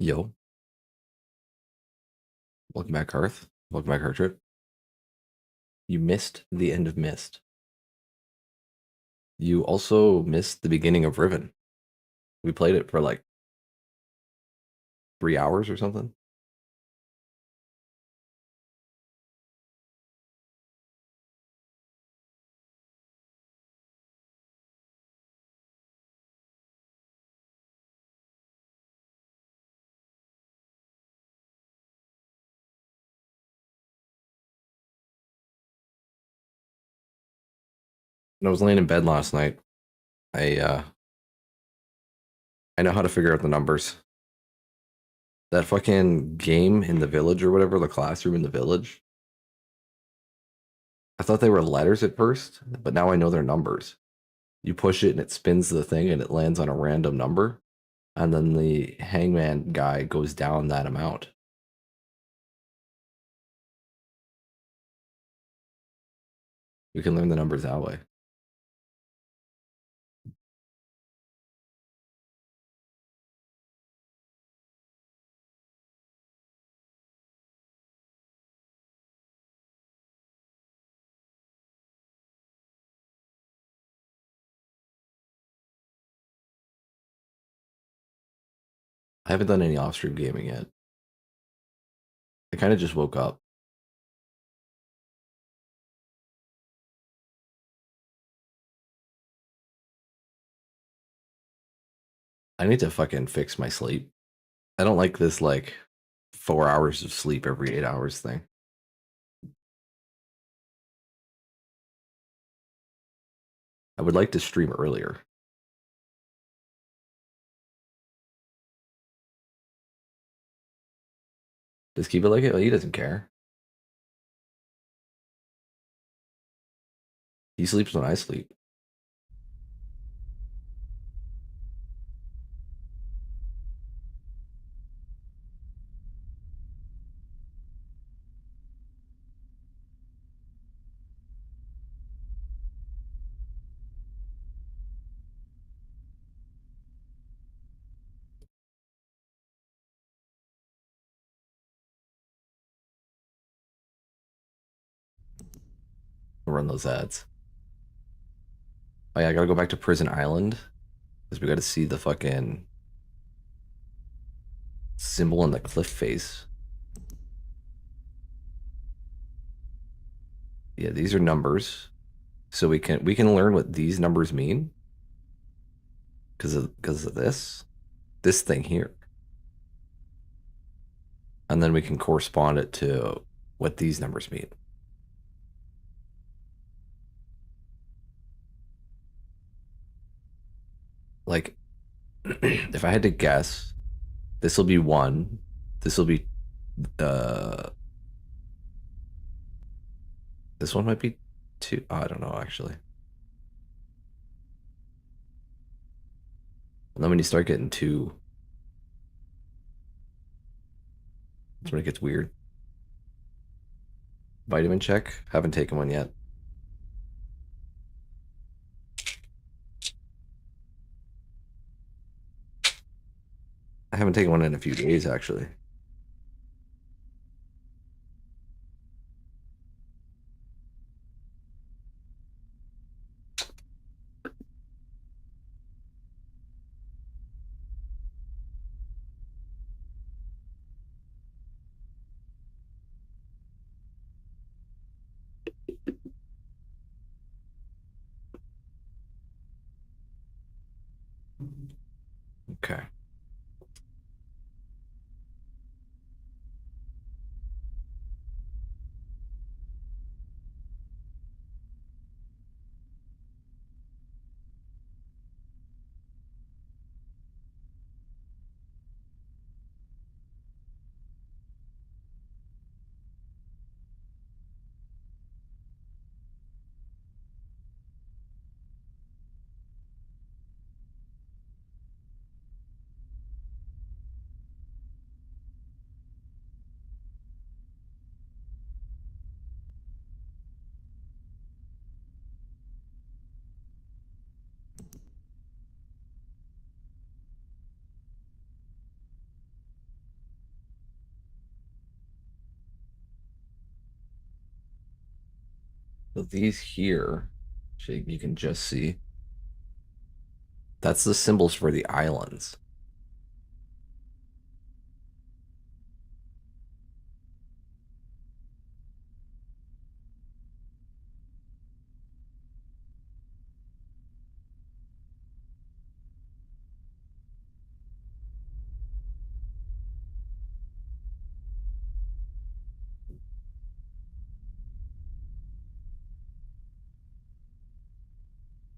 Yo, welcome back, Hearth. Welcome back, Hartrip. You missed the end of Mist. You also missed the beginning of Riven. We played it for like 3 hours or something. When I was laying in bed last night, I uh I know how to figure out the numbers. That fucking game in the village or whatever, the classroom in the village. I thought they were letters at first, but now I know they're numbers. You push it and it spins the thing and it lands on a random number, and then the hangman guy goes down that amount. You can learn the numbers that way. I haven't done any off-stream gaming yet. I kind of just woke up. I need to fucking fix my sleep. I don't like this like 4 hours of sleep every 8 hours thing. I would like to stream earlier. Just keep it like it. Well, he doesn't care. He sleeps when I sleep. I'll run those ads. Oh yeah, I gotta go back to Prison Island because we gotta see the fucking symbol on the cliff face. Yeah, these are numbers, so we can learn what these numbers mean because of this thing here, and then we can correspond it to what these numbers mean. Like, if I had to guess, this will be one. This will be uh this one might be two. I don't know actually. And then when you start getting two, that's when it gets weird. Vitamin check. Haven't taken one yet. I haven't taken one in a few days actually. Okay. So these here, you can just see, that's the symbols for the islands.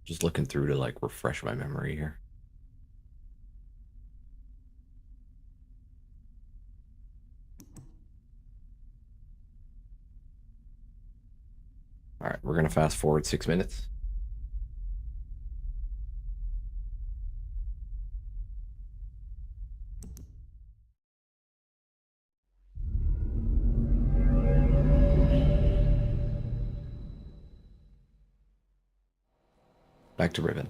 Just looking through to like refresh my memory here. All right, we're gonna fast forward 6 minutes. Back to Riven.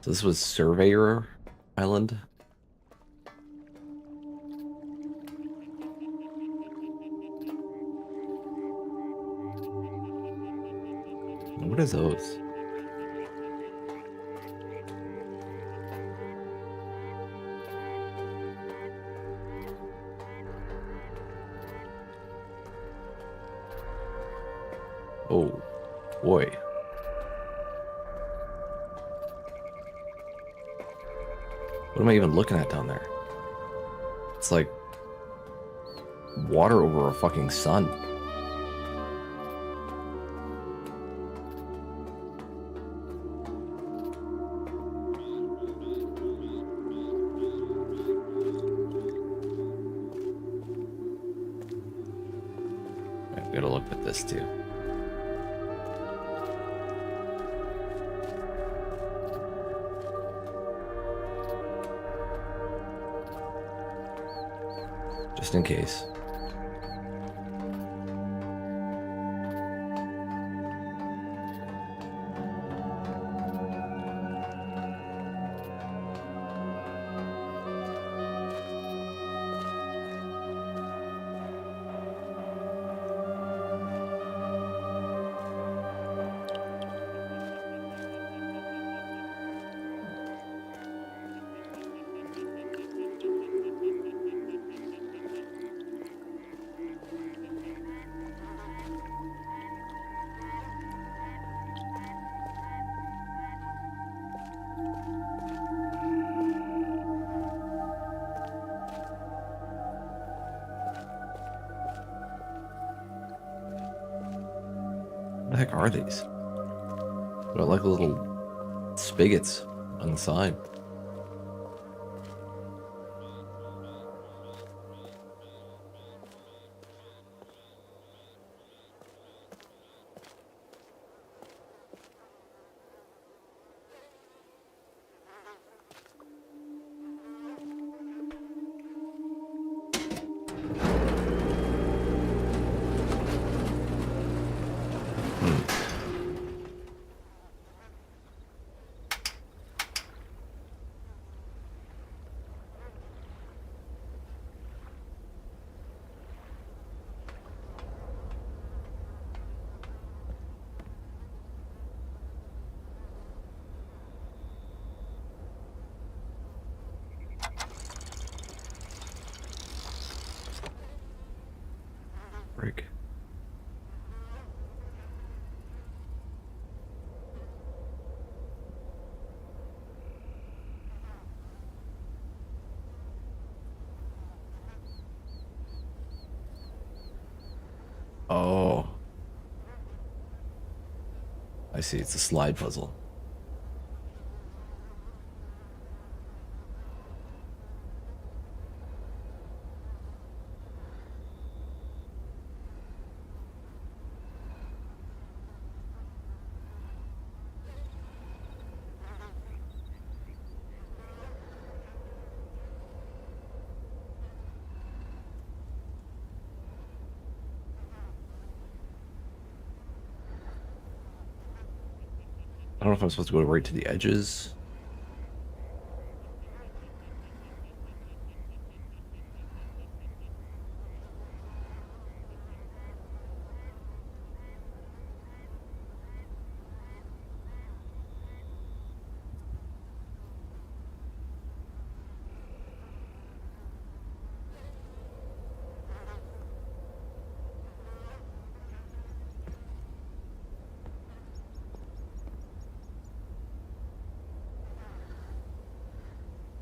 So this was Surveyor Island. What are those? Oh, boy. What am I even looking at down there? It's like water over a fucking sun. I gotta look at this too. Just in case. What the heck are these? They're like little spigots on the side. Break. Oh, I see. It's a slide puzzle. I don't know if I'm supposed to go right to the edges.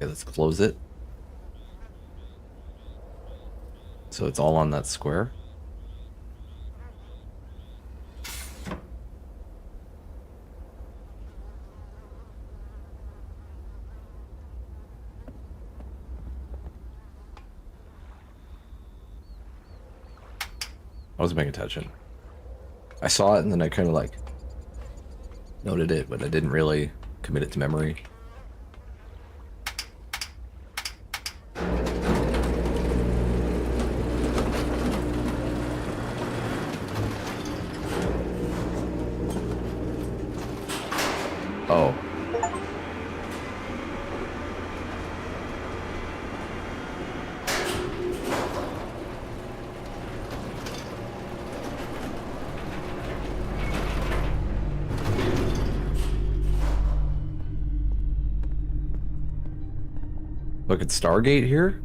Okay, let's close it. So it's all on that square. I wasn't paying attention. I saw it and then I kind of like noted it, but I didn't really commit it to memory. Oh. Look at Stargate here.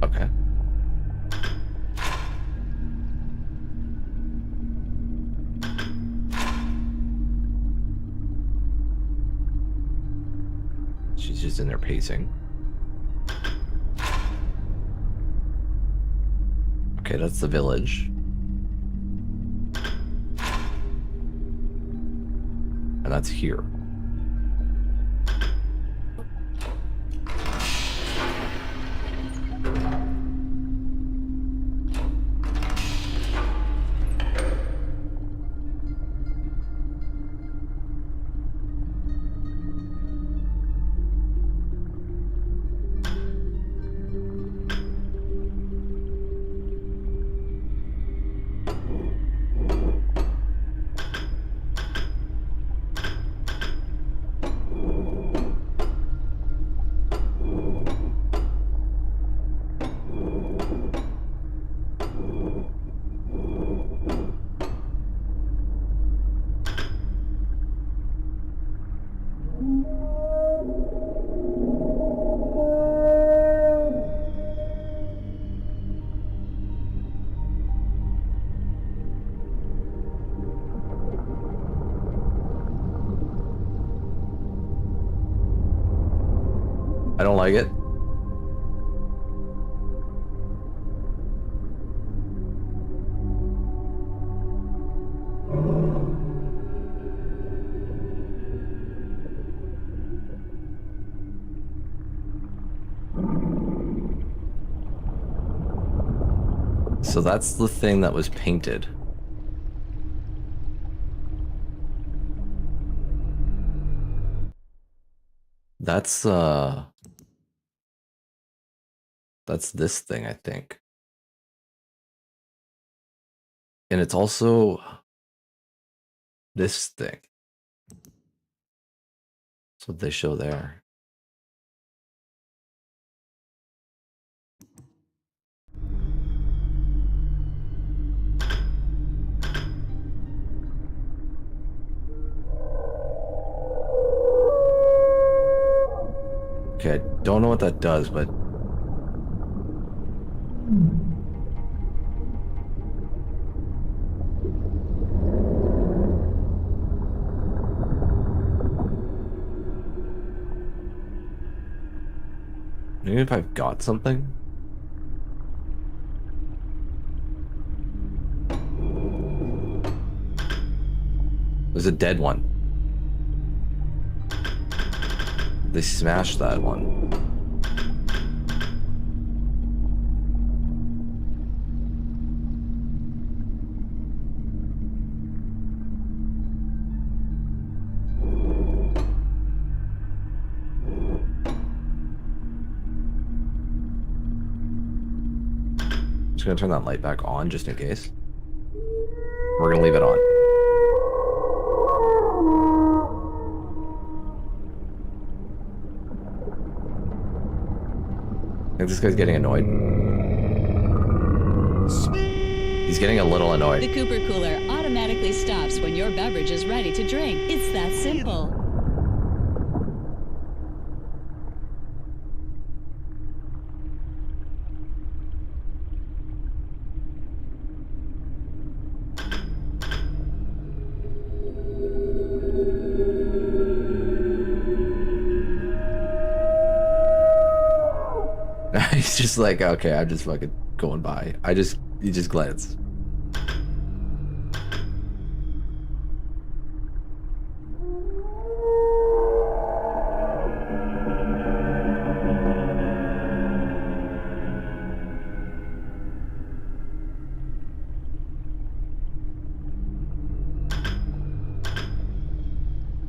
Okay. She's just in there pacing. Okay, that's the village. And that's here. I don't like it. So that's the thing that was painted. That's this thing, I think. And it's also this thing. That's what they show there. Okay, I don't know what that does, but maybe if I've got something. There's a dead one. They smashed that one. Just gonna turn that light back on just in case. We're gonna leave it on. I think this guy's getting annoyed. He's getting a little annoyed. The Cooper cooler automatically stops when your beverage is ready to drink. It's that simple. He's just like, okay, I'm just fucking going by. He just glanced.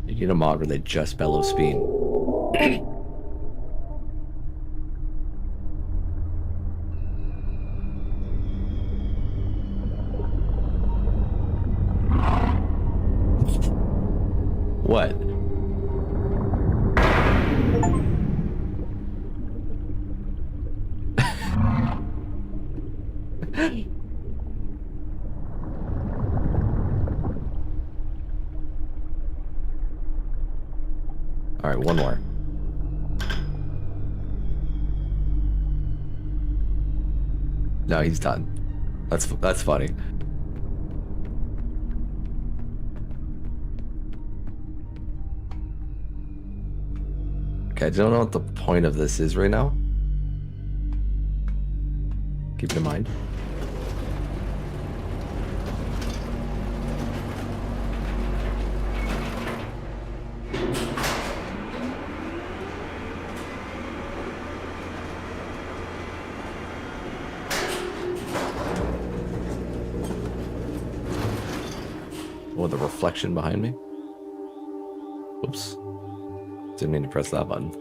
You need a mod where they just bellow speed. What? All right, one more. No, he's done. That's funny. Okay, I don't know what the point of this is right now. Keep it in mind. Oh, the reflection behind me. Oops. Didn't mean to press that button.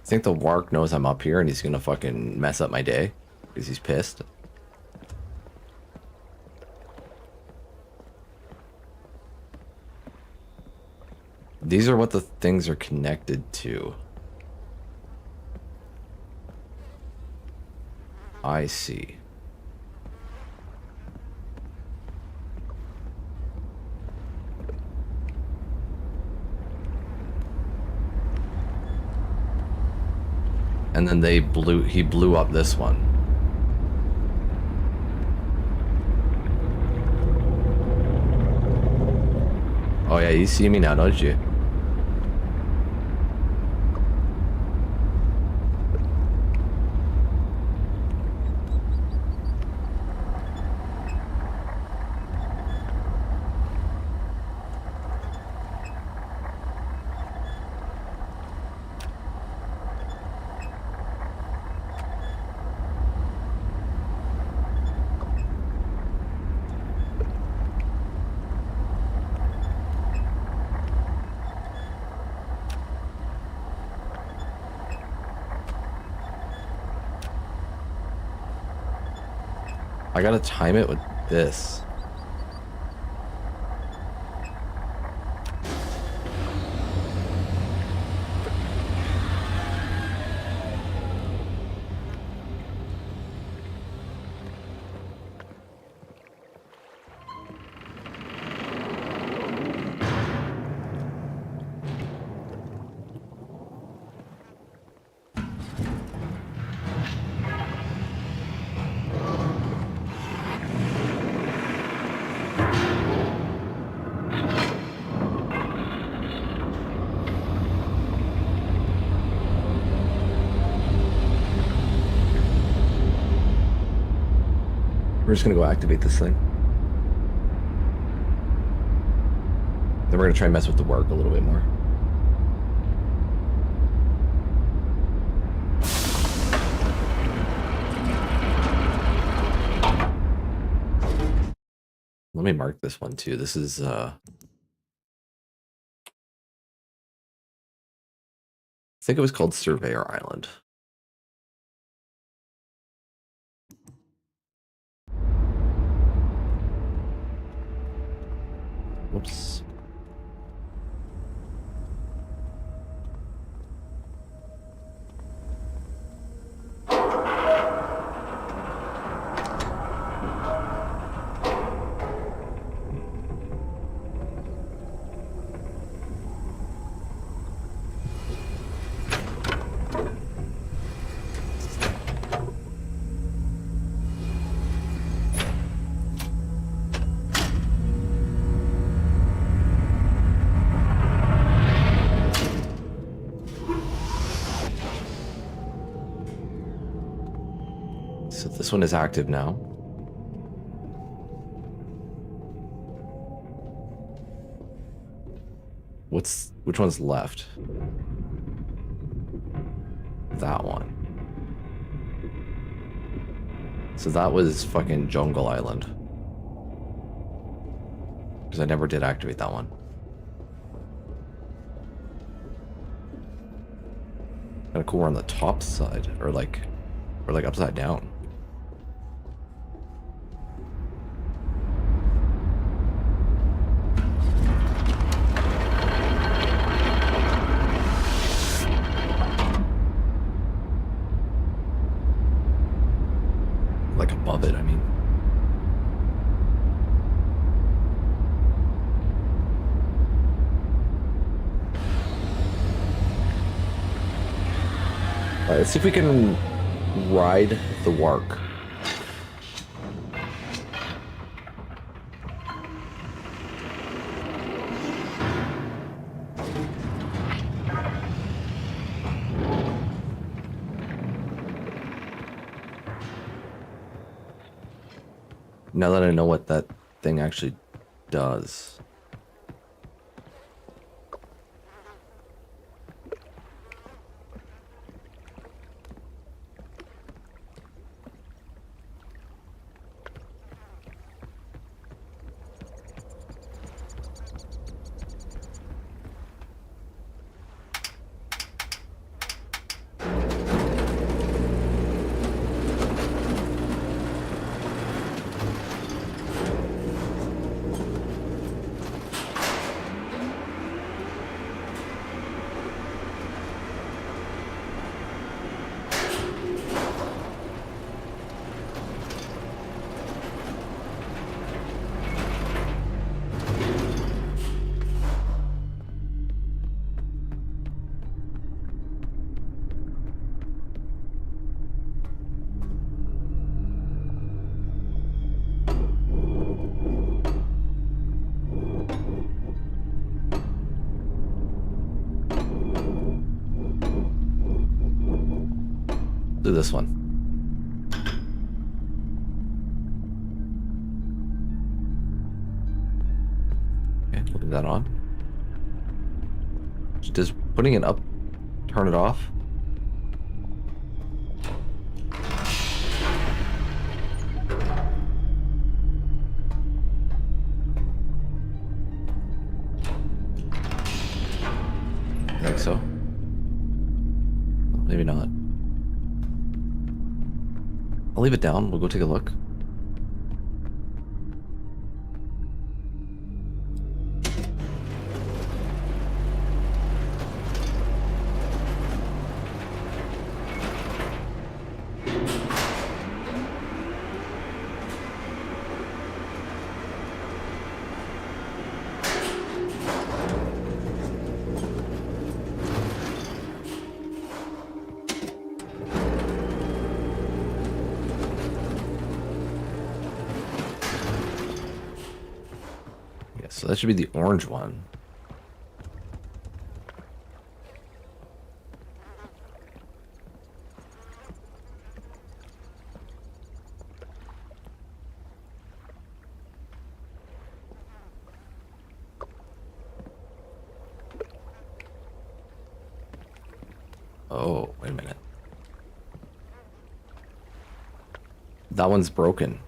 I think the Wark knows I'm up here and he's gonna fucking mess up my day because he's pissed. These are what the things are connected to. I see. And then he blew up this one. Oh yeah, you see me now, don't you? I gotta time it with this. We're just gonna go activate this thing. Then we're gonna try and mess with the work a little bit more. Let me mark this one too. This is I think it was called Surveyor Island. Whoops. So this one is active now. Which one's left? That one. So that was fucking Jungle Island. Because I never did activate that one. Kind of cool we're on the top side, or like upside down. Like above it, I mean. Alright, let's see if we can ride the Wark. Now that I know what that thing actually does. Do this one. Okay, we'll leave that on. Does putting it up turn it off? I think so. Maybe not. I'll leave it down. We'll go take a look. So that should be the orange one. Oh, wait a minute. That one's broken.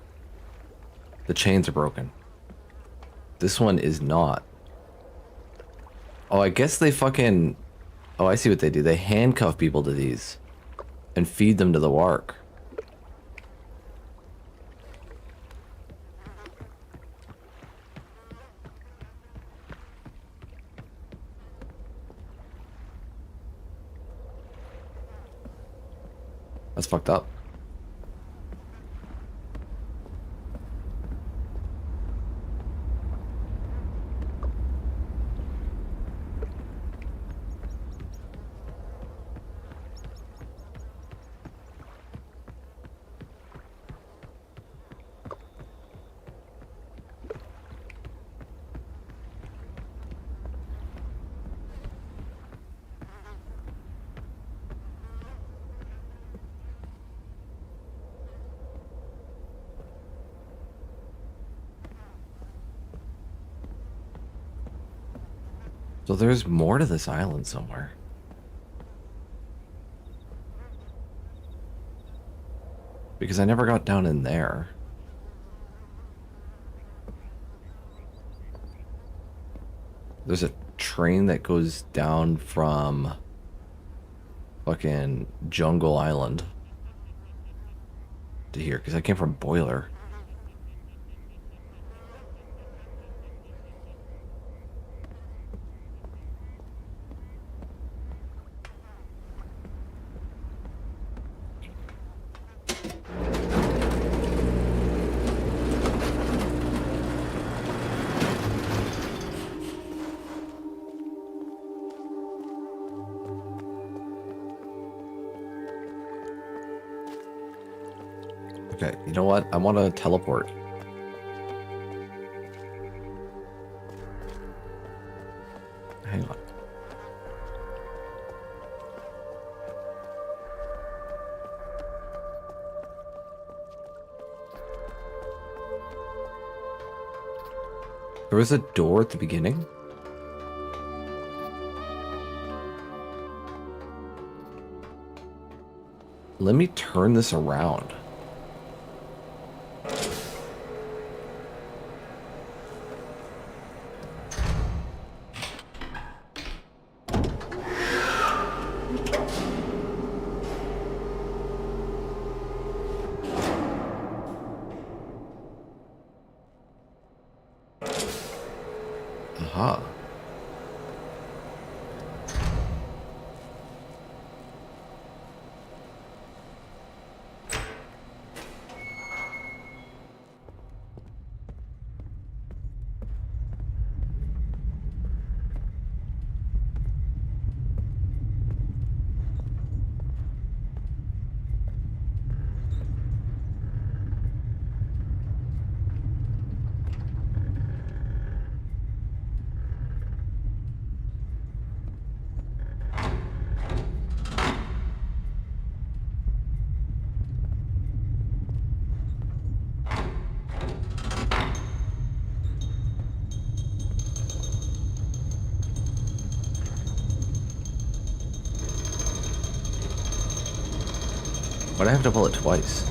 The chains are broken. This one is not. Oh, I guess they fucking... Oh, I see what they do. They handcuff people to these and feed them to the wark. That's fucked up. So there's more to this island somewhere. Because I never got down in there. There's a train that goes down from fucking Jungle Island to here, because I came from Boiler. Okay, you know what? I want to teleport. Hang on. There was a door at the beginning? Let me turn this around. Aha. Why'd I have to pull it twice?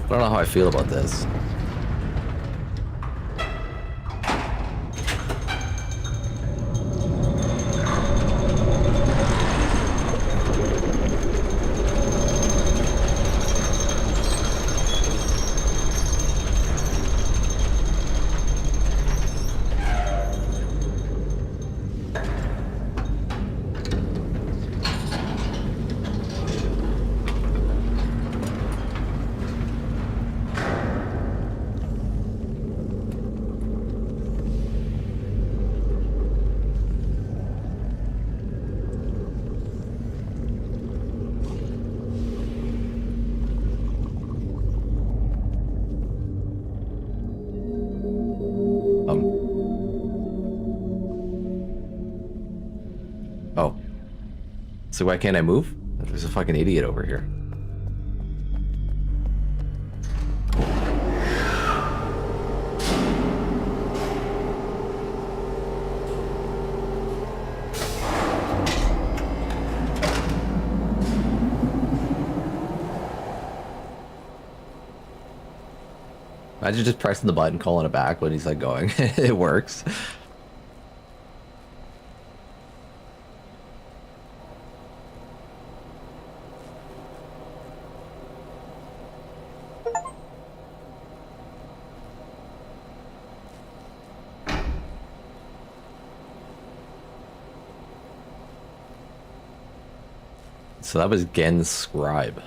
I don't know how I feel about this. So why can't I move? There's a fucking idiot over here. Imagine just pressing the button, calling it back when he's like going. It works. So that was Gen's scribe.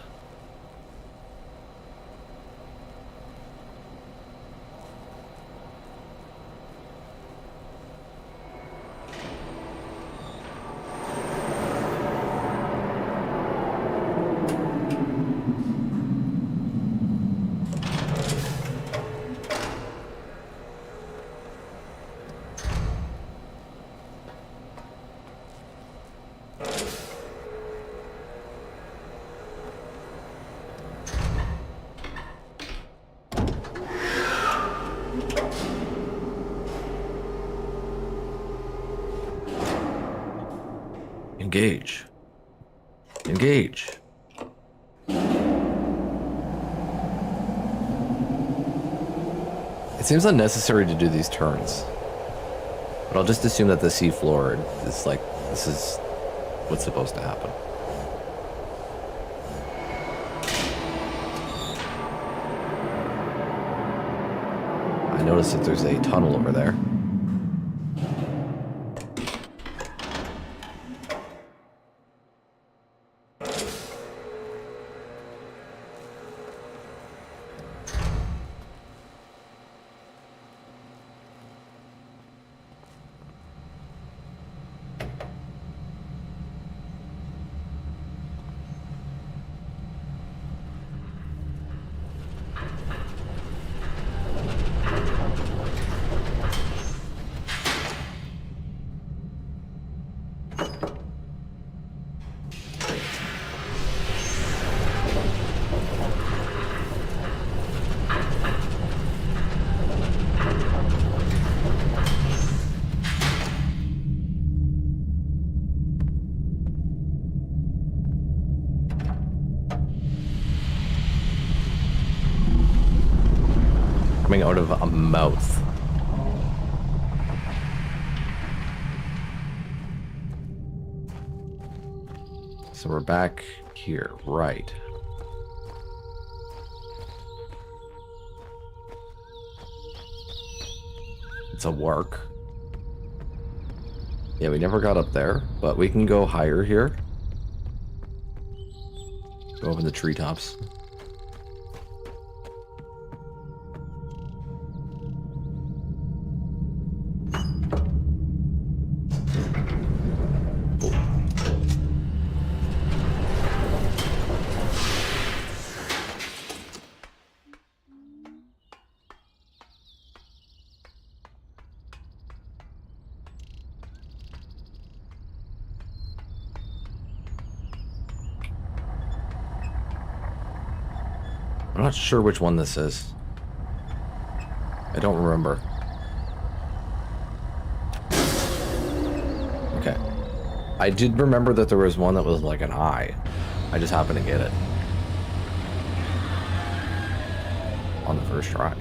Engage. Engage. It seems unnecessary to do these turns. But I'll just assume that the seafloor is like, this is what's supposed to happen. I noticed that there's a tunnel over there. Coming out of a mouth. So we're back here, right? It's a work. Yeah, we never got up there, but we can go higher here. Go up in the treetops. I'm not sure which one this is. I don't remember. Okay. I did remember that there was one that was like an eye. I just happened to get it. On the first try.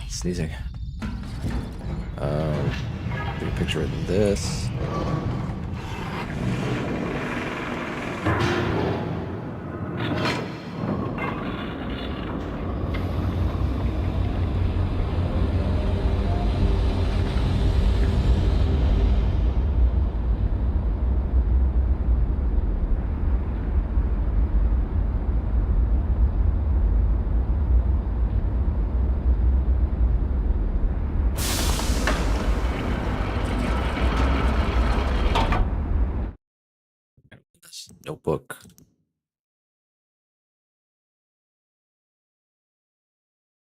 Sneezing. Take a picture of this. book.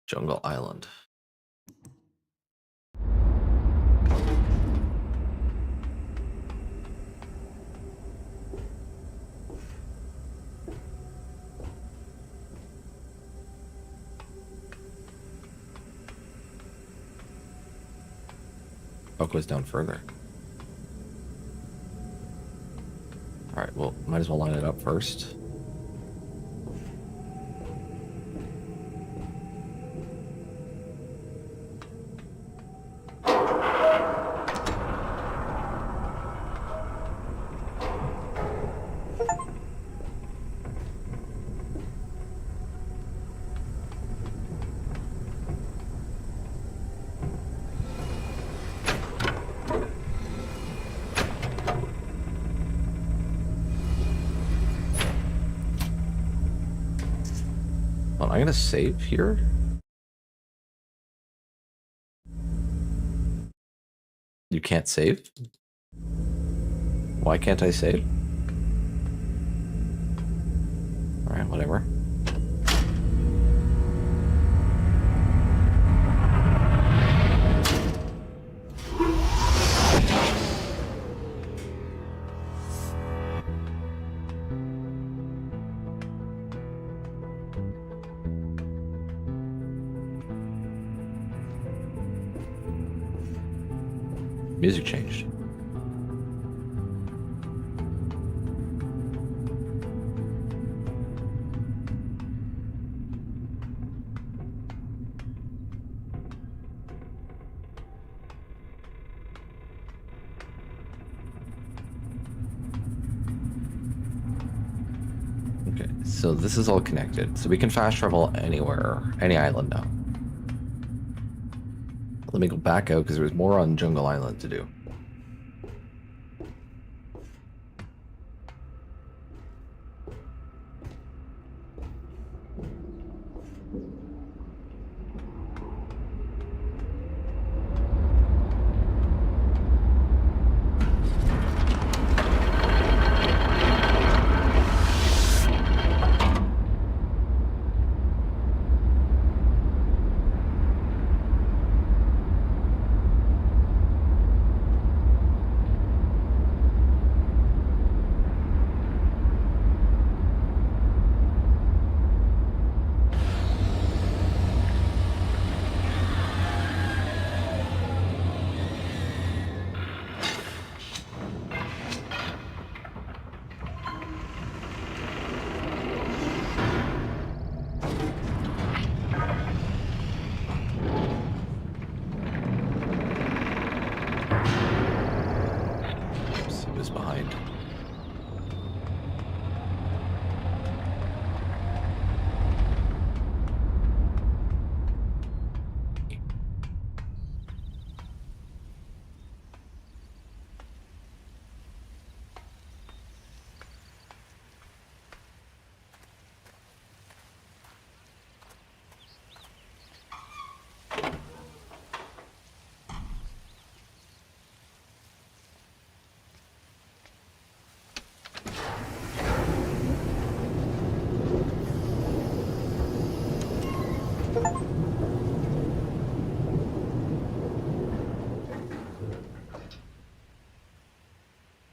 Jungle Island. Oh, goes down further. Alright, well, might as well line it up first. Well, I'm gonna save here. You can't save? Why can't I save? Alright, whatever. Music changed. Okay, so this is all connected. So we can fast travel anywhere, any island now. Let me go back out because there's more on Jungle Island to do. Behind.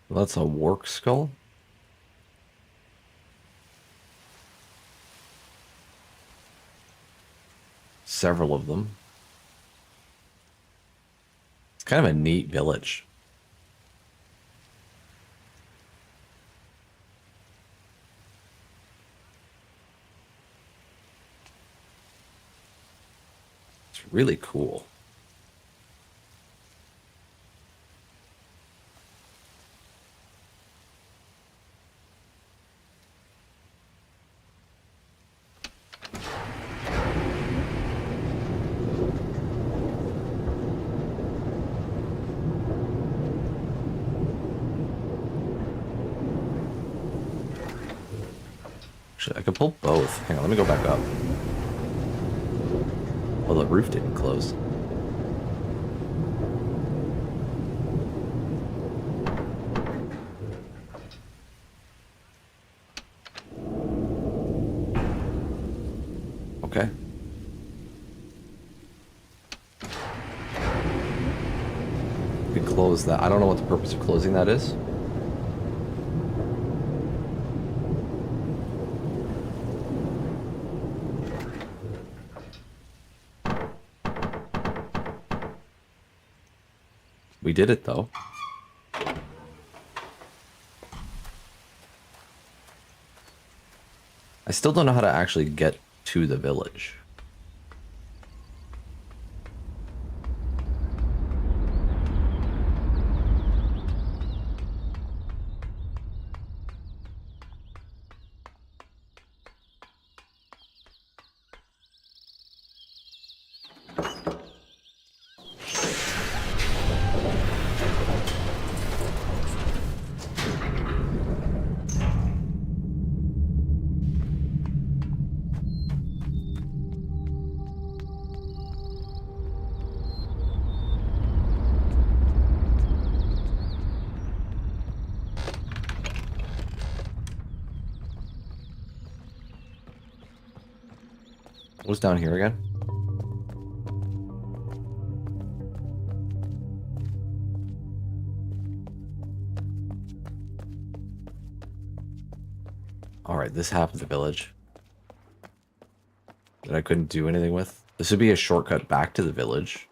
Well, that's a work skull. Several of them. It's kind of a neat village. It's really cool. Actually, I could pull both. Hang on, let me go back up. Oh, the roof didn't close. Okay. We could close that. I don't know what the purpose of closing that is. We did it, though. I still don't know how to actually get to the village. What's down here again? Alright, this half of the village that I couldn't do anything with. This would be a shortcut back to the village.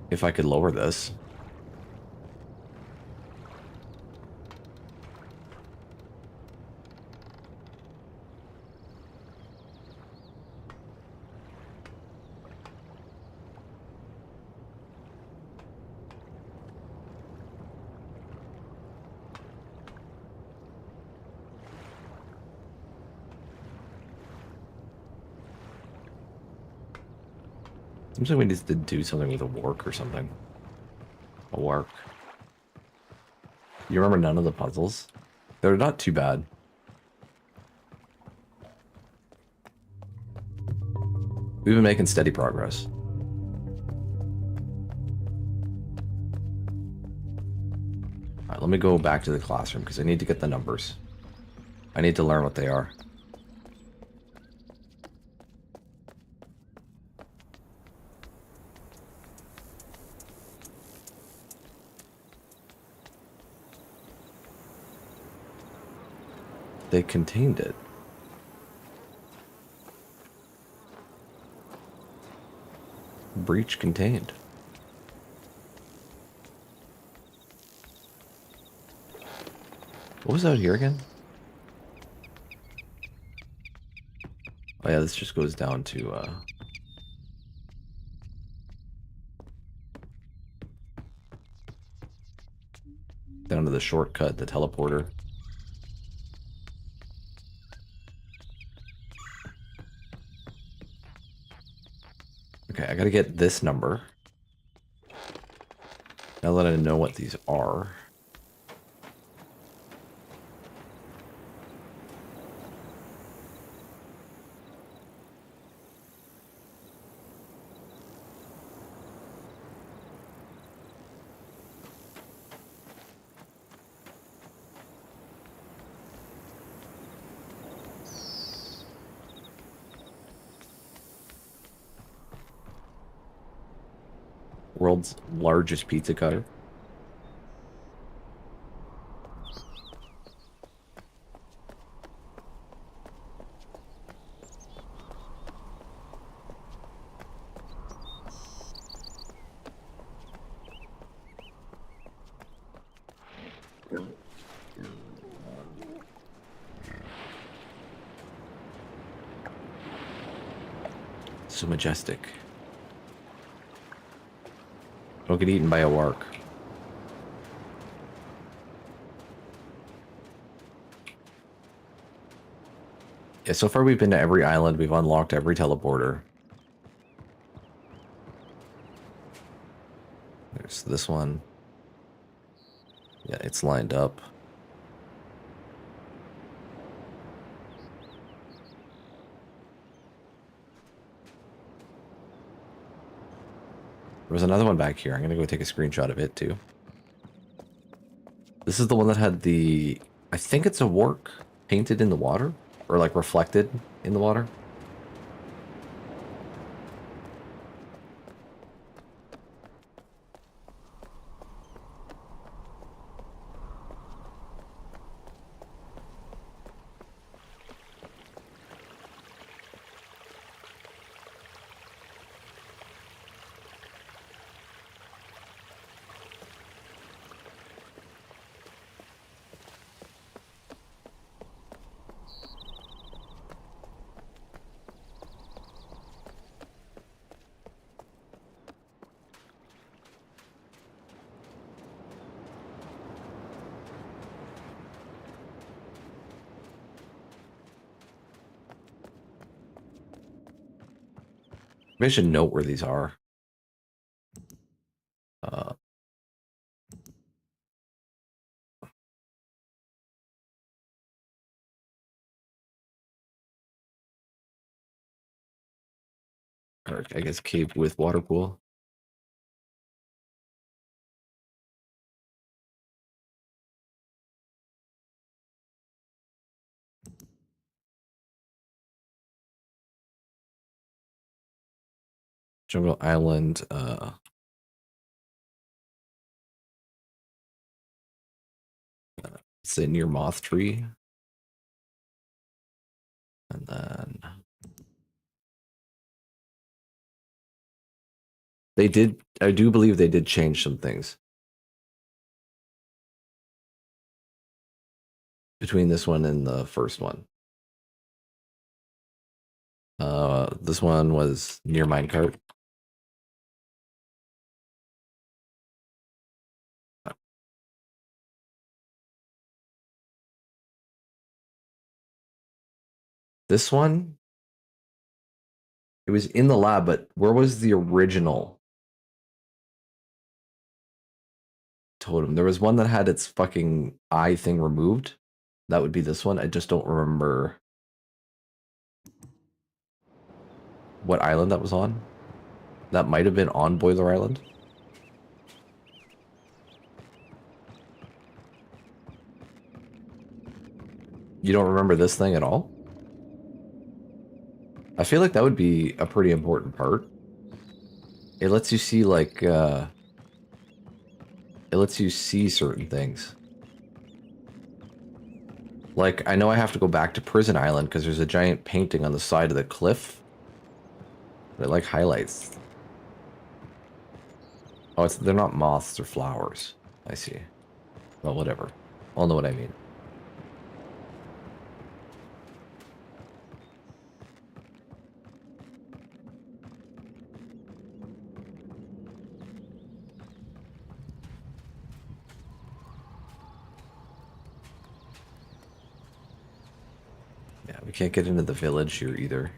If I could lower this. Seems like we need to do something with a work or something. A work. You remember none of the puzzles? They're not too bad. We've been making steady progress. Alright, let me go back to the classroom because I need to get the numbers. I need to learn what they are. They contained it. Breach contained. What was out here again? Oh yeah, this just goes down to down to the shortcut, the teleporter. Okay, I gotta get this number. Now that I know what these are. World's largest pizza cutter. So majestic. Don't get eaten by a wark. Yeah, so far we've been to every island. We've unlocked every teleporter. There's this one. Yeah, it's lined up. There was another one back here. I'm gonna go take a screenshot of it too. This is the one that had the... I think it's a wark. painted in the water? Or like reflected in the water? Maybe I should note where these are. Uh, or I guess cave with water pool. Jungle Island, say near Moth Tree. And then they did, I do believe they did change some things between this one and the first one. This one was near minecart. This one, it was in the lab, but where was the original totem? There was one that had its fucking eye thing removed. That would be this one. I just don't remember what island that was on. That might have been on Boiler Island. You don't remember this thing at all? I feel like that would be a pretty important part. It lets you see, like, it lets you see certain things. Like, I know I have to go back to Prison Island because there's a giant painting on the side of the cliff. It, like, highlights. Oh, they're not moths, they're flowers. I see. Well, whatever. I'll know what I mean. Yeah, we can't get into the village here either.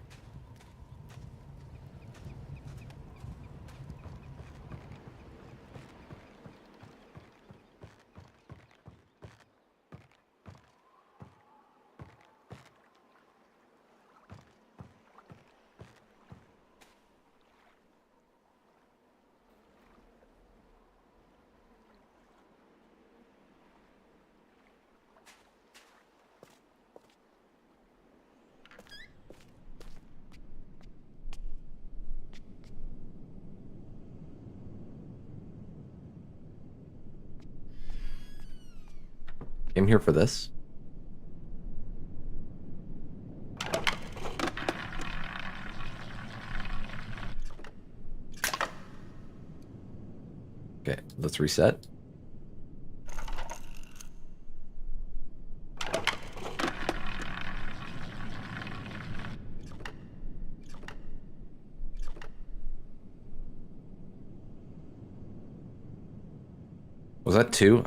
Came here for this. Okay, let's reset. Was that two?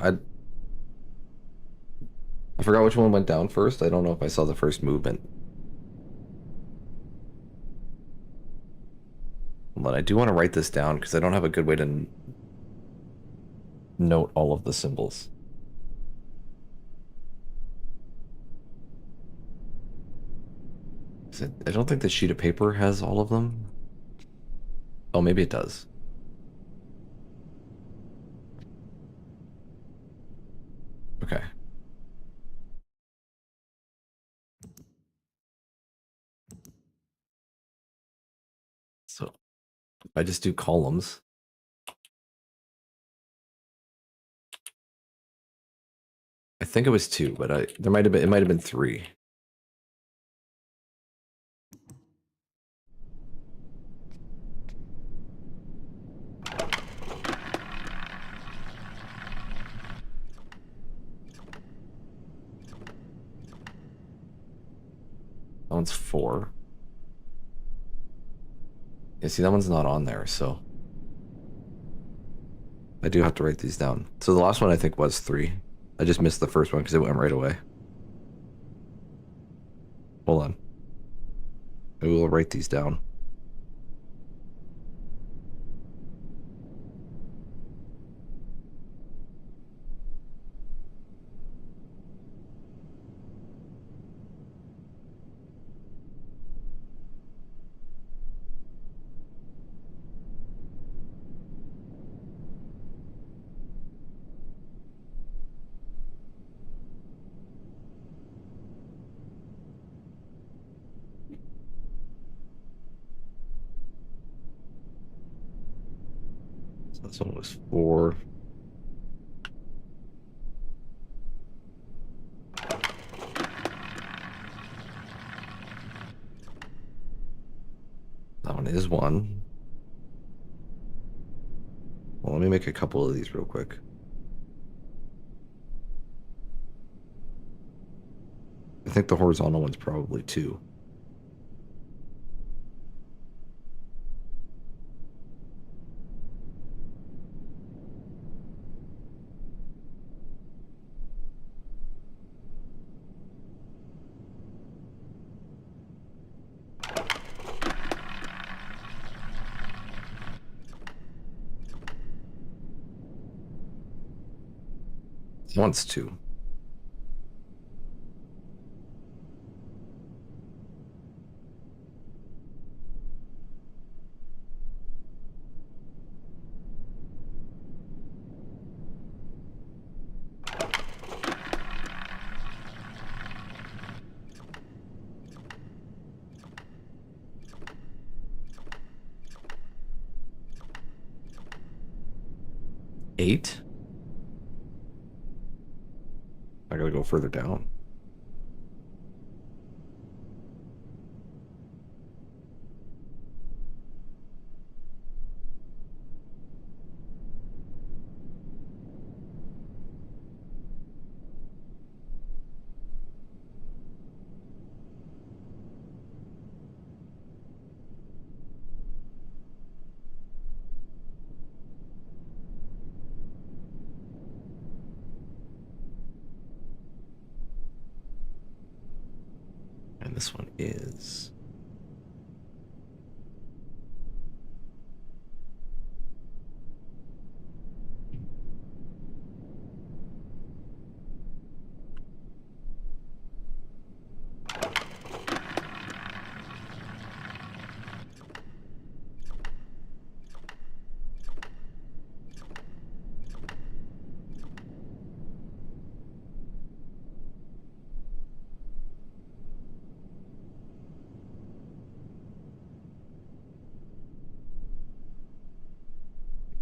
I forgot which one went down first. I don't know if I saw the first movement. But I do want to write this down because I don't have a good way to note all of the symbols. I don't think the sheet of paper has all of them. Oh, maybe it does. Okay. If I just do columns. I think it was 2, but it might have been 3. That one's 4. Yeah, see, that one's not on there, so I do have to write these down. So the last one I think was 3. I just missed the first one because it went right away. Hold on. I will write these down. So this one was 4. That one is 1. Well, let me make a couple of these real quick. I think the horizontal one's probably 2. One's 2. Eight. I gotta go further down. And this one is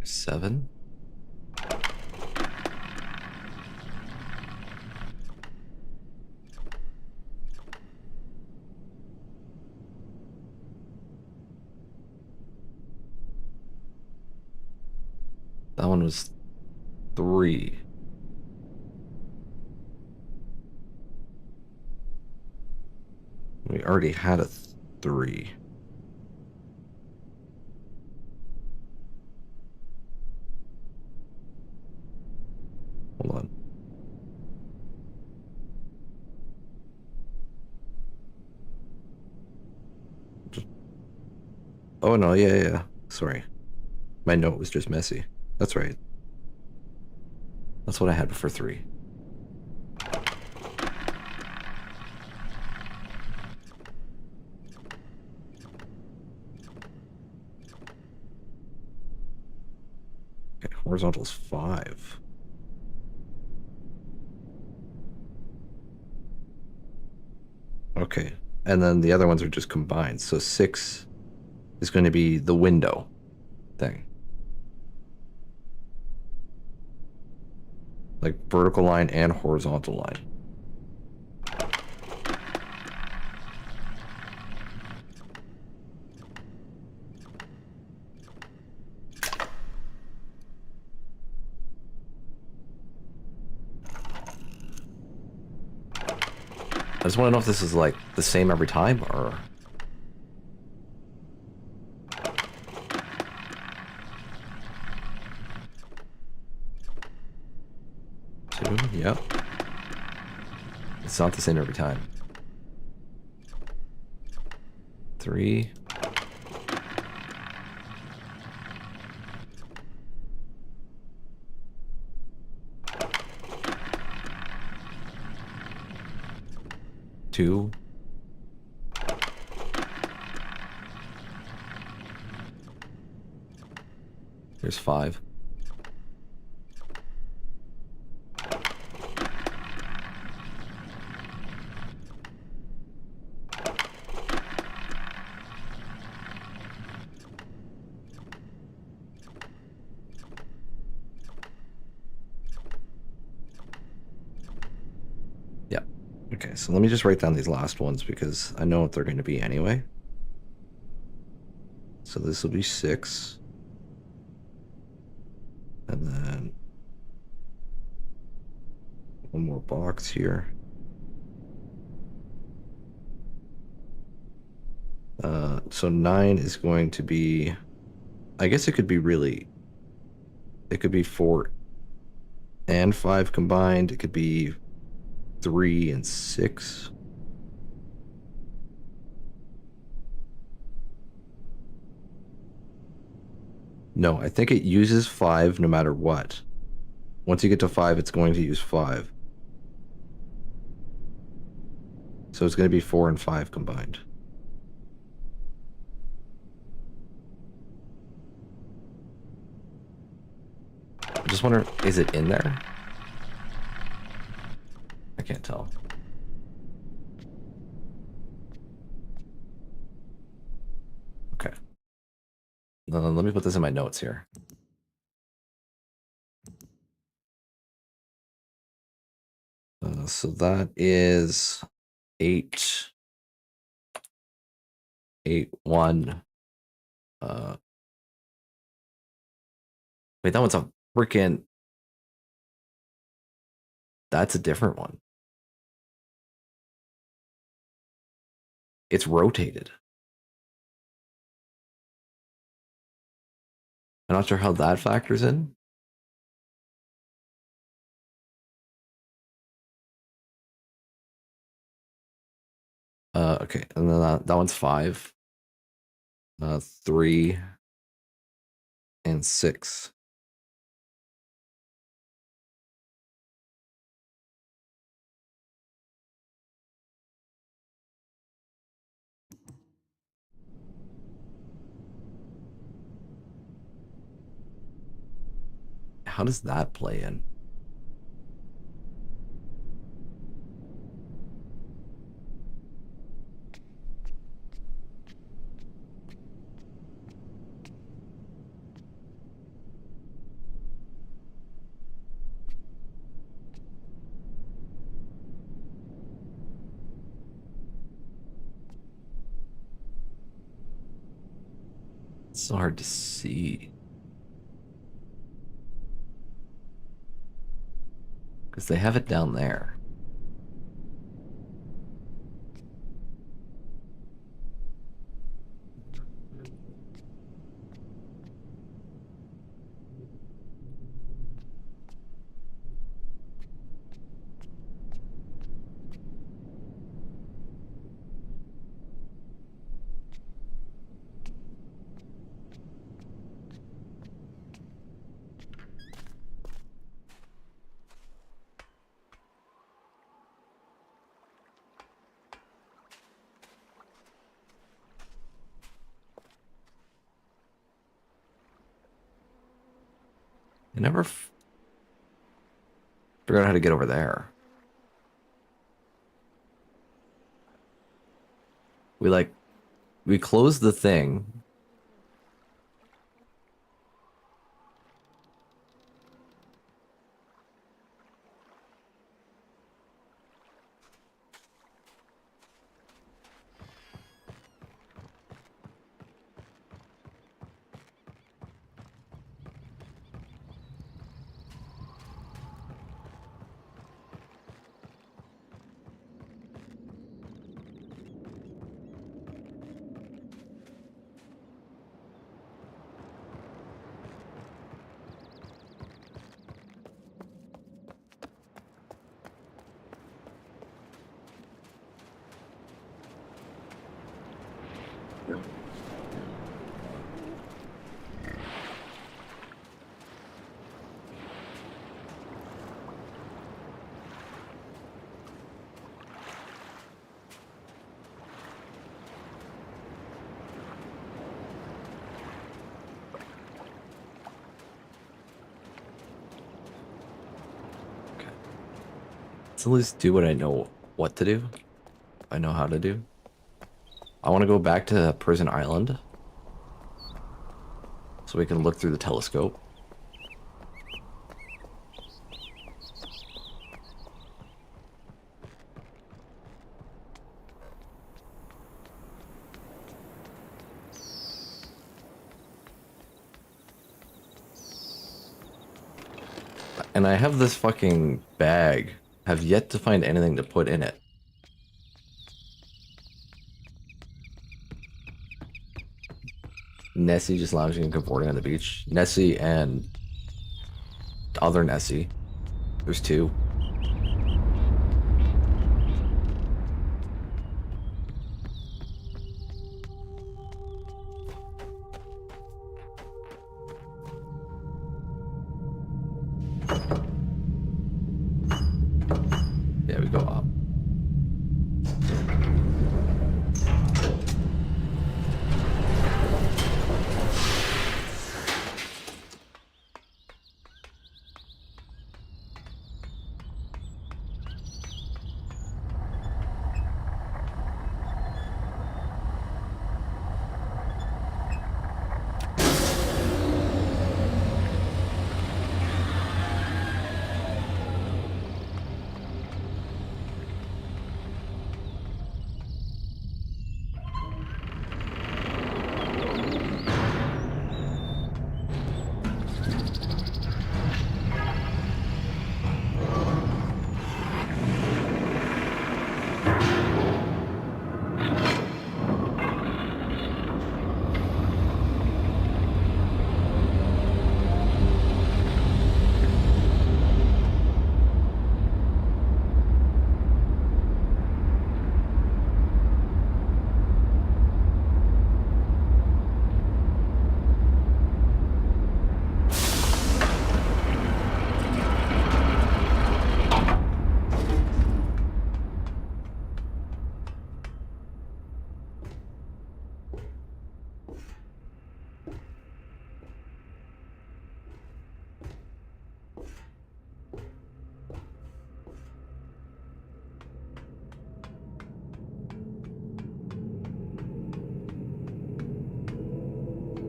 7. That one was 3. We already had a 3. Hold on. Oh no, yeah. Sorry. My note was just messy. That's right. That's what I had before 3. Okay, horizontal is 5. Okay, and then the other ones are just combined. So 6 is going to be the window. thing. Like vertical line and horizontal line. I just want to know if this is like the same every time or... Two, yep. It's not the same every time. Three. Two. Here's five. Yeah. Okay, so let me just write down these last ones because I know what they're going to be anyway. So this will be 6. And then one more box here. So 9 is going to be, I guess it could be really, it could be 4 and 5 combined. It could be 3 and 6. No, I think it uses 5 no matter what. Once you get to 5, it's going to use 5. So it's going to be 4 and 5 combined. I just wonder, is it in there? I can't tell. Okay. Let me put this in my notes here. So that is 8, 8, 1. Wait, that one's a freaking... That's a different one. It's rotated. I'm not sure how that factors in. Okay, and then that one's 5. 3 and 6. How does that play in? It's so hard to see. Because they have it down there. I never figured out how to get over there. We close the thing. Let's at least do what I know what to do. I know how to do. I want to go back to Prison Island so we can look through the telescope. And I have this fucking bag. Have yet to find anything to put in it. Nessie just lounging and cavorting on the beach. Nessie and other Nessie. There's two. Yeah, we go up.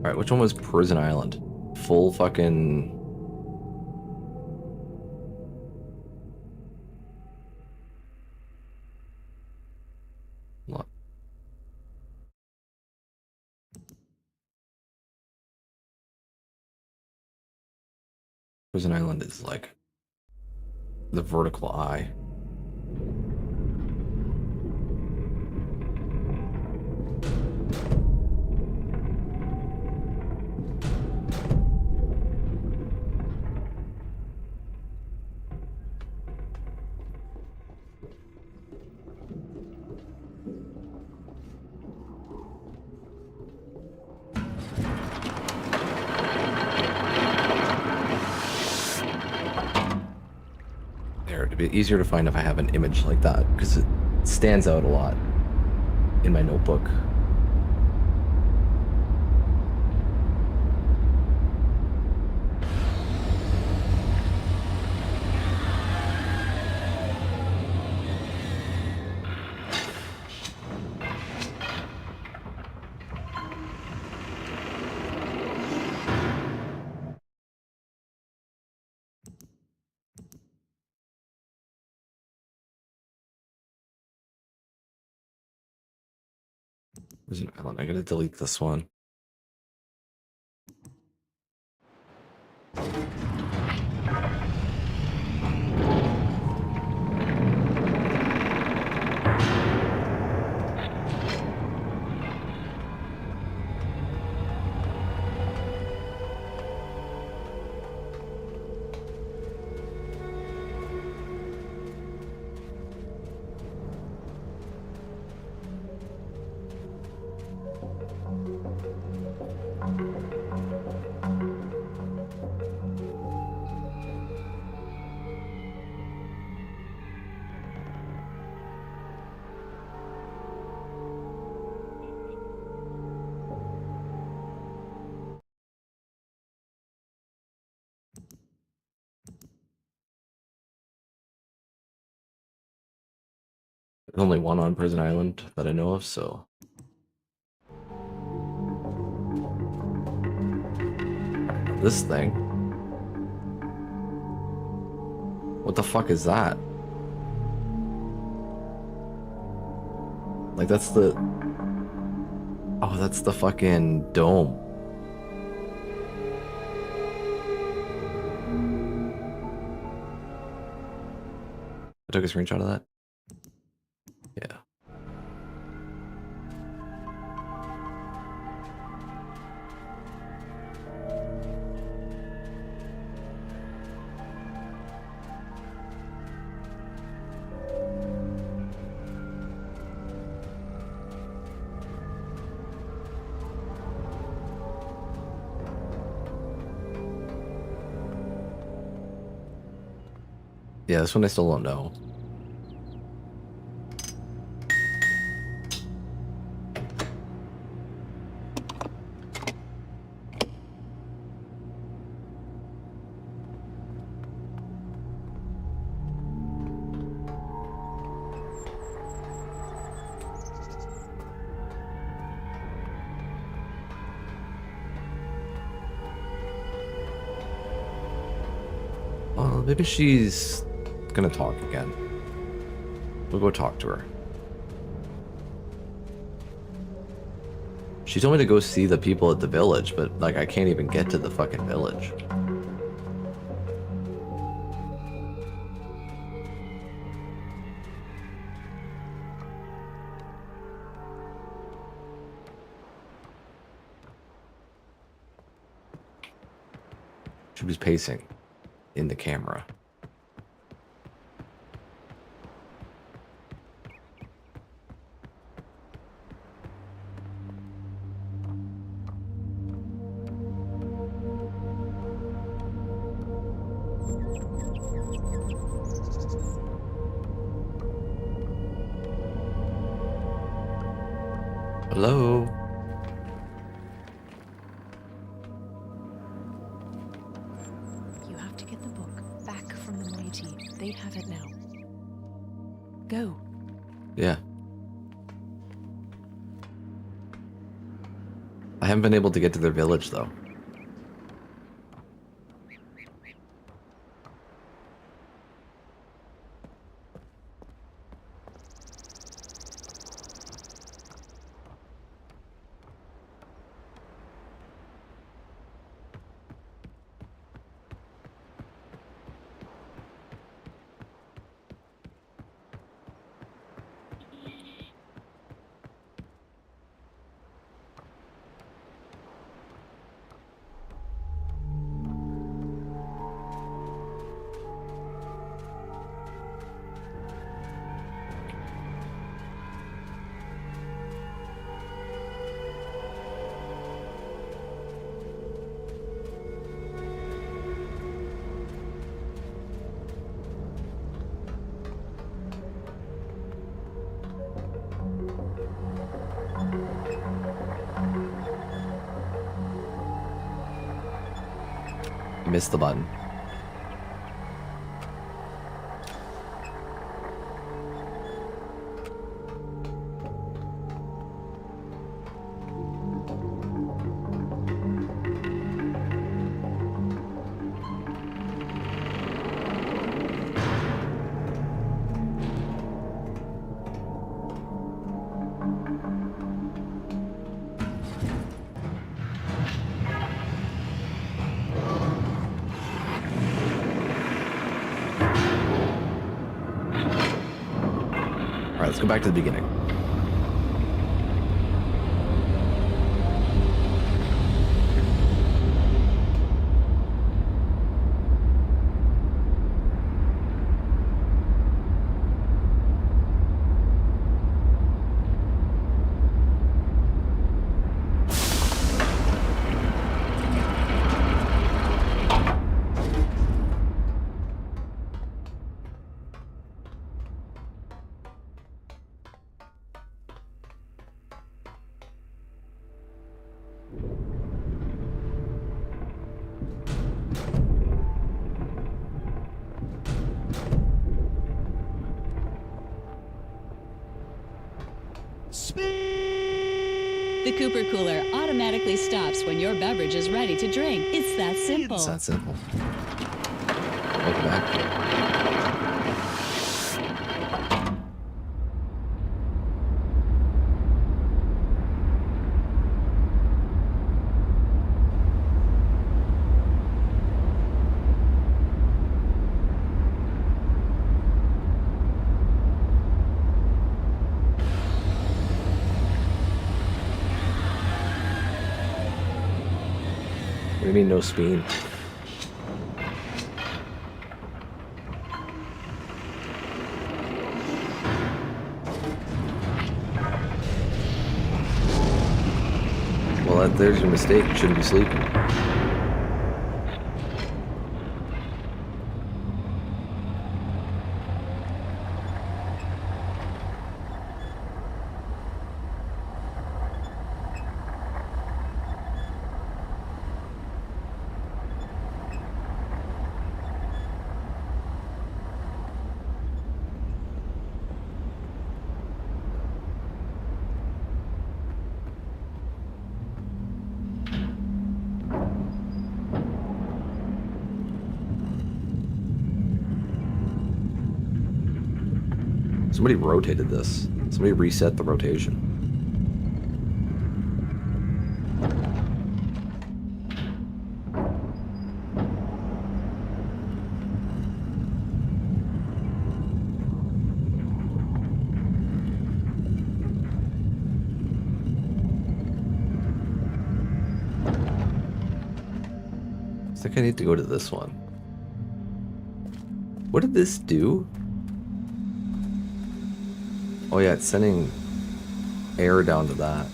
Alright, which one was Prison Island? Full fucking... Look. Prison Island is like the vertical eye. It'd be easier to find if I have an image like that, because it stands out a lot in my notebook. There's an island. I gotta delete this one. There's only one on Prison Island that I know of, so. This thing. What the fuck is that? Like, that's the... Oh, that's the fucking dome. I took a screenshot of that. Yeah. Yeah, this one I still don't know. Oh, maybe she's gonna talk again. We'll go talk to her. She told me to go see the people at the village, but like I can't even get to the fucking village. She was pacing in the camera. Hello? You have to get the book back from the moiety. They'd have it now. Go. Yeah. I haven't been able to get to their village though. Missed the button. Alright, let's go back to the beginning. The Cooper Cooler automatically stops when your beverage is ready to drink. It's that simple. It's that simple. Welcome back. What do you mean no spin? Well, there's your mistake. You shouldn't be sleeping. Somebody rotated this. Somebody reset the rotation. I think I need to go to this one. What did this do? Oh yeah, it's sending air down to that.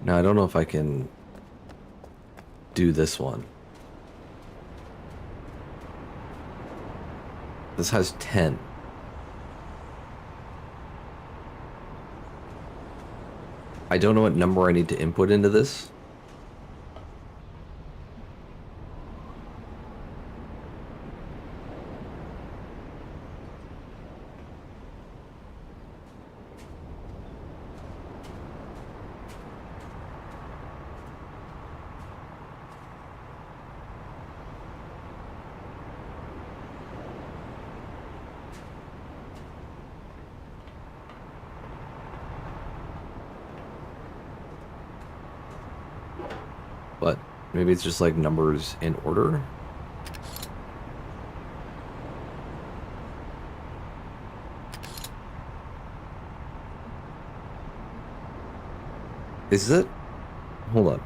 Now, I don't know if I can do this one. This has 10. I don't know what number I need to input into this. But maybe it's just like numbers in order. Is it? Hold on.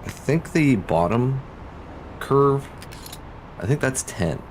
I think the bottom curve, I think that's 10.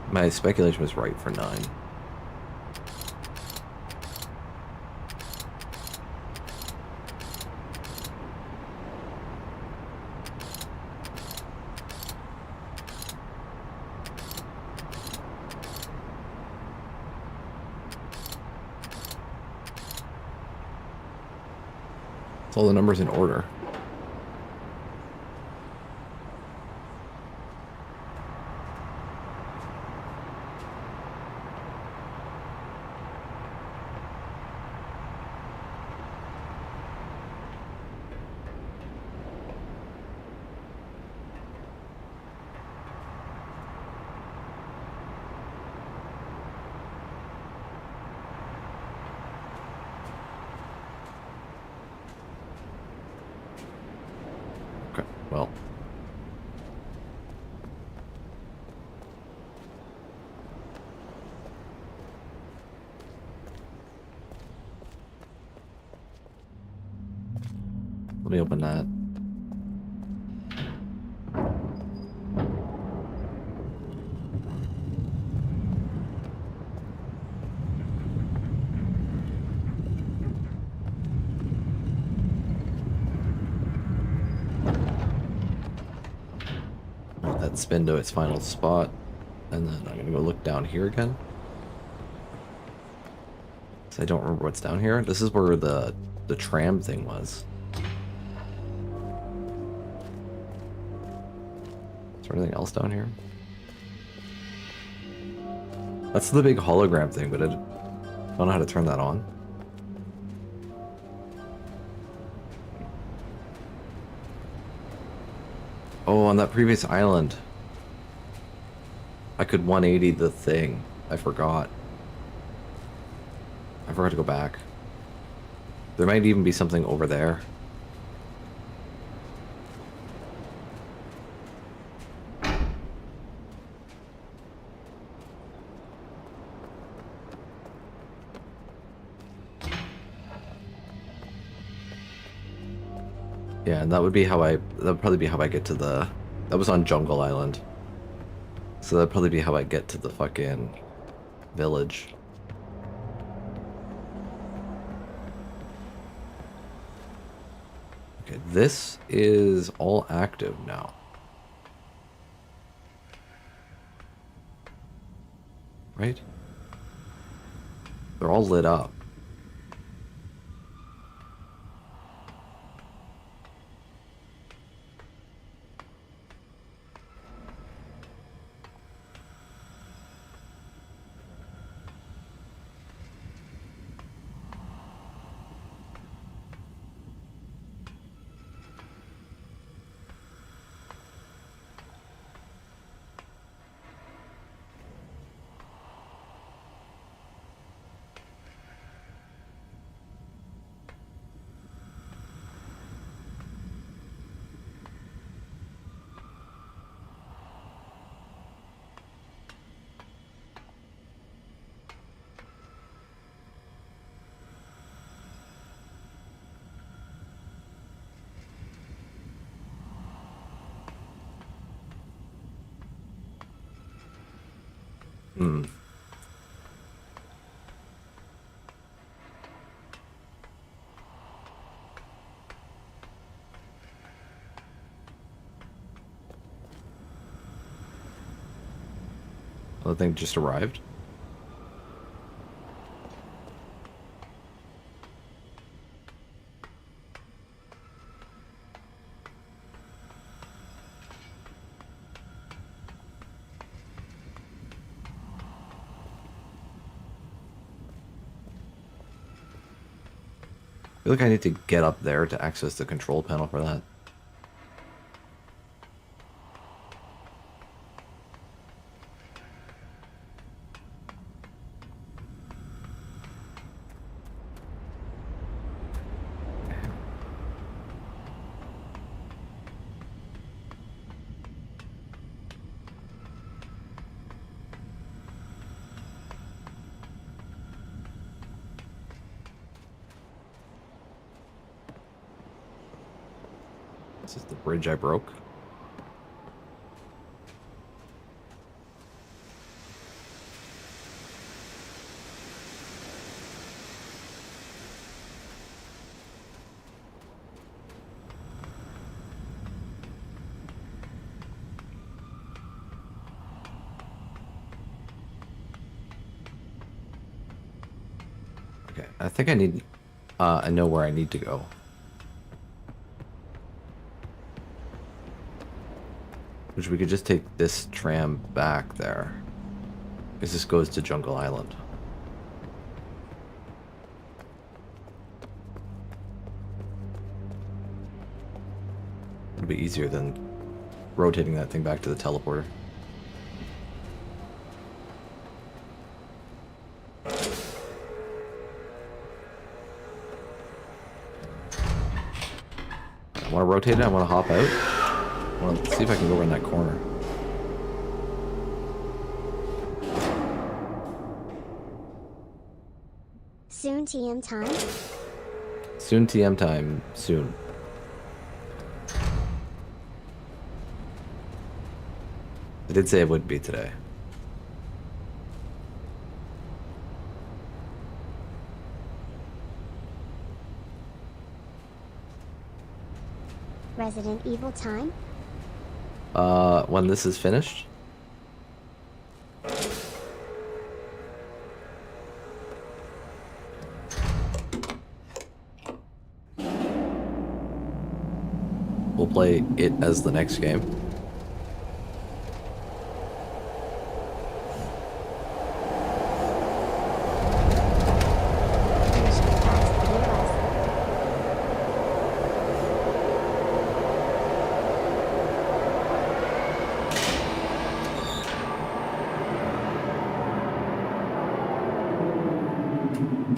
My speculation was right for 9. all the numbers in order. Okay, well. Let me open that. Let that spin to its final spot. And then I'm gonna go look down here again. So I don't remember what's down here. This is where the tram thing was. Is there anything else down here? That's the big hologram thing, but I don't know how to turn that on. Oh, on that previous island, I could 180 the thing. I forgot. I forgot to go back. There might even be something over there. Yeah, and that would probably be how I get to the, that was on Jungle Island. So that'd probably be how I get to the fucking village. Okay, this is all active now. Right? They're all lit up. Hmm. Oh, the thing just arrived? I feel like I need to get up there to access the control panel for that. This is the bridge I broke. Okay, I think I know where I need to go. Which we could just take this tram back there. Because this goes to Jungle Island. It'd be easier than rotating that thing back to the teleporter. I want to rotate it. I want to hop out. I want to see if I can go around that corner. Soon TM time? Soon TM time. Soon. I did say it would be today. Resident Evil time? When this is finished? We'll play it as the next game.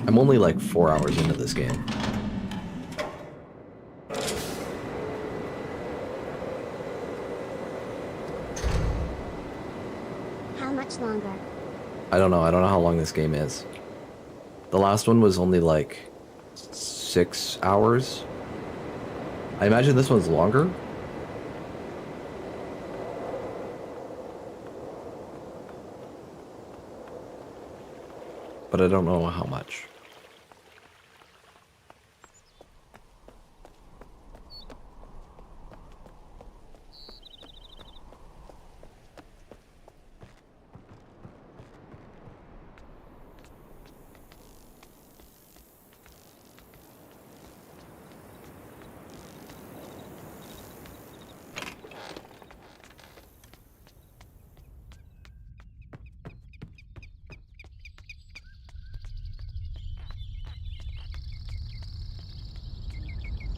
I'm only like 4 hours into this game. How much longer? I don't know. I don't know how long this game is. The last one was only like 6 hours. I imagine this one's longer. But I don't know how much.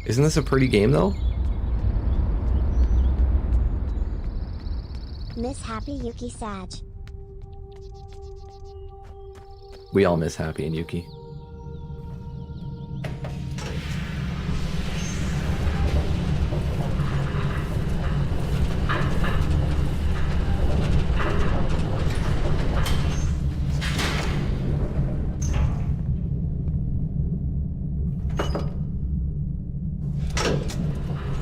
Isn't this a pretty game, though? Miss Happy Yuki Sag. We all miss Happy and Yuki.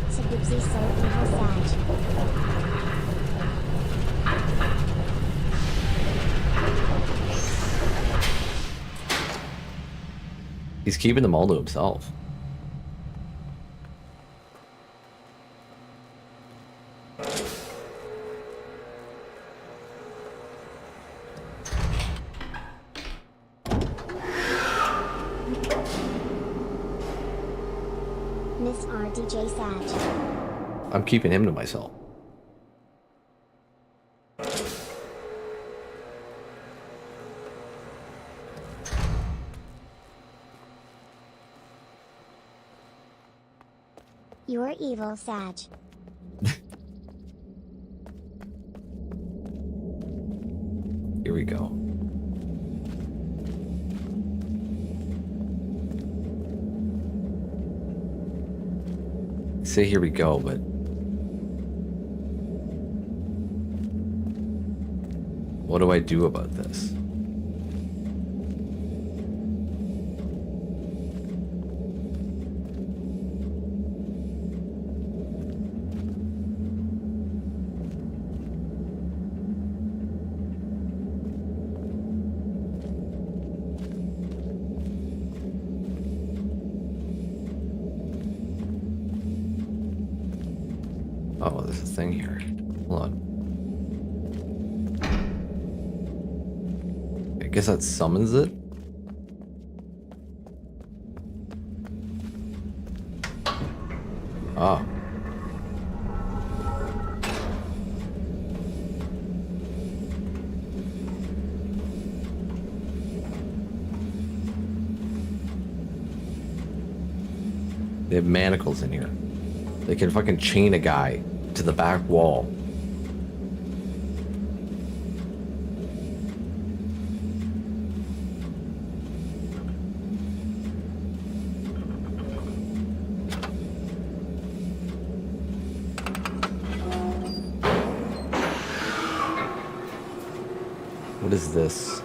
Sabupsi so evil Sag. He's keeping them all to himself. Miss RDJ Sag. I'm keeping him to myself. You're evil Sag. Here we go. Say here we go, but what do I do about this? Oh, there's a thing here. Hold on. I guess that summons it? Ah. They have manacles in here. They can fucking chain a guy to the back wall. What is this?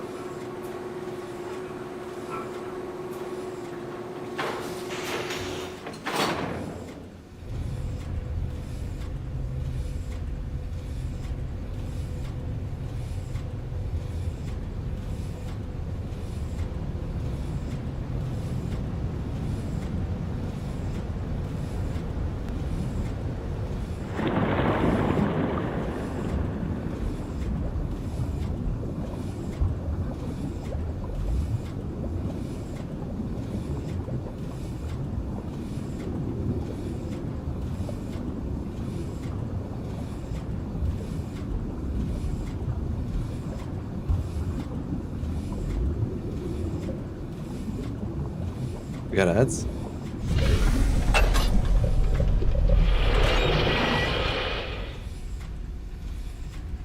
We got ads?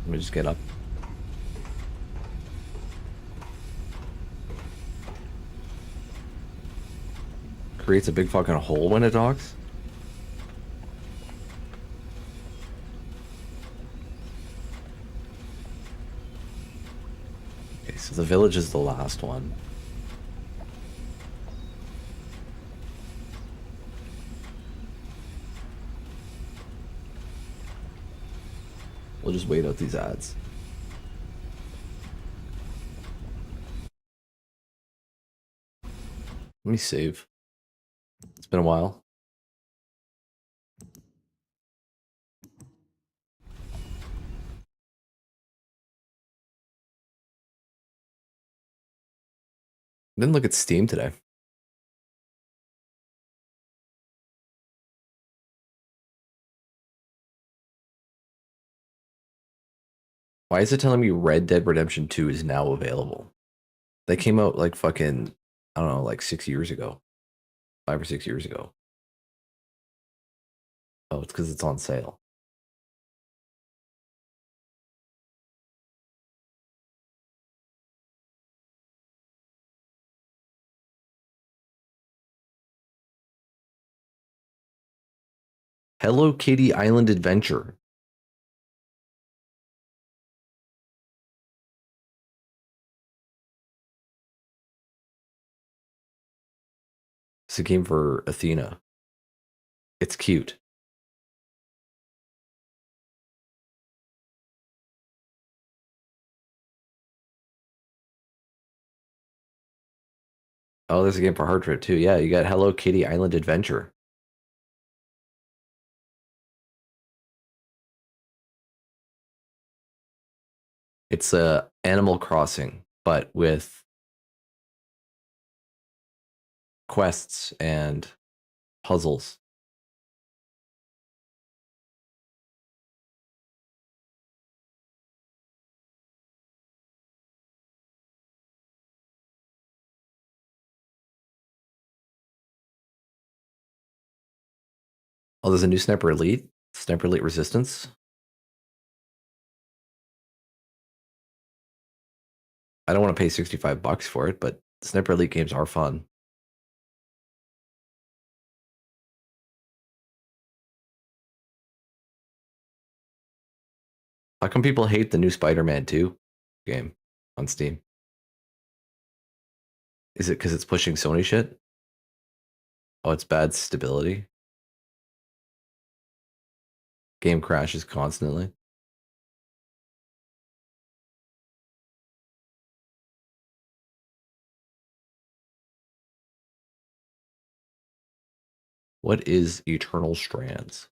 Let me just get up. Creates a big fucking hole when it docks? Okay, so the village is the last one. We'll just wait out these ads. Let me save. It's been a while. Didn't look at Steam today. Why is it telling me Red Dead Redemption 2 is now available? They came out like fucking, I don't know, like 6 years ago. 5 or 6 years ago. Oh, it's because it's on sale. Hello Kitty Island Adventure. It's a game for Athena. It's cute. Oh, there's a game for Heart Trip too. Yeah, you got Hello Kitty Island Adventure. It's a Animal Crossing, but with quests and puzzles. Oh, there's a new Sniper Elite. Sniper Elite Resistance. I don't want to pay 65 bucks for it, but Sniper Elite games are fun. How come people hate the new Spider-Man 2 game on Steam? Is it because it's pushing Sony shit? Oh, it's bad stability. Game crashes constantly. What is Eternal Strands?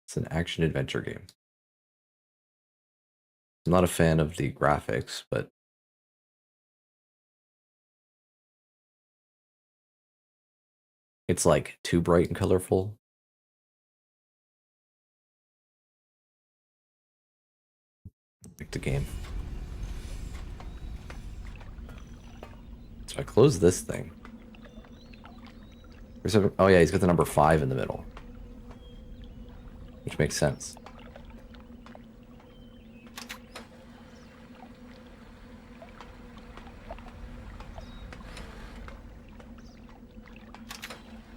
It's an action adventure game. I'm not a fan of the graphics, but it's like too bright and colorful. Picked a game. So I close this thing. Oh yeah, he's got the number 5 in the middle. Which makes sense.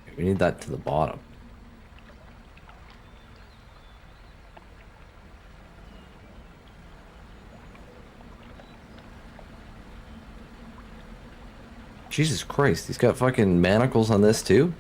Okay, we need that to the bottom. Jesus Christ, he's got fucking manacles on this too?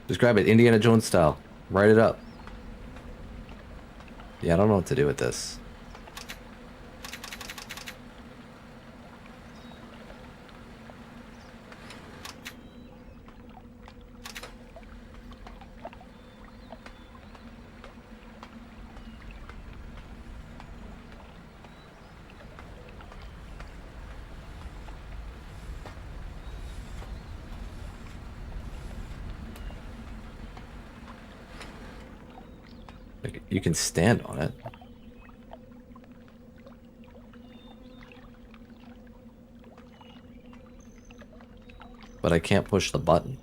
Just grab it, Indiana Jones style. Write it up. Yeah, I don't know what to do with this. Like, you can stand on it. But I can't push the button.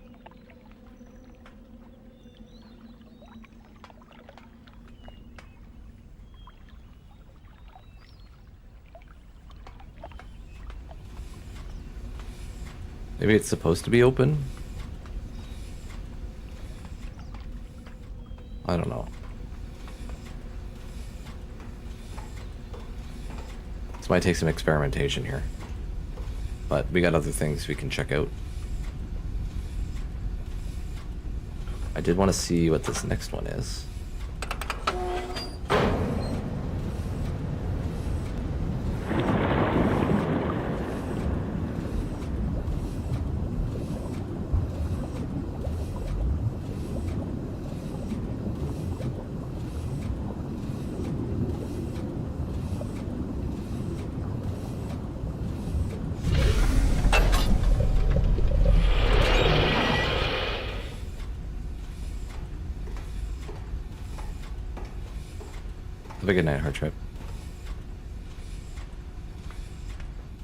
Maybe it's supposed to be open? I don't know. This might take some experimentation here. But we got other things we can check out. I did want to see what this next one is. Have a good night, Heart Trip.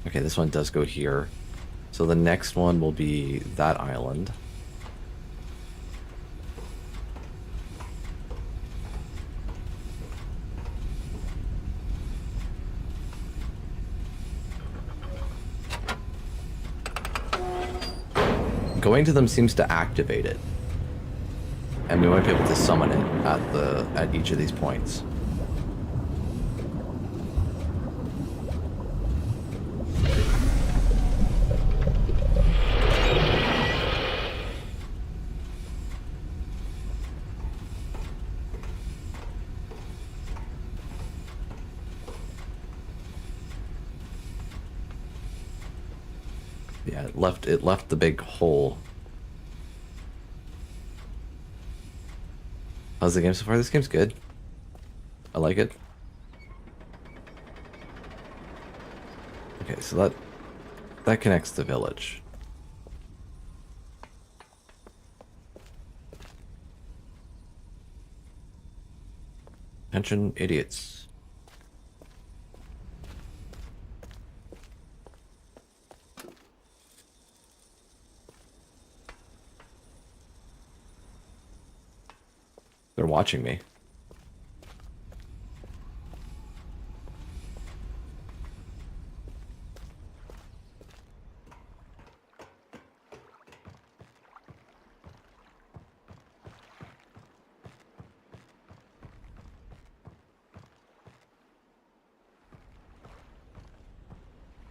Okay, this one does go here. So the next one will be that island. Going to them seems to activate it. And we might be able to summon it at each of these points. Yeah, it left the big hole. How's the game so far? This game's good. I like it. Okay, so that connects the village. Attention, idiots. They're watching me.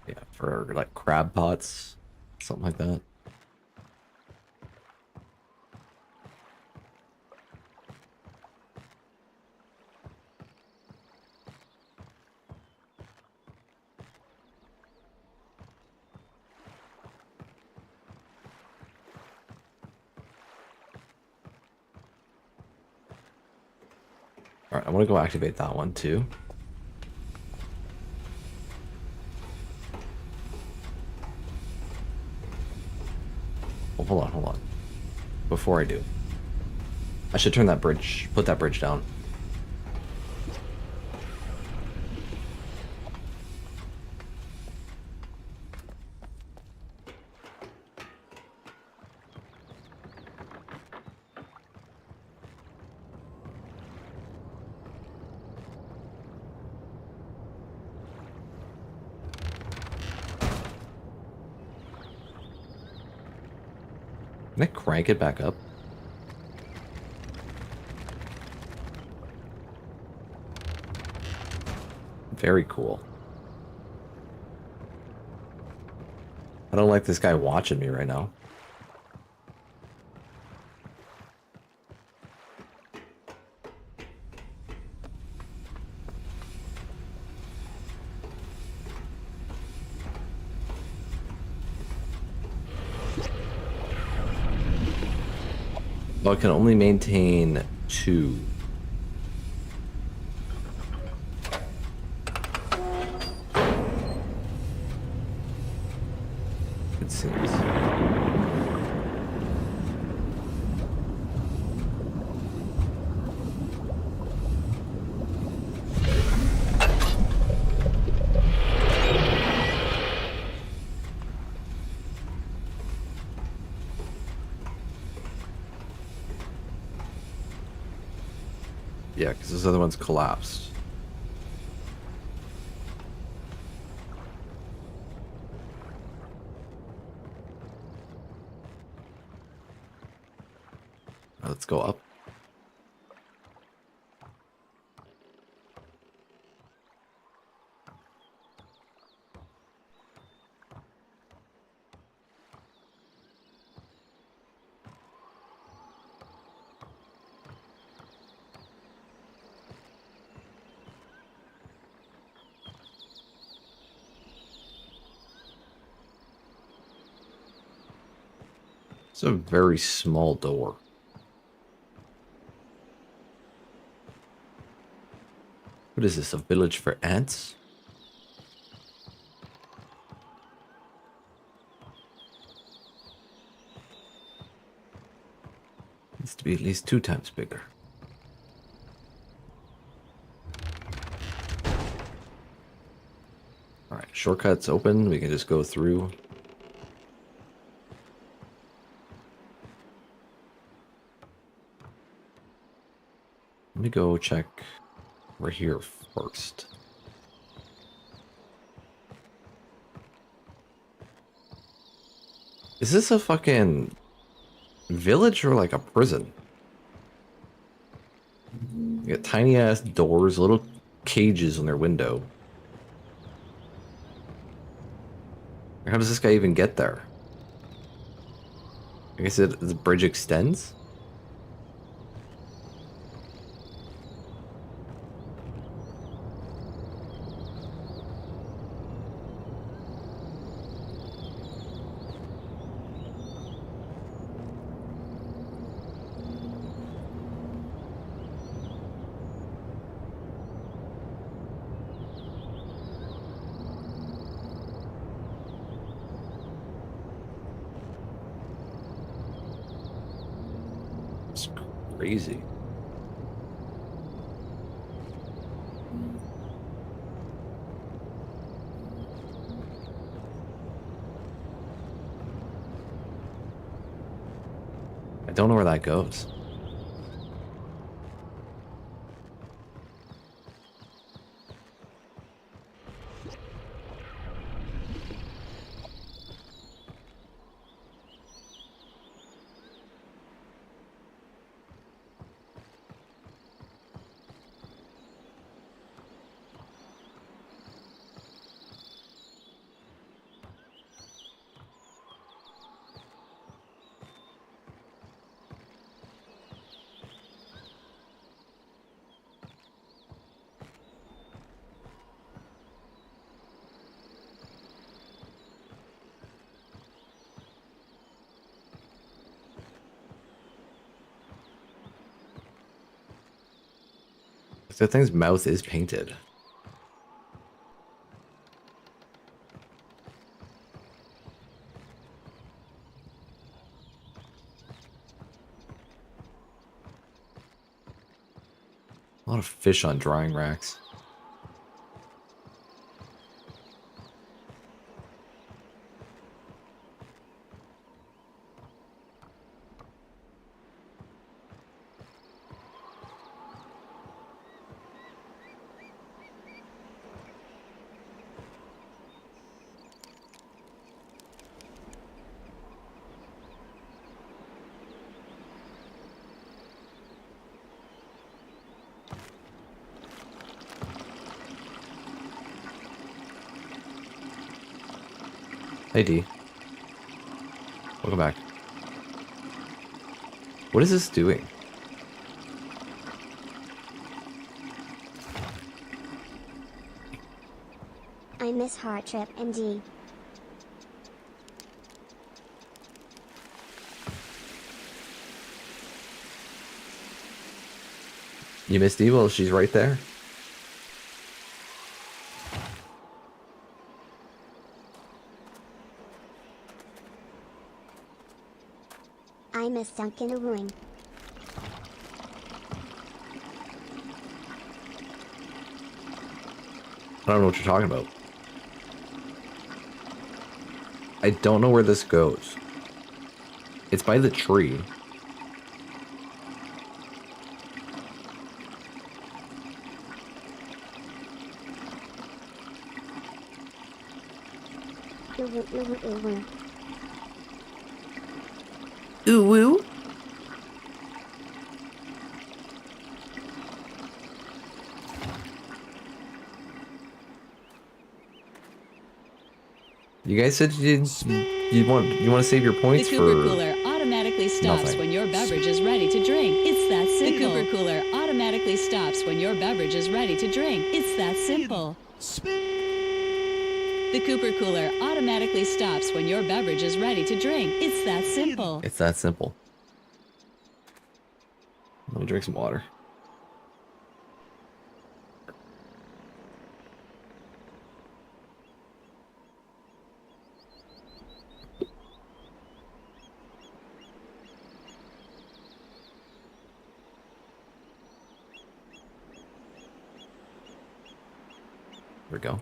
Yeah, for like crab pots, something like that. Alright, I want to go activate that one too. Oh, hold on. Before I do, I should turn that bridge, put that bridge down. Can I crank it back up? Very cool. I don't like this guy watching me right now. Well, I can only maintain 2. It seems. Yeah, because this other one's collapsed. Let's go up. It's a very small door. What is this, a village for ants? Needs to be at least 2 times bigger. Alright, shortcut's open. We can just go through. Let me go check. We're here first. Is this a fucking village or like a prison? You got tiny ass doors, little cages on their window. How does this guy even get there? I guess the bridge extends? It's crazy. I don't know where that goes. That thing's mouth is painted. A lot of fish on drying racks. Hey D. Welcome back. What is this doing? I miss Heart Trip and D. You missed D? Well, she's right there. I miss Duncan Wooing. I don't know what you're talking about. I don't know where this goes. It's by the tree. Ooh, ooh, ooh, ooh, ooh. Ooh woo. You guys said you want to save your The points Cooper for Cooler automatically stops nothing. when your beverage is ready to drink. It's that simple. The Cooper Cooler automatically stops when your beverage is ready to drink. It's that simple. The Cooper Cooler automatically stops when your beverage is ready to drink. It's that simple. It's that simple. Let me drink some water. There we go.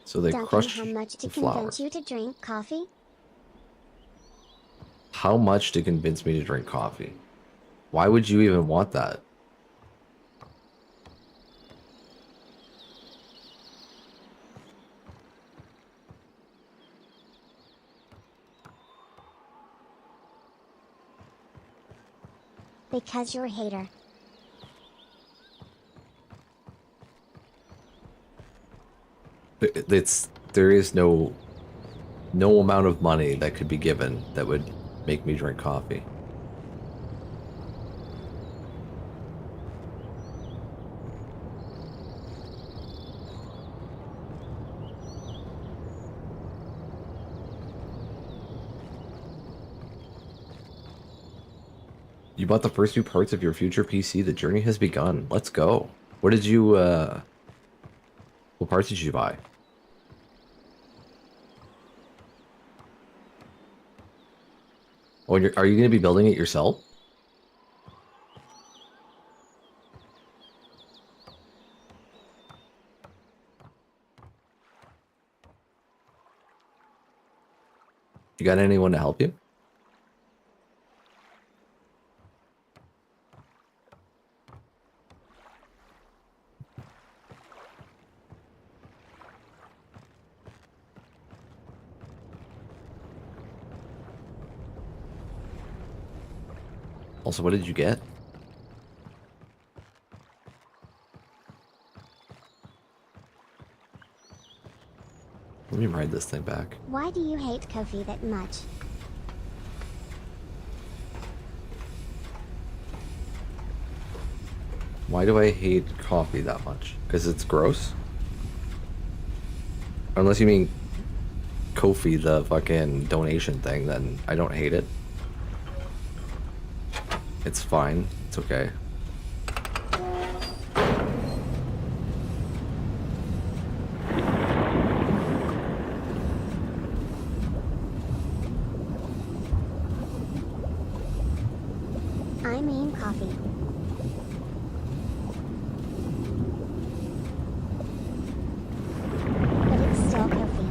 So they Duncan, crushed how much to the flour. convince you to drink coffee? How much to convince me to drink coffee? Why would you even want that? Because you're a hater. There is no amount of money that could be given that would make me drink coffee. You bought the first 2 parts of your future PC. The journey has begun. Let's go. What did you, what parts did you buy? Oh, are you going to be building it yourself? You got anyone to help you? Also, what did you get? Let me ride this thing back. Why do you hate coffee that much? Why do I hate coffee that much? Because it's gross? Unless you mean Ko-fi, the fucking donation thing, then I don't hate it. It's fine. It's okay. I mean coffee. But it's still coffee.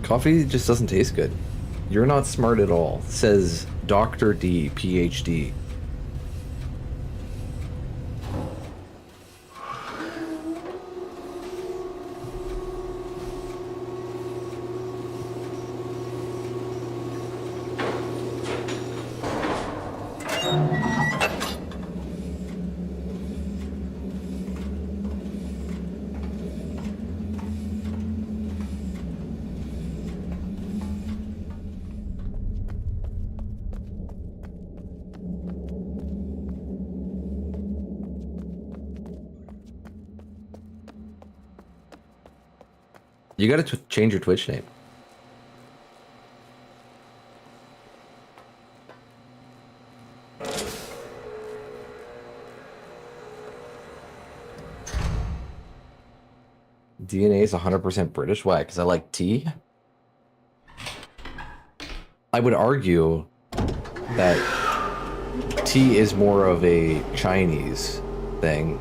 Coffee just doesn't taste good. You're not smart at all, says Dr. D, PhD. You gotta change your Twitch name. DNA is 100% British. Why? Because I like tea? I would argue that tea is more of a Chinese thing.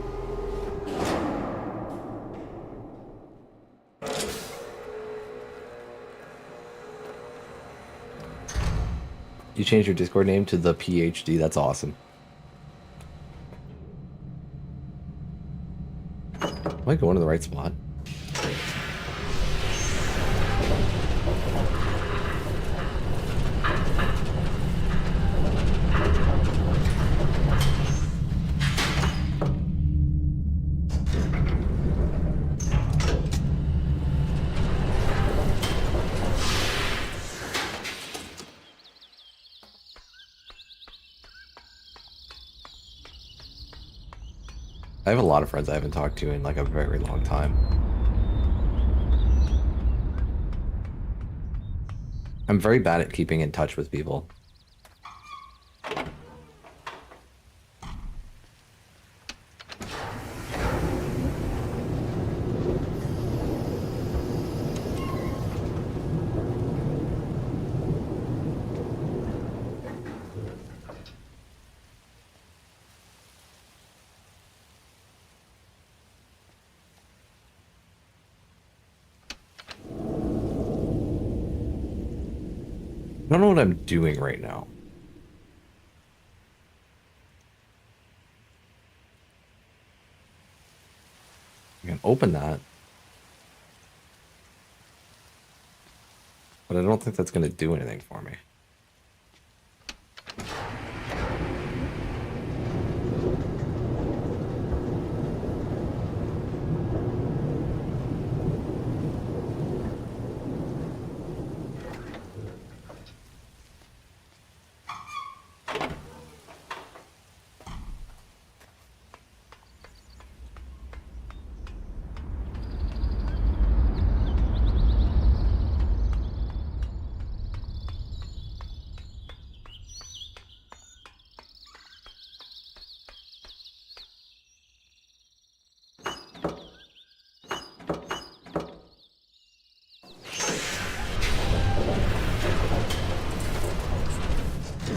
You changed your Discord name to the PhD. That's awesome. Am I going to the right spot? I have a lot of friends I haven't talked to in like a very long time. I'm very bad at keeping in touch with people. I don't know what I'm doing right now. I can open that. But I don't think that's going to do anything for me.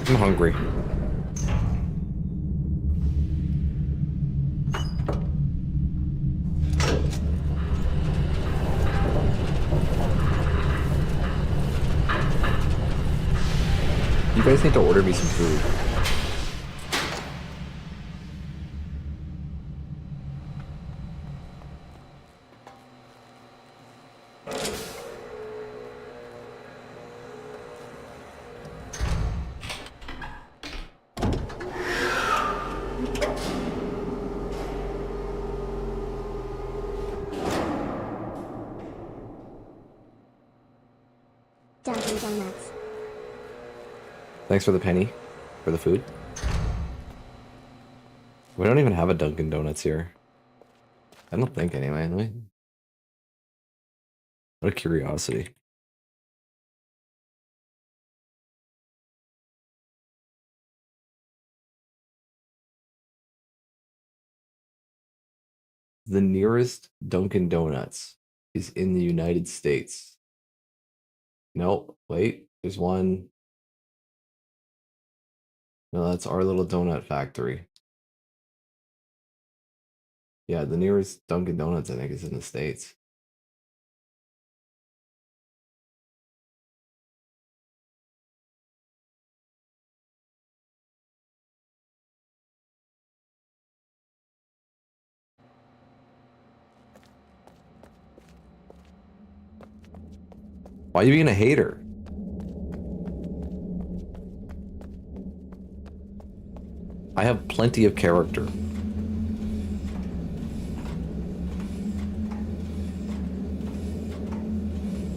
I'm hungry. You guys need to order me some food. Dunkin' Donuts. Thanks for the penny for the food. We don't even have a Dunkin' Donuts here. I don't think anyway. What a curiosity. The nearest Dunkin' Donuts is in the United States. Nope, wait, there's one. No, that's our little donut factory. Yeah, the nearest Dunkin' Donuts, I think, is in the States. Why are you being a hater? I have plenty of character.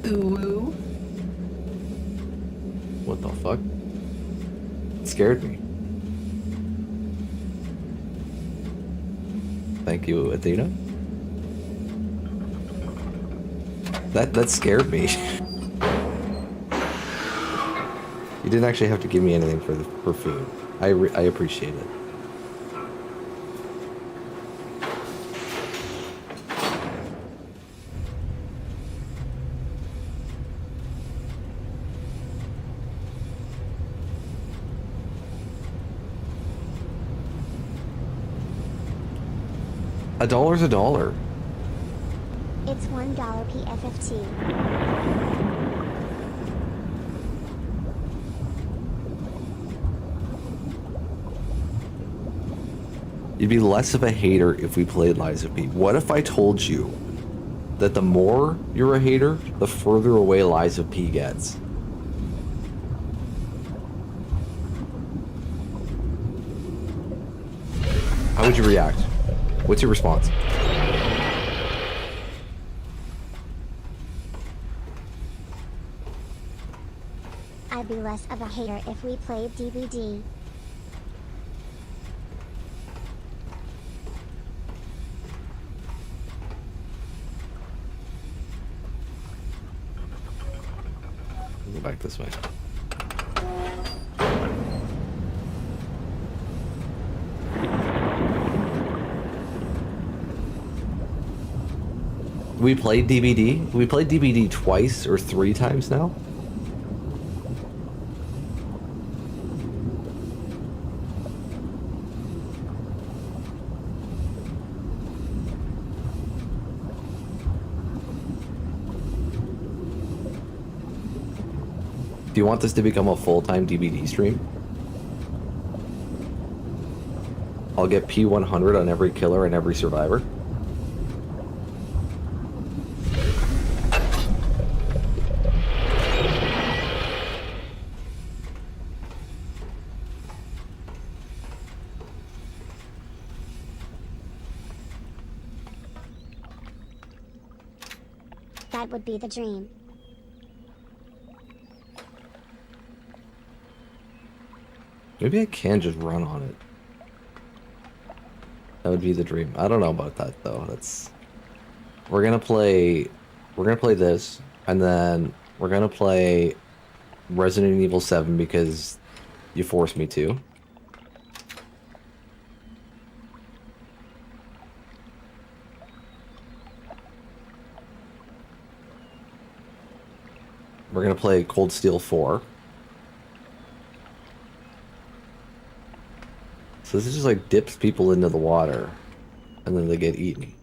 Ooh. What the fuck? It scared me. Thank you, Athena. That scared me. You didn't actually have to give me anything for food. I appreciate it. A dollar's a dollar. It's $1 PFFT. You'd be less of a hater if we played Lies of P. What if I told you that the more you're a hater, the further away Lies of P gets? How would you react? What's your response? I'd be less of a hater if we played DBD. Go back this way. We played DBD? We played DBD twice or 3 times now? Do you want this to become a full-time DBD stream? I'll get P100 on every killer and every survivor. That would be the dream. Maybe I can just run on it. That would be the dream. I don't know about that though. We're gonna play this, and then we're gonna play Resident Evil 7 because you forced me to. We're gonna play Cold Steel 4. So this is just like dips people into the water, and then they get eaten.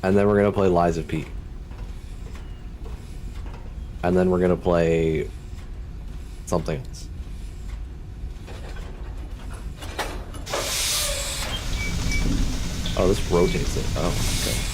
And then we're gonna play Lies of P. And then we're gonna play something else. Oh, this rotates it. Oh, okay.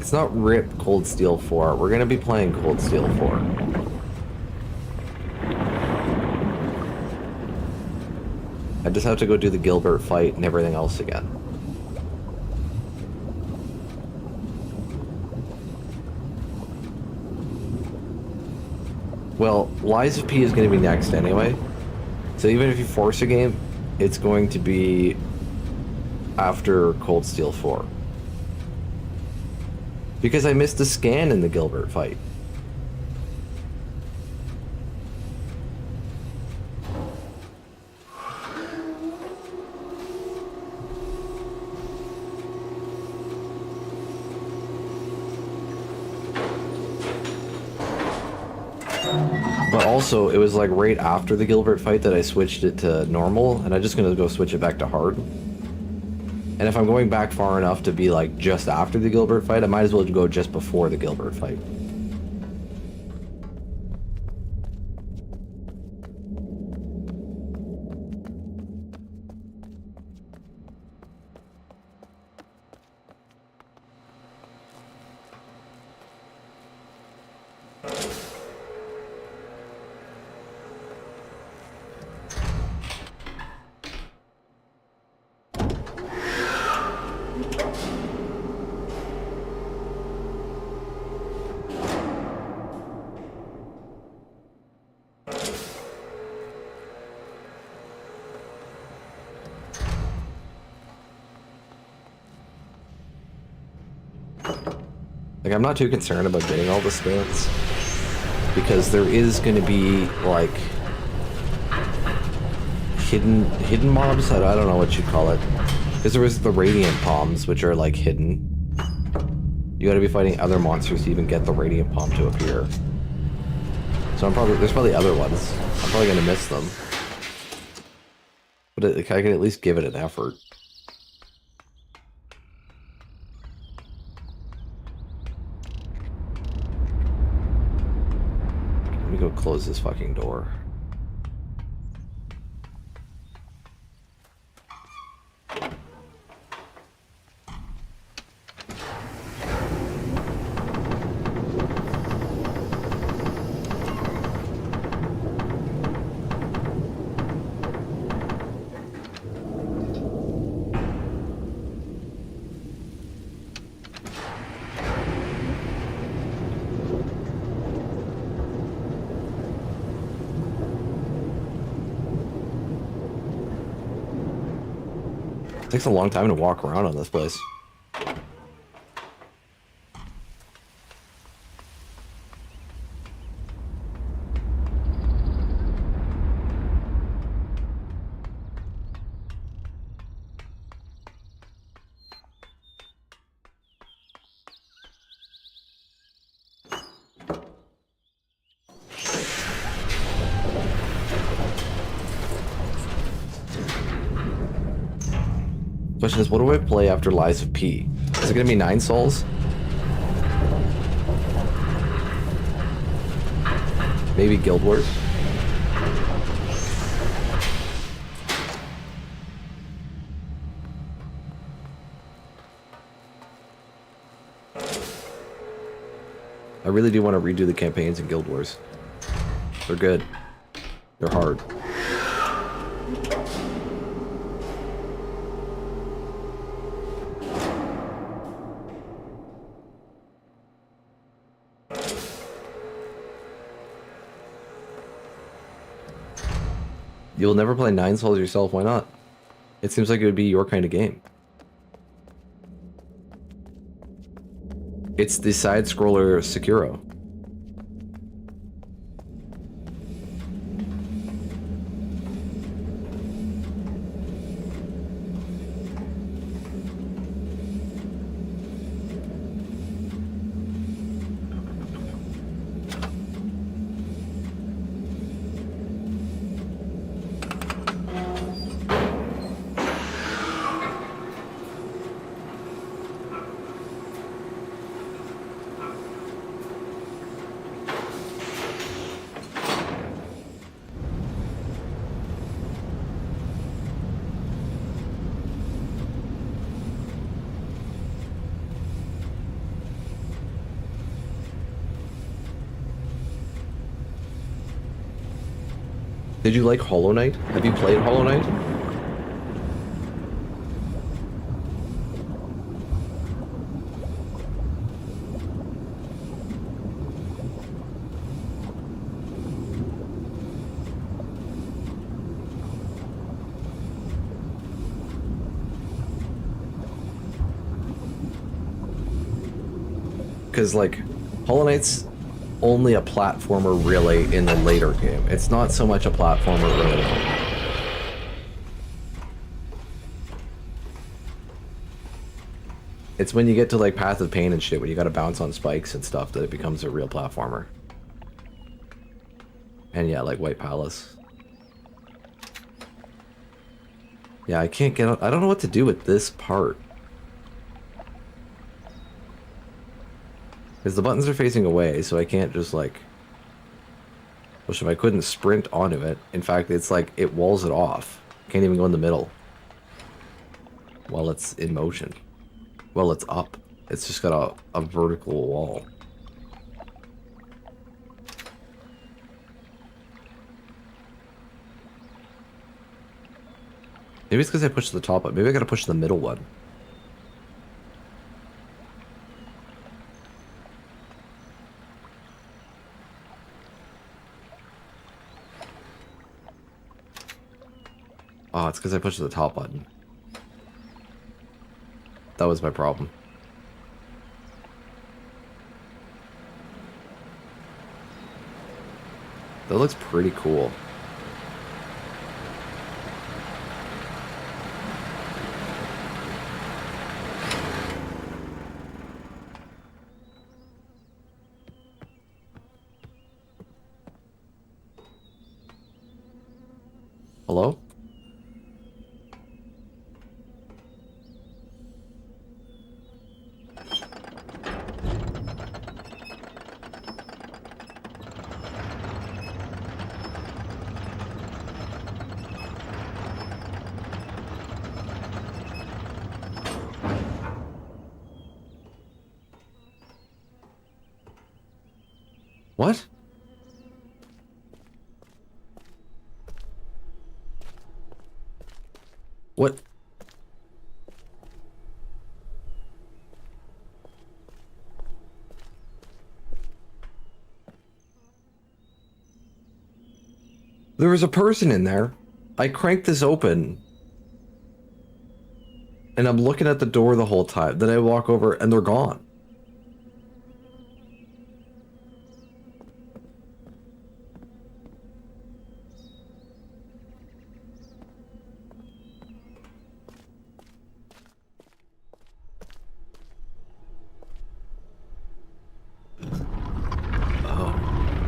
It's not RIP Cold Steel 4. We're gonna be playing Cold Steel 4. I just have to go do the Gilbert fight and everything else again. Well, Lies of P is going to be next anyway. So even if you force a game, it's going to be after Cold Steel 4. Because I missed a scan in the Gilbert fight. But also, it was like right after the Gilbert fight that I switched it to normal, and I'm just gonna go switch it back to hard. And if I'm going back far enough to be like just after the Gilbert fight, I might as well go just before the Gilbert fight. Like, I'm not too concerned about getting all the stance, because there is going to be, like, hidden mobs? I don't know what you'd call it. Because there was the Radiant Palms, which are, like, hidden. You gotta be fighting other monsters to even get the Radiant Palm to appear. So there's probably other ones. I'm probably gonna miss them. But I can at least give it an effort. Let me go close this fucking door. It takes a long time to walk around on this place. Question is, what do I play after Lies of P? Is it gonna be 9 Souls? Maybe Guild Wars? I really do want to redo the campaigns in Guild Wars. They're good. They're hard. You'll never play 9 Souls yourself, why not? It seems like it would be your kind of game. It's the side-scroller Sekiro. Did you like Hollow Knight? Have you played Hollow Knight? Because, like, Hollow Knight's only a platformer, really, in the later game. It's not so much a platformer early on. It's when you get to, like, Path of Pain and shit, when you gotta bounce on spikes and stuff, that it becomes a real platformer. And yeah, like White Palace. Yeah, I can't get... I don't know what to do with this part. Because the buttons are facing away, so I can't just, like, push them. I couldn't sprint onto it. In fact, it's like, it walls it off. Can't even go in the middle. While it's in motion. Well, it's up. It's just got a vertical wall. Maybe it's because I pushed the top button. Maybe I gotta push the middle one. Oh, it's because I pushed the top button. That was my problem. That looks pretty cool. Hello? What? What? There was a person in there. I cranked this open. And I'm looking at the door the whole time. Then I walk over and they're gone.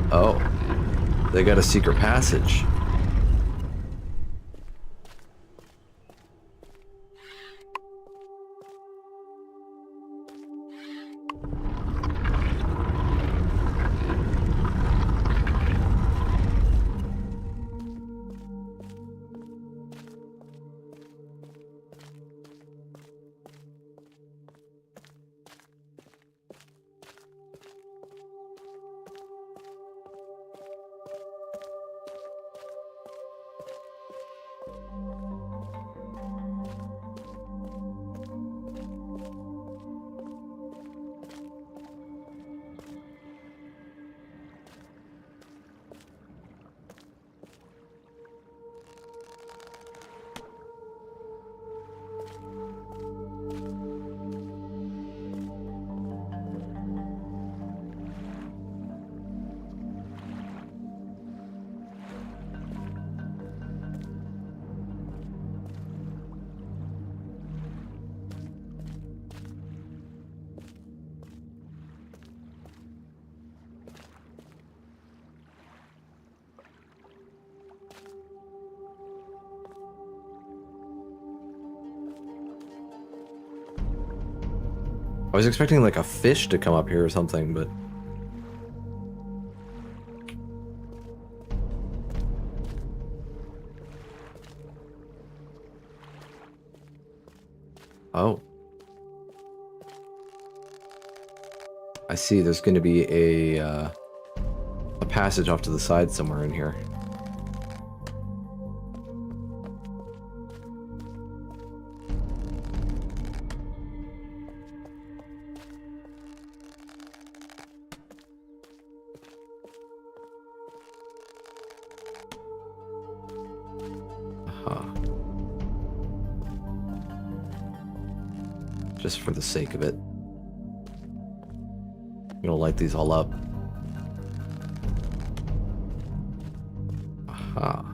Oh, they got a secret passage. I was expecting like a fish to come up here or something, but... Oh. I see, there's going to be a passage off to the side somewhere in here. just for the sake of it. I'm gonna light these all up. Aha.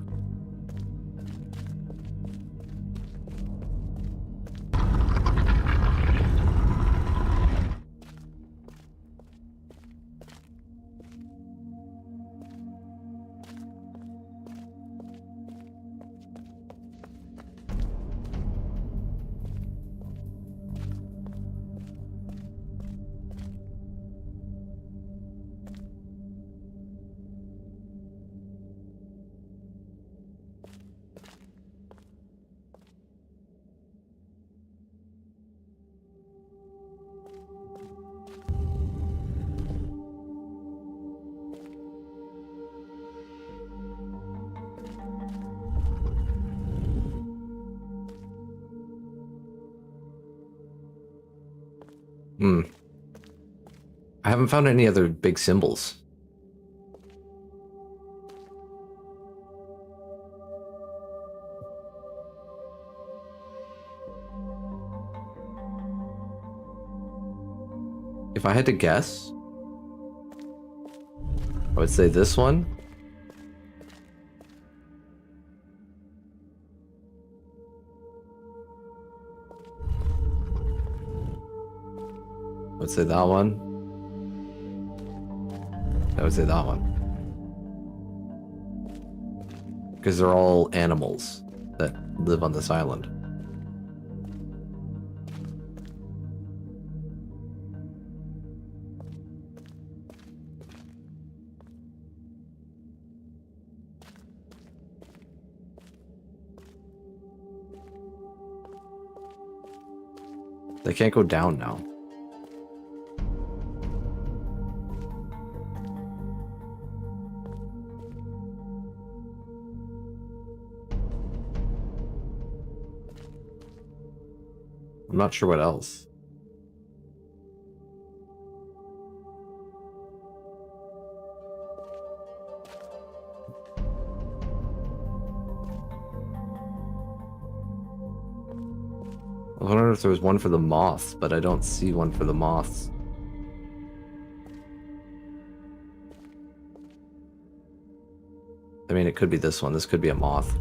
I haven't found any other big symbols. If I had to guess, I would say this one. I would say that one. I would say that one. Because they're all animals that live on this island. They can't go down now. I'm not sure what else. I wonder if there was one for the moths, but I don't see one for the moths. I mean, it could be this one. This could be a moth.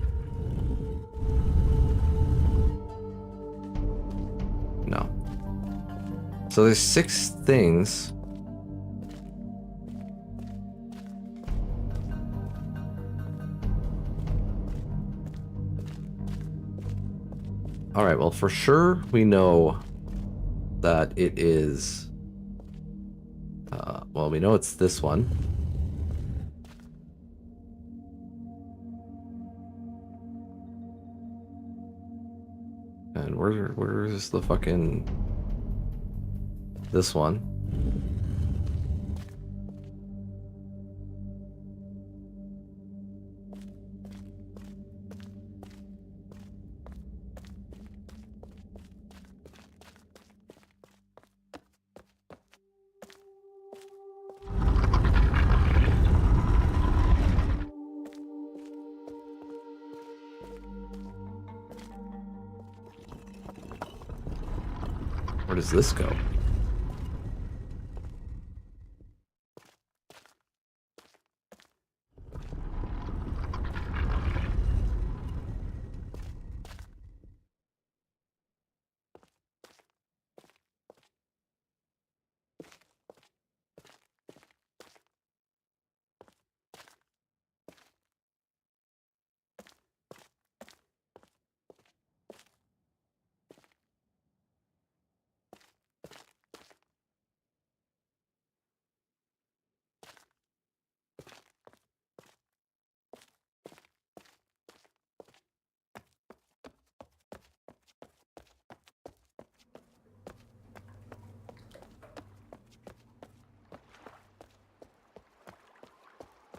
No. So there's 6 things. All right, well, for sure we know that it is, well, we know it's this one. And where's the fucking, this one? Where does this go?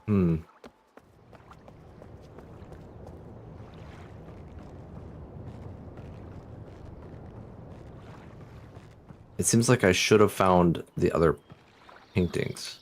Hmm. It seems like I should have found the other paintings.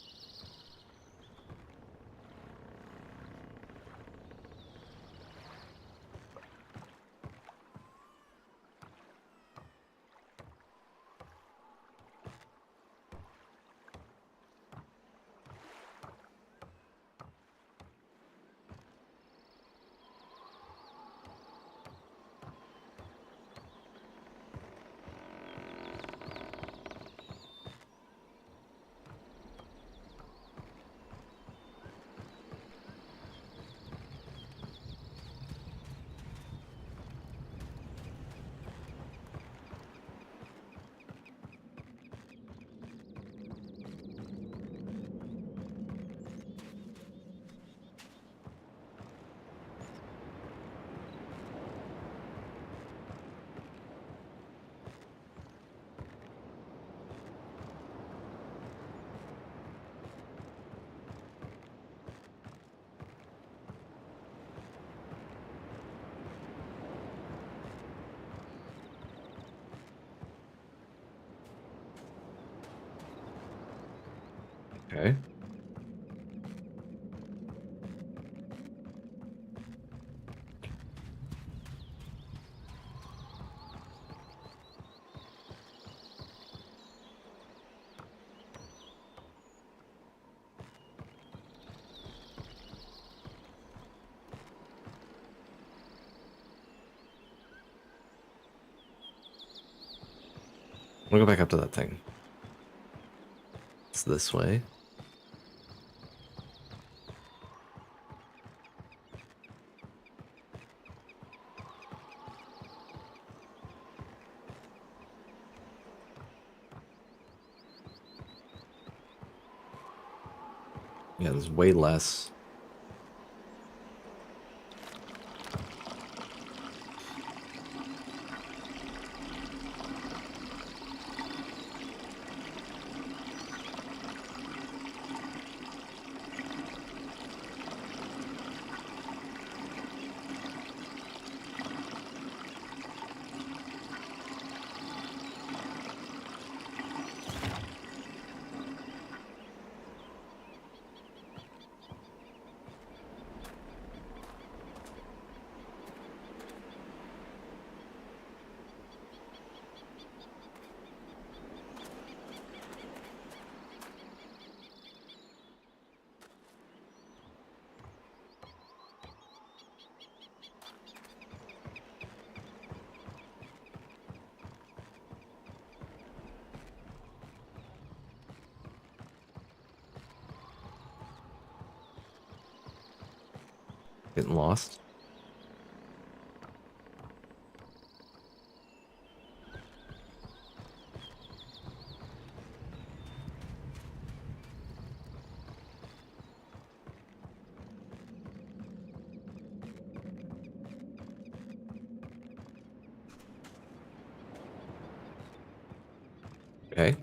Okay. I'm gonna go back up to that thing. It's this way. Yeah, there's way less. Getting lost. Okay.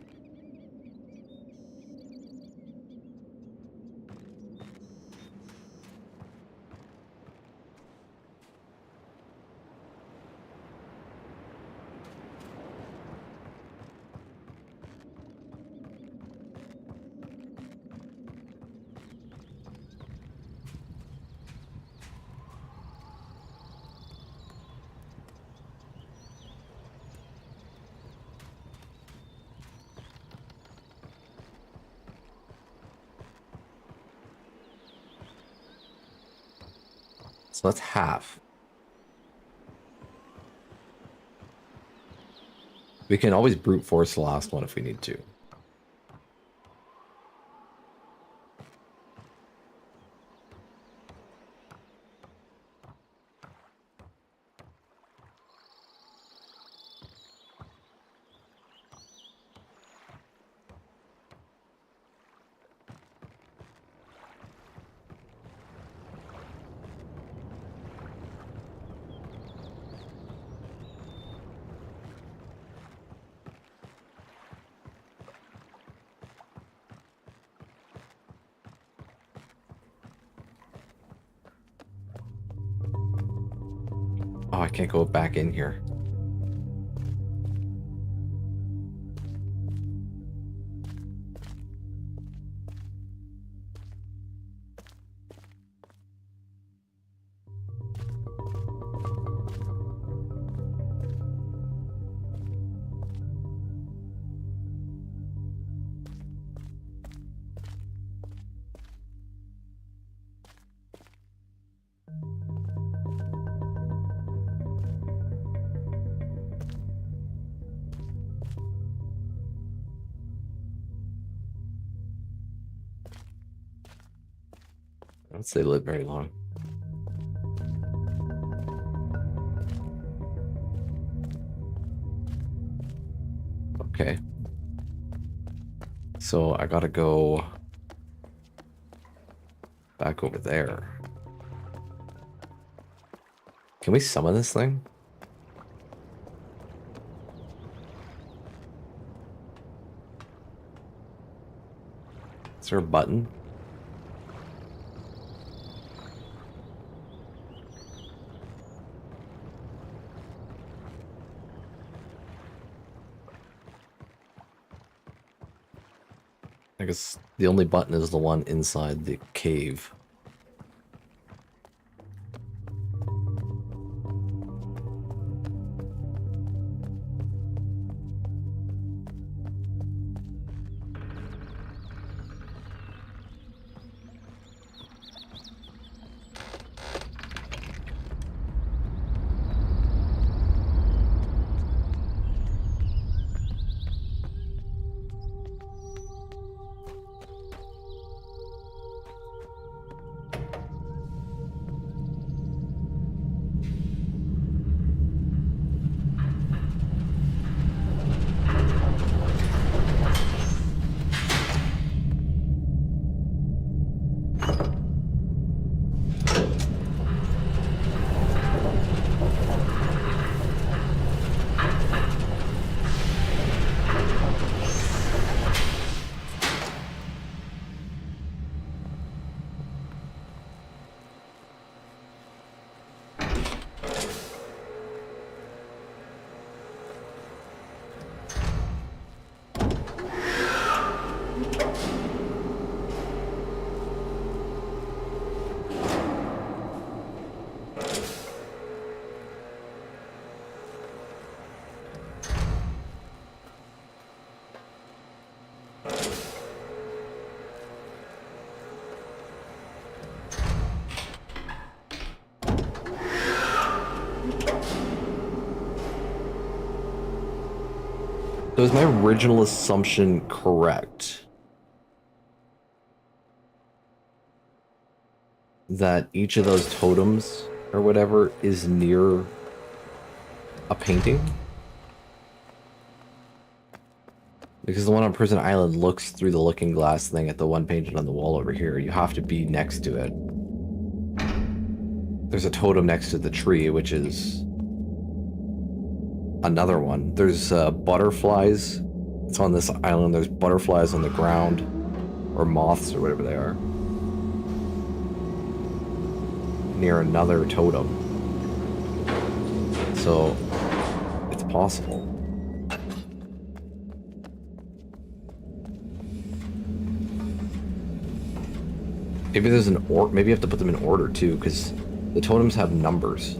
So that's half. We can always brute force the last one if we need to. Oh, I can't go back in here. I don't say live very long. Okay. So I gotta go back over there. Can we summon this thing? Is there a button? I guess the only button is the one inside the cave. So is my original assumption correct? That each of those totems or whatever is near a painting? Because the one on Prison Island looks through the looking glass thing at the one painted on the wall over here. You have to be next to it. There's a totem next to the tree, which is another one. There's butterflies. It's on this island. There's butterflies on the ground. Or moths or whatever they are. Near another totem. So, it's possible. Maybe there's an maybe you have to put them in order too, because the totems have numbers.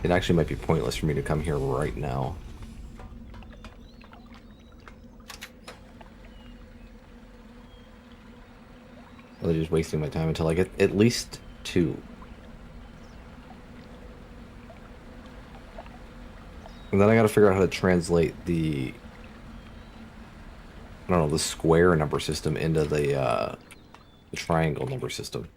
It actually might be pointless for me to come here right now. Really just wasting my time until I get at least 2. And then I gotta figure out how to translate the... I don't know, the square number system into the triangle number system.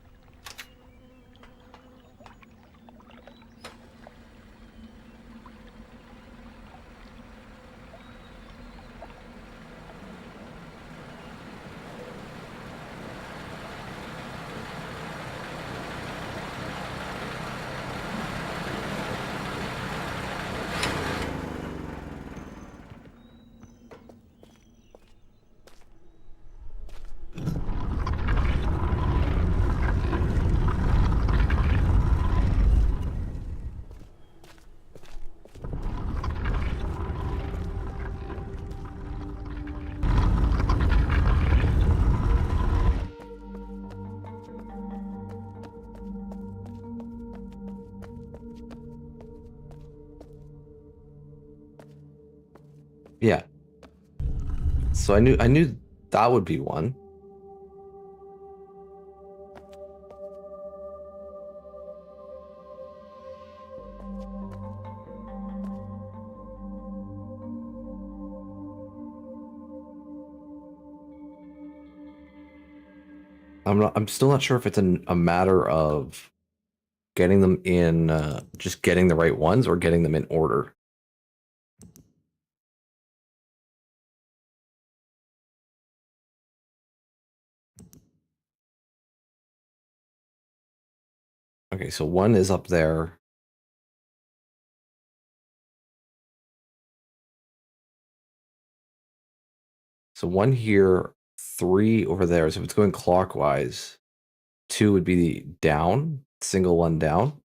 So I knew that would be one. I'm still not sure if it's a matter of getting them in just getting the right ones or getting them in order. Okay, so one is up there. So one here, three over there. So if it's going clockwise, two would be down, single one down.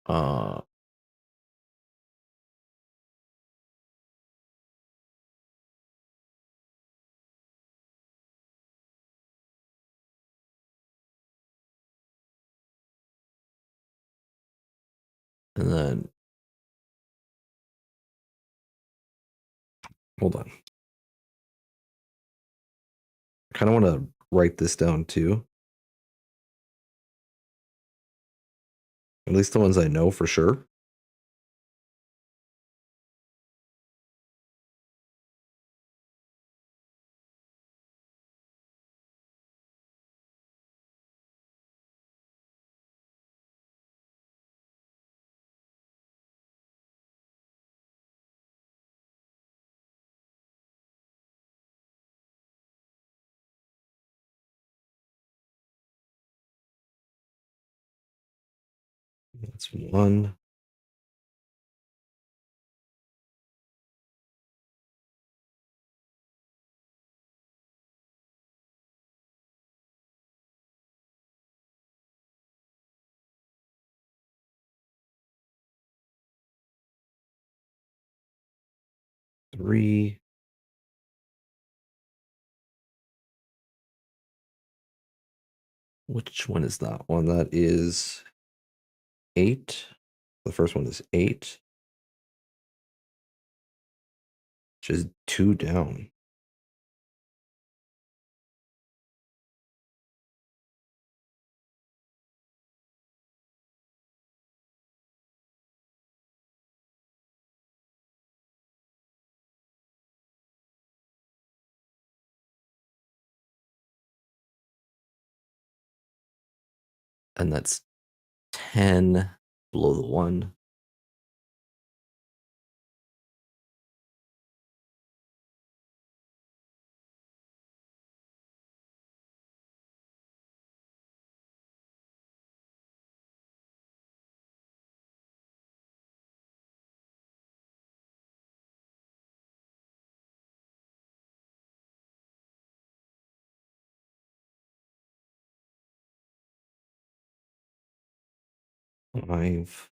Uh, and then hold on. I kind of want to write this down too. At least the ones I know for sure. That's one. Three. Which one is that one? That is eight. The first one is eight. Which is two down. And that's 10 below the one. Five.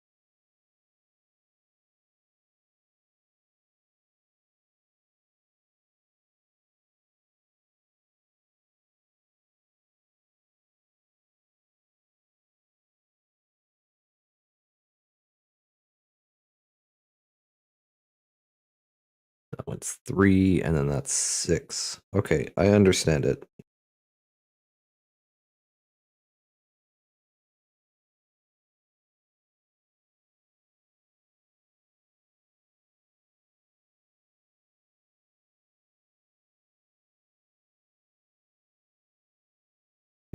That one's three, and then that's six. Okay, I understand it.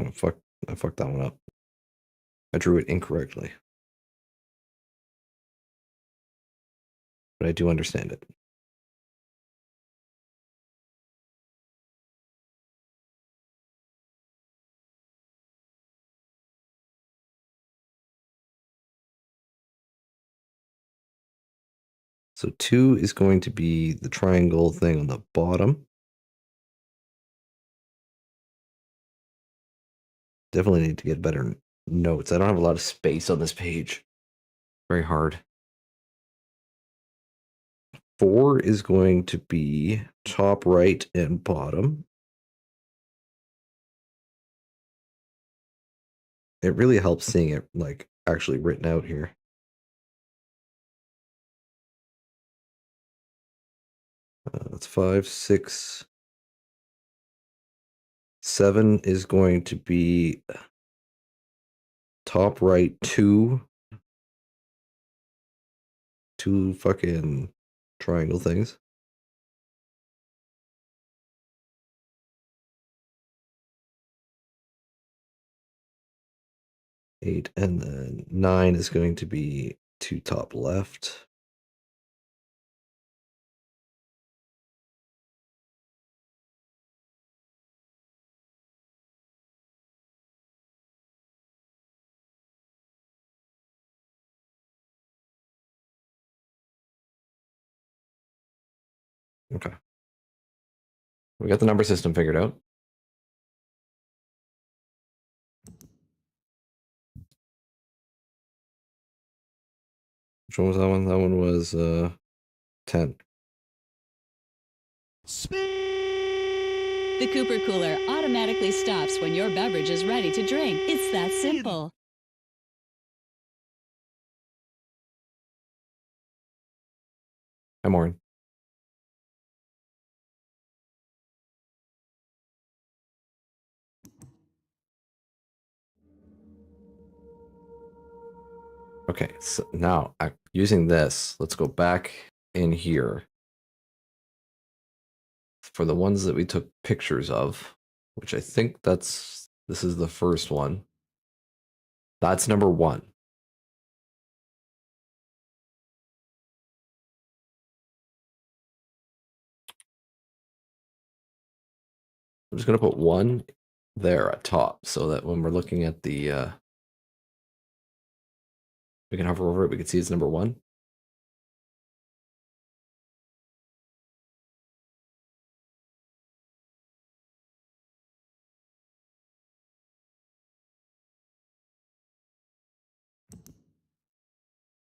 Oh, fuck, I fucked that one up. I drew it incorrectly. But I do understand it. So two is going to be the triangle thing on the bottom. Definitely need to get better notes. I don't have a lot of space on this page. Very hard. Four is going to be top right and bottom. It really helps seeing it like actually written out here. That's 5, 6, 7 is going to be top right two fucking triangle things. Eight, and then 9 is going to be two top left. Okay. We got the number system figured out. Which one was that one? That one was 10. The Cooper Cooler automatically stops when your beverage is ready to drink. It's that simple. Hi, Maureen. Okay, so now using this, let's go back in here for the ones that we took pictures of, which I think this is the first one. That's number 1. I'm just going to put 1 there at top so that when we're looking at the, we can hover over it, we can see it's number 1.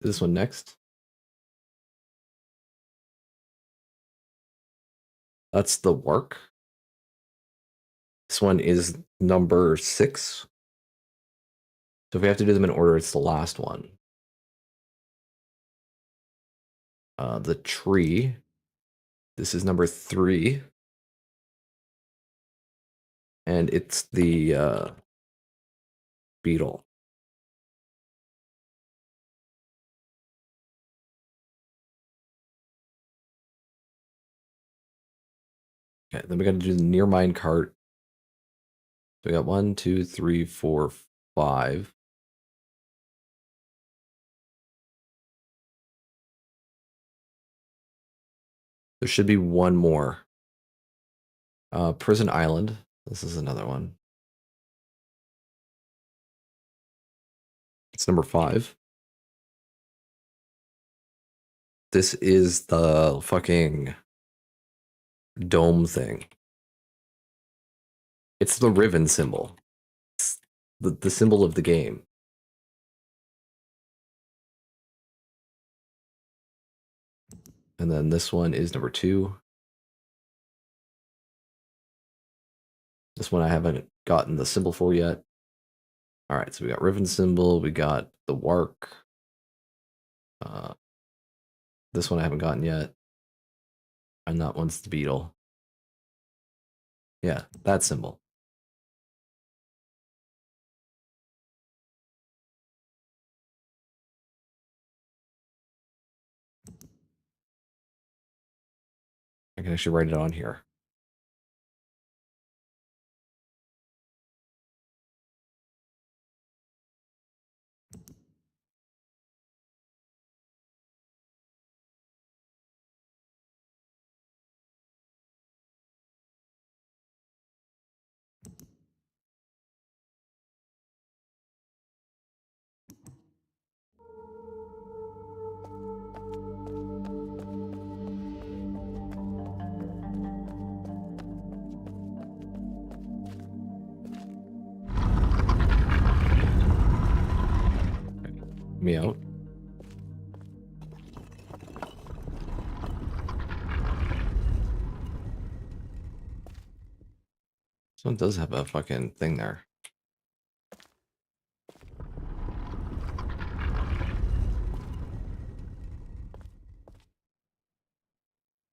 This one next. That's the work. This one is number 6. So if we have to do them in order, it's the last one. The tree. This is number 3. And it's the beetle. Okay, then we got to do the near mine cart. So we got 1, 2, 3, 4, 5. There should be one more. Prison Island. This is another one. It's number 5. This is the fucking dome thing. It's the Riven symbol. It's the symbol of the game. And then this one is number 2. This one I haven't gotten the symbol for yet. All right, so we got Riven symbol. We got the Wark. This one I haven't gotten yet. And that one's the beetle. Yeah, that symbol. I can actually write it on here. Me out. This one does have a fucking thing there.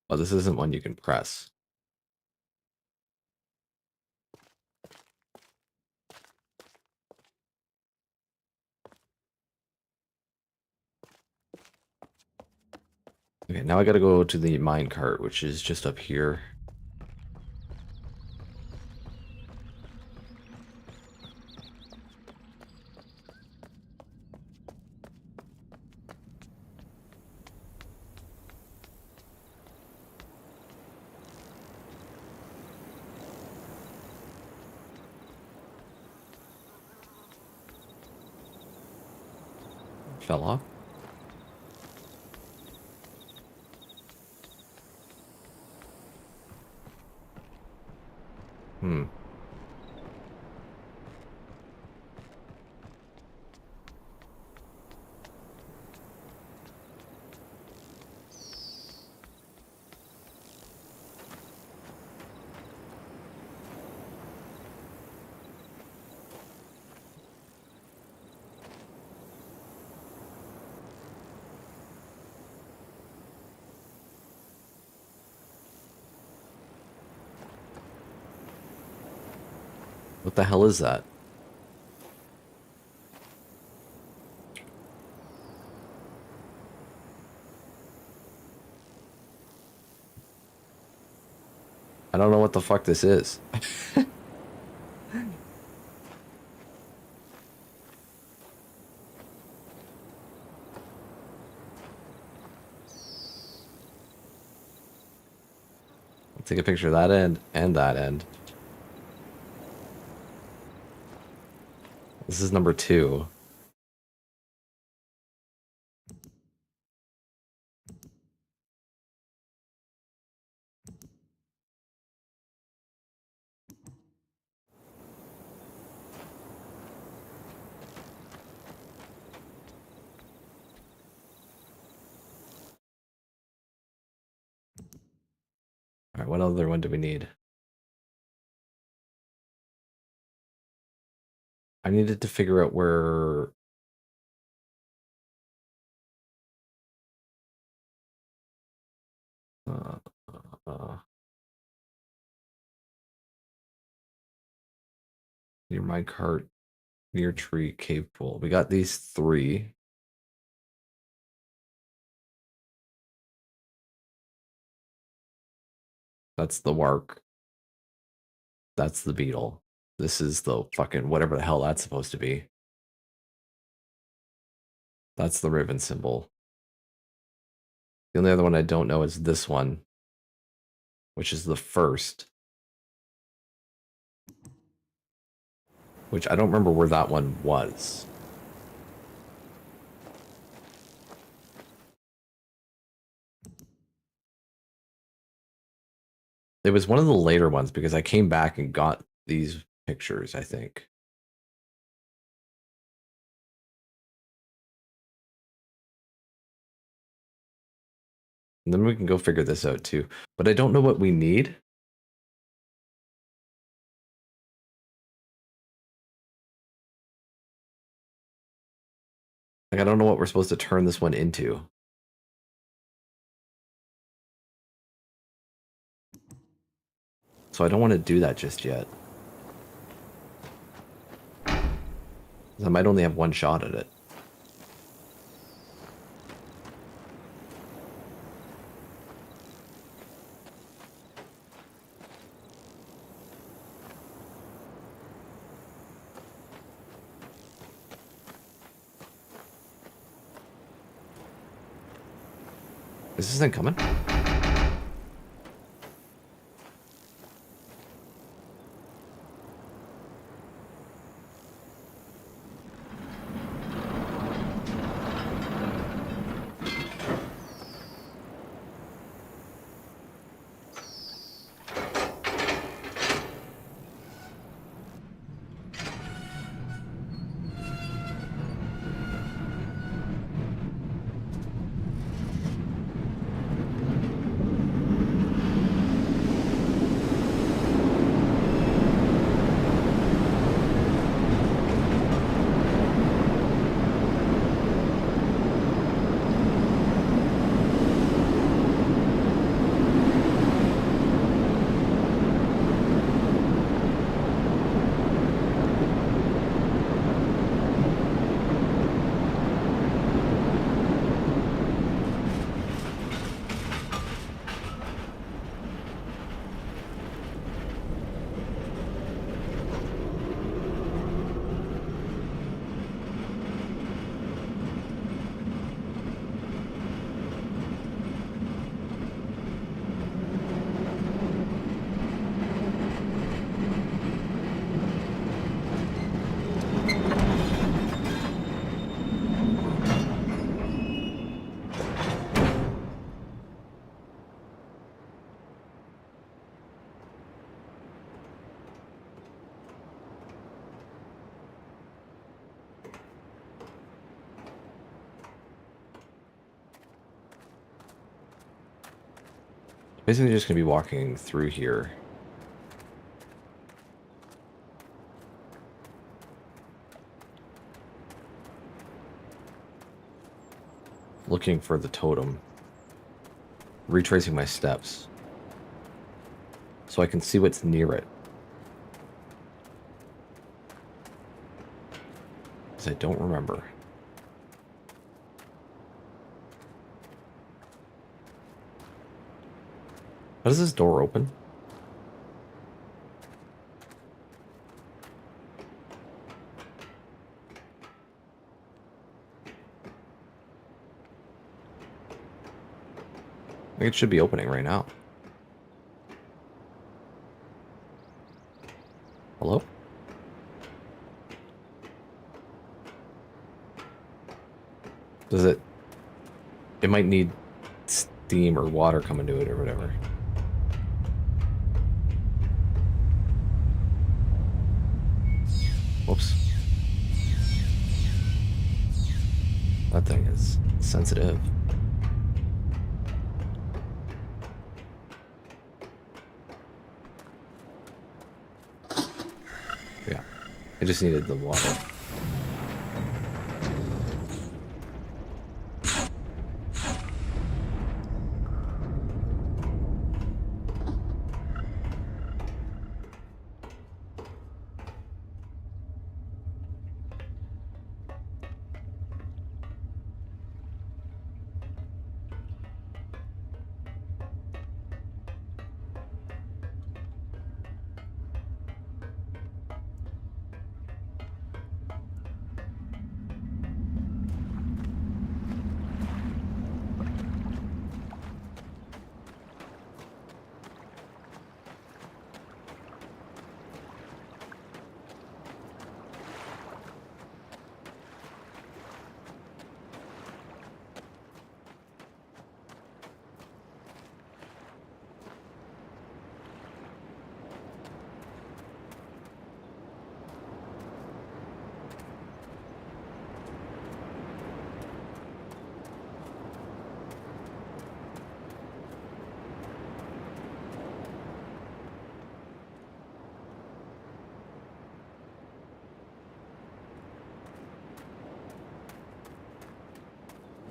Oh, this isn't one you can press. Okay, now I gotta go to the minecart, which is just up here. Fell off. Hmm. What the hell is that? I don't know what the fuck this is. I'll take a picture of that end and that end. This is number 2. Alright, what other one do we need? I needed to figure out where... Uh, uh, near my cart, near tree, cave pool. We got these 3. That's the wark. That's the beetle. This is the fucking whatever the hell that's supposed to be. That's the Riven symbol. The only other one I don't know is this one, which is the first. Which I don't remember where that one was. It was one of the later ones because I came back and got these pictures, I think. And then we can go figure this out too. But I don't know what we need. Like, I don't know what we're supposed to turn this one into. So I don't want to do that just yet. I might only have one shot at it. Is this thing coming? Basically just gonna be walking through here. Looking for the totem. Retracing my steps. So I can see what's near it. Because I don't remember. How does this door open? I think it should be opening right now. Hello? Does it... It might need steam or water coming to it or whatever. Whoops. That thing is sensitive. Yeah. I just needed the water.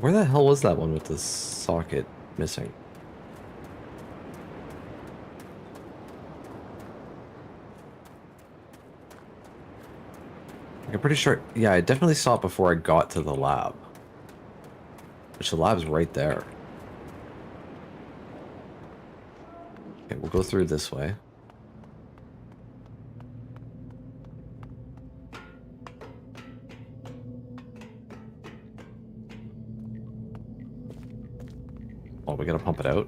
Where the hell was that one with the socket missing? I'm pretty sure... Yeah, I definitely saw it before I got to the lab. Which the lab's right there. Okay, we'll go through this way. Oh, we gotta pump it out.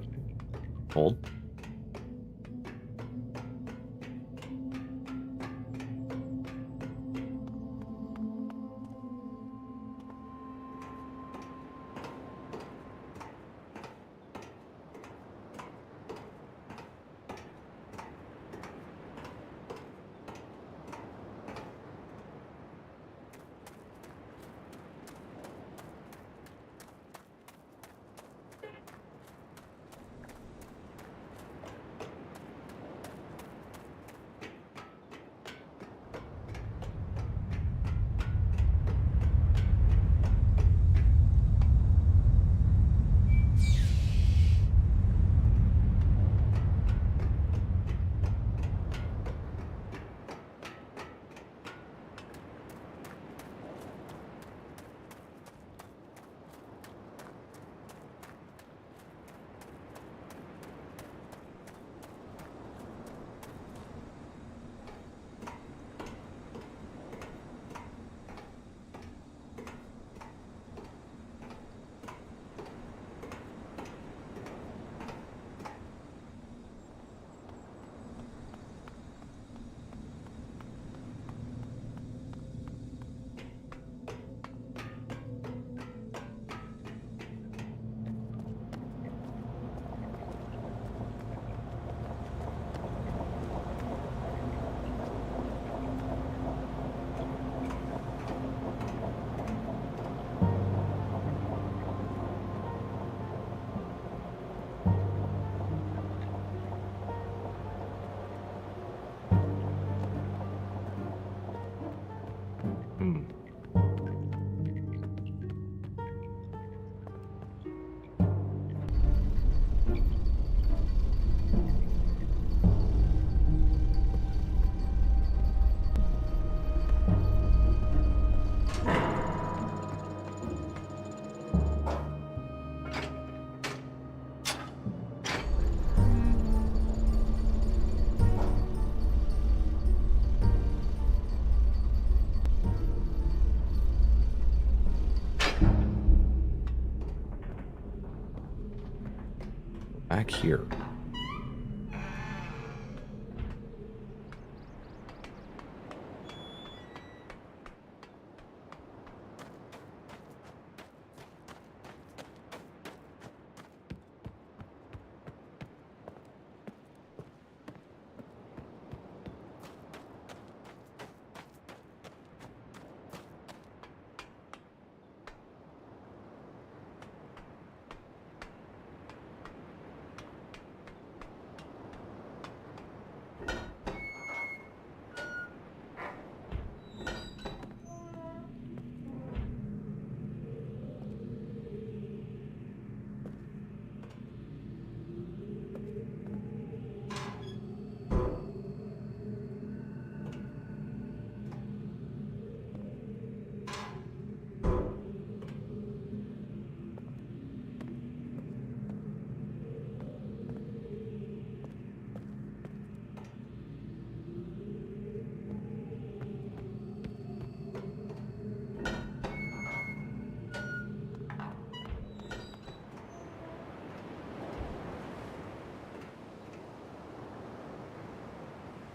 Hold. Back here.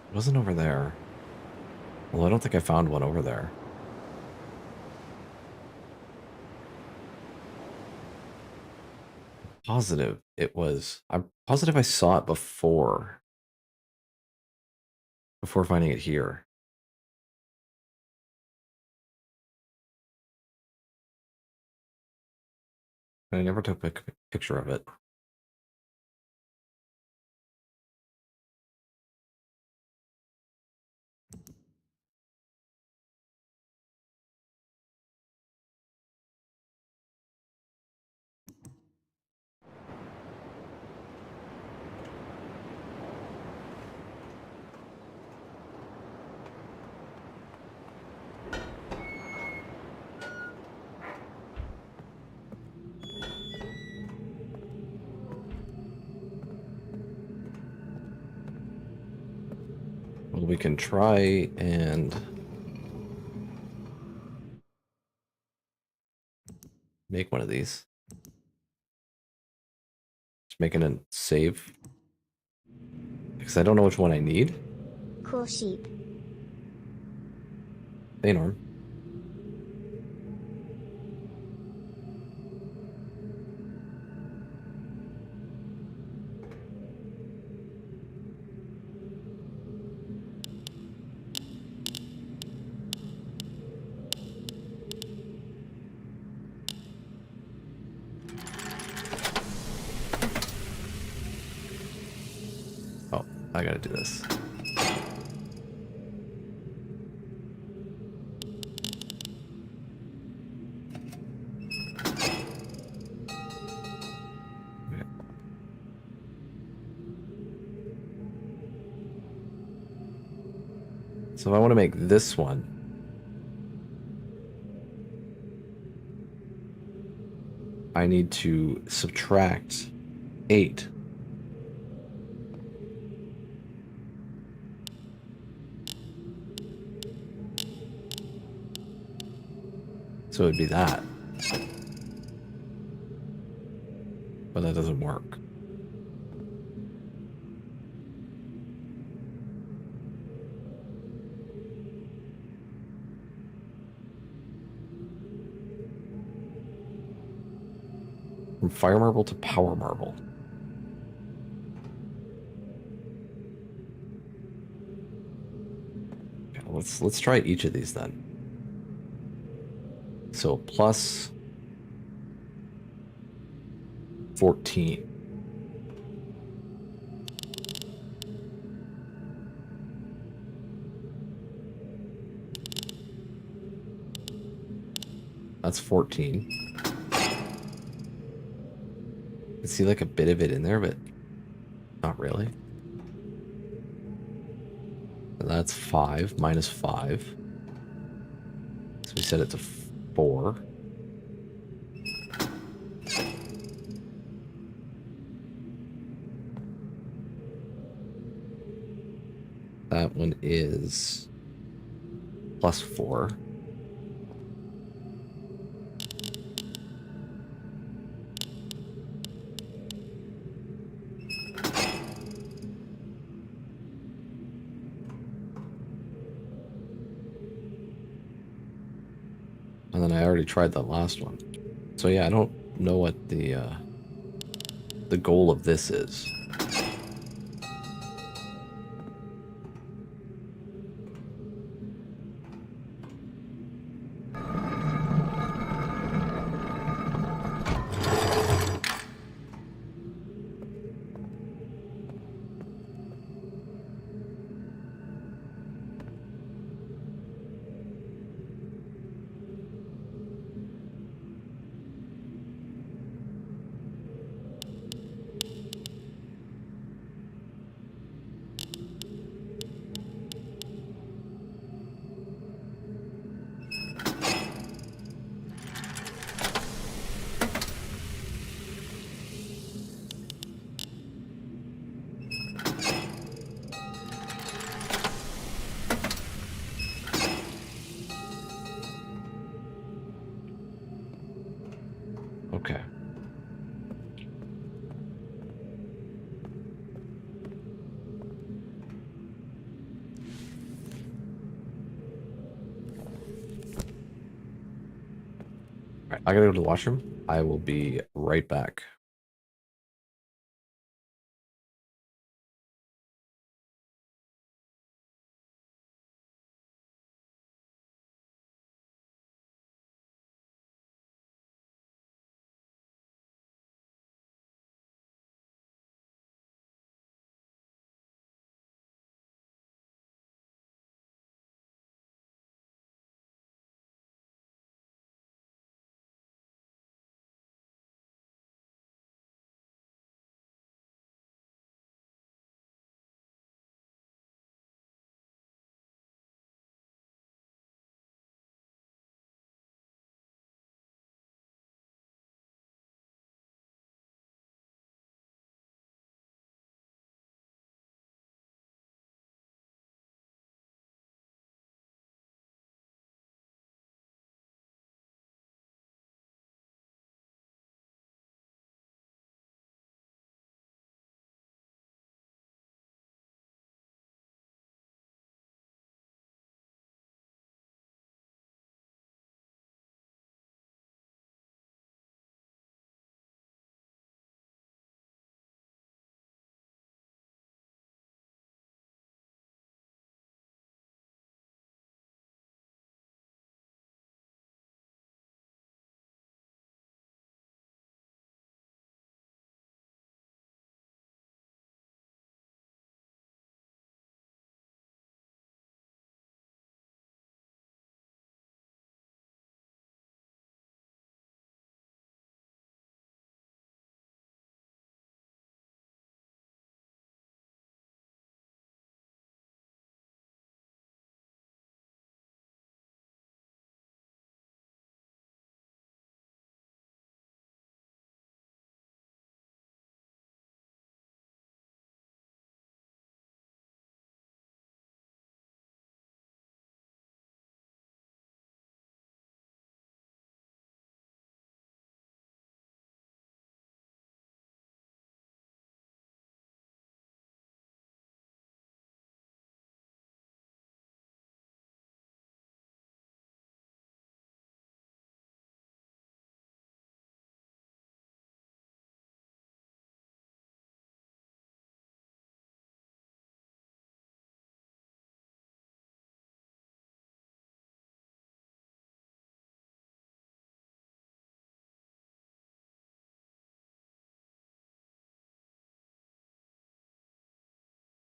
It wasn't over there. Well, I don't think I found one over there. Positive it was. I'm positive I saw it before finding it here. I never took a picture of it. Well, we can try and make one of these. Just making a save. Because I don't know which one I need. Cool sheep. Hey, Norm. Oh, I gotta do this. Okay. So if I want to make this one, I need to subtract 8. So it'd be that. But that doesn't work. From fire marble to power marble. Okay, let's try each of these then. So plus 14. That's 14. I see like a bit of it in there, but not really. And that's 5 minus 5. So we set it to 4. That one is plus 4. already tried that last one. So yeah, I don't know what the goal of this is. Okay. All right, I gotta go to the washroom. I will be right back.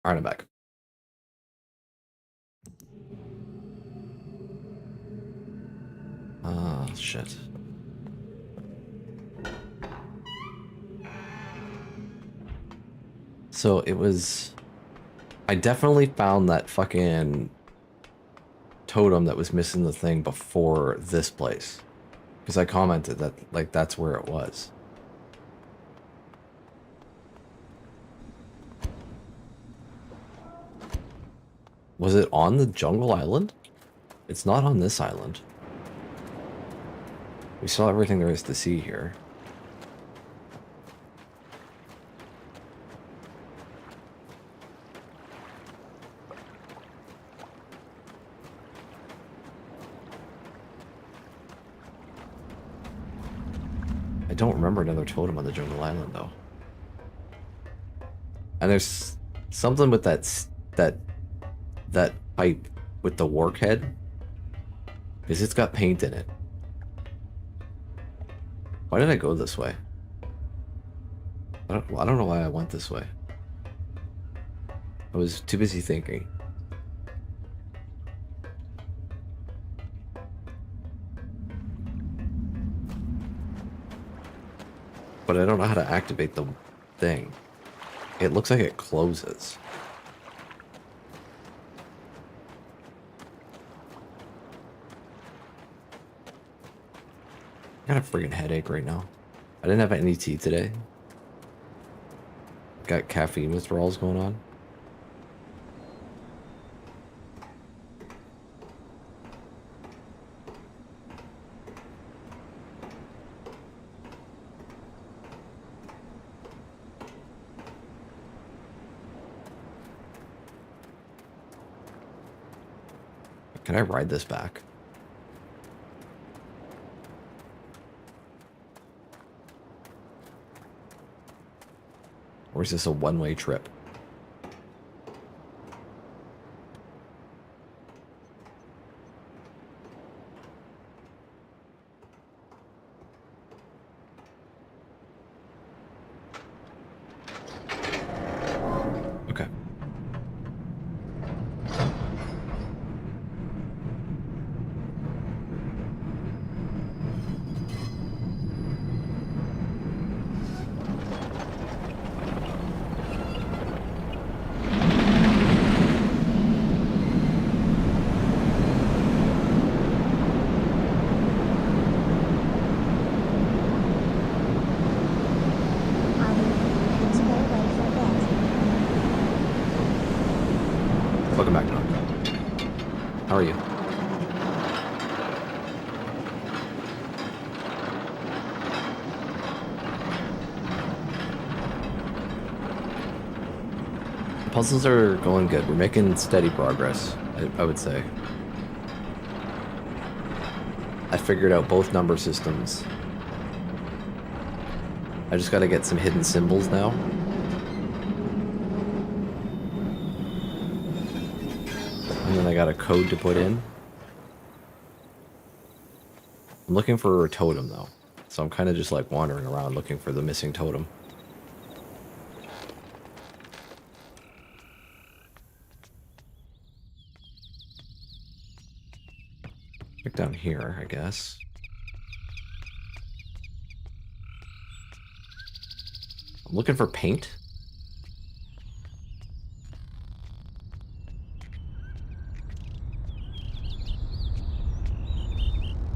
All right, I'm back. Ah, shit. So it was... I definitely found that fucking totem that was missing the thing before this place. Because I commented that, like, that's where it was. Was it on the jungle island? It's not on this island. We saw everything there is to see here. don't remember another totem on the jungle island though. And there's something with that pipe with the work head. Because it's got paint in it. Why did I go this way? I don't know why I went this way. I was too busy thinking. But I don't know how to activate the thing. It looks like it closes. I got a freaking headache right now. I didn't have any tea today. Got caffeine withdrawals going on. Can I ride this back? Or is this a one-way trip? Okay. Are we going to go away for a bit? Welcome back, Doc. How are you? Puzzles are going good. We're making steady progress, I would say. I figured out both number systems. I just gotta get some hidden symbols now. And then I got a code to put in. I'm looking for a totem though. So I'm kind of just like wandering around looking for the missing totem. Check down here, I guess. I'm looking for paint.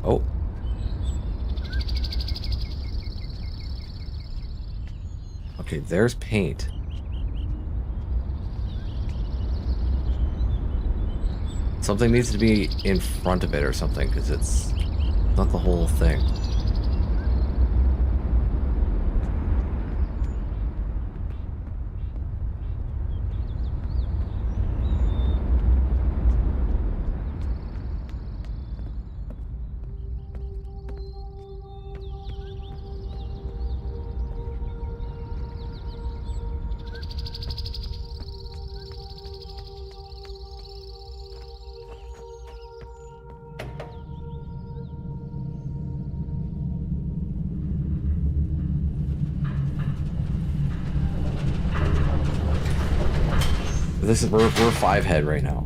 Oh. Okay, there's paint. Something needs to be in front of it or something, because it's not the whole thing. This is we're 5 head right now.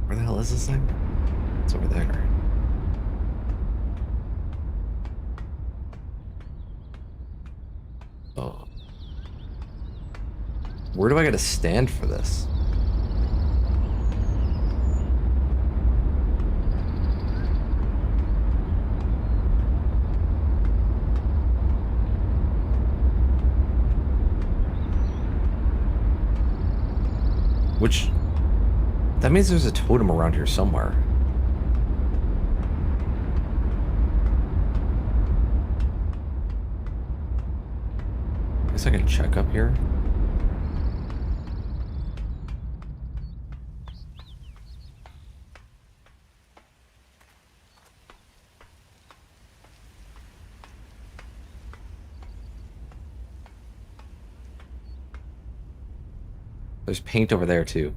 Where the hell is this thing? It's over there. Oh. Where do I gotta stand for this? Which... that means there's a totem around here somewhere. Guess I can check up here. There's paint over there too.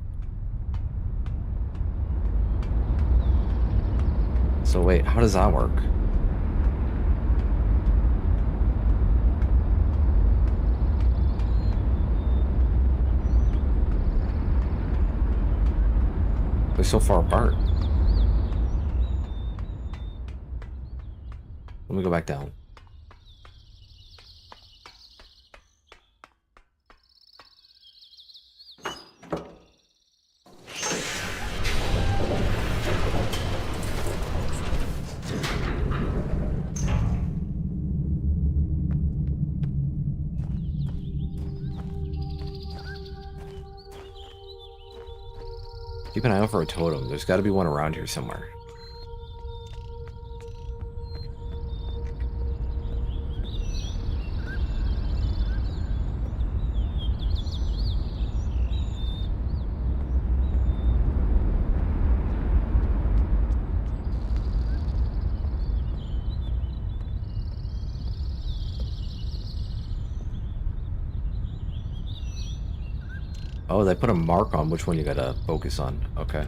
So wait, how does that work? They're so far apart. Let me go back down. Keep an eye out for a totem. There's got to be one around here somewhere. Oh, they put a mark on which one you gotta focus on. Okay.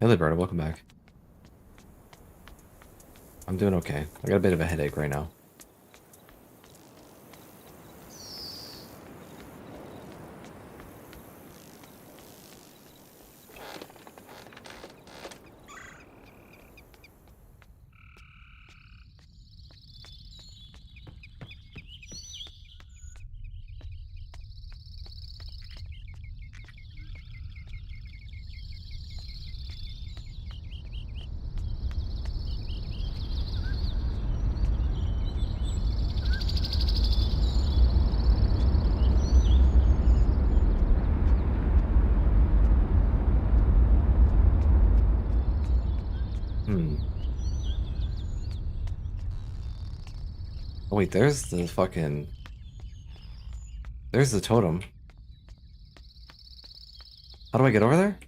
Hey, Liberta, welcome back. I'm doing okay. I got a bit of a headache right now. Oh wait, there's the fucking... There's the totem. How do I get over there?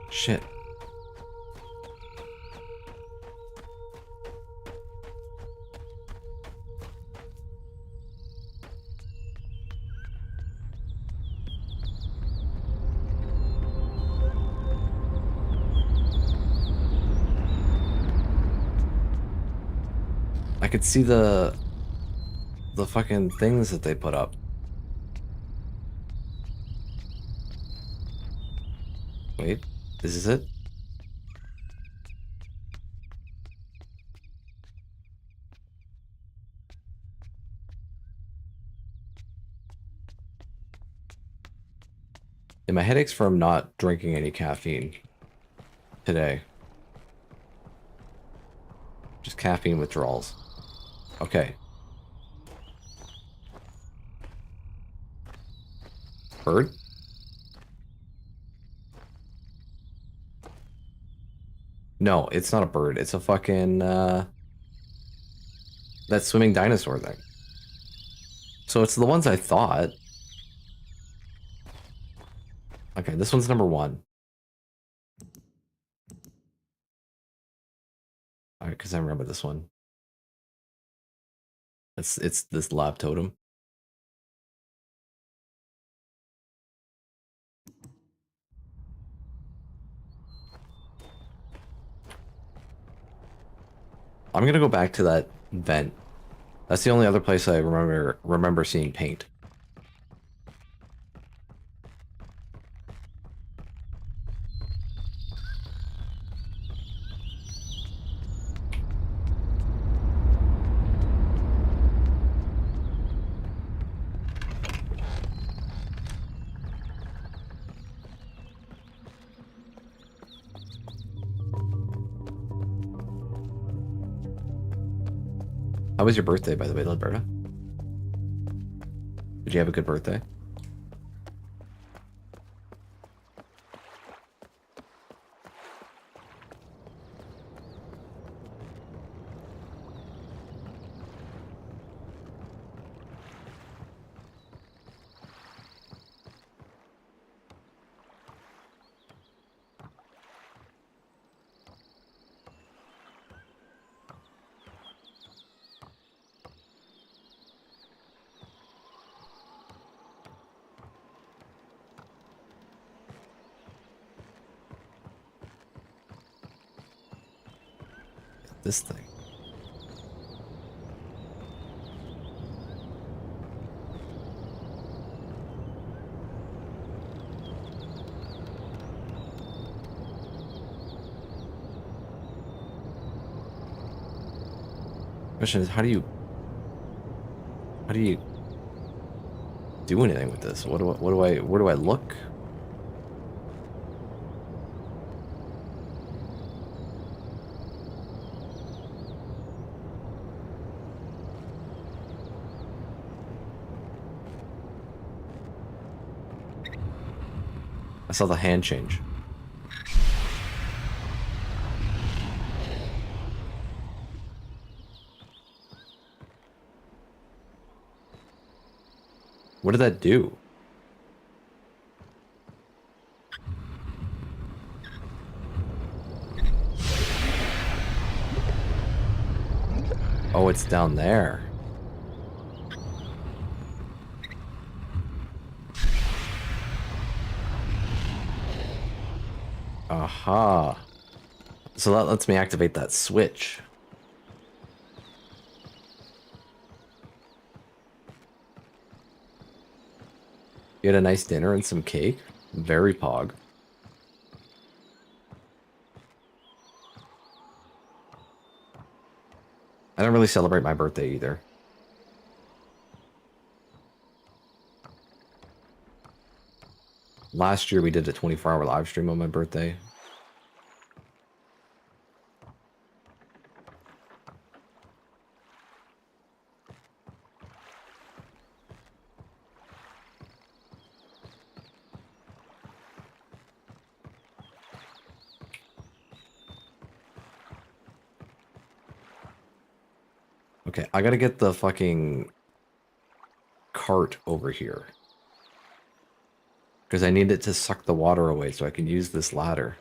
Shit. I could see the fucking things that they put up. Wait, this is it? Yeah, my headache's from not drinking any caffeine today. Just caffeine withdrawals. Okay. Bird? No, it's not a bird. It's a fucking, that swimming dinosaur thing. So it's the ones I thought. Okay, this one's number 1. Alright, because I remember this one. It's this lab totem. I'm gonna go back to that vent. That's the only other place I remember seeing paint. How was your birthday, by the way, Alberta? Did you have a good birthday? This thing. Question is, how do you do anything with this? Where do I look? I saw the hand change. What did that do? Oh, it's down there. Aha. So that lets me activate that switch. You had a nice dinner and some cake? Very pog. I don't really celebrate my birthday either. Last year we did a 24-hour live stream on my birthday. Okay, I gotta get the fucking cart over here. Because I need it to suck the water away so I can use this ladder.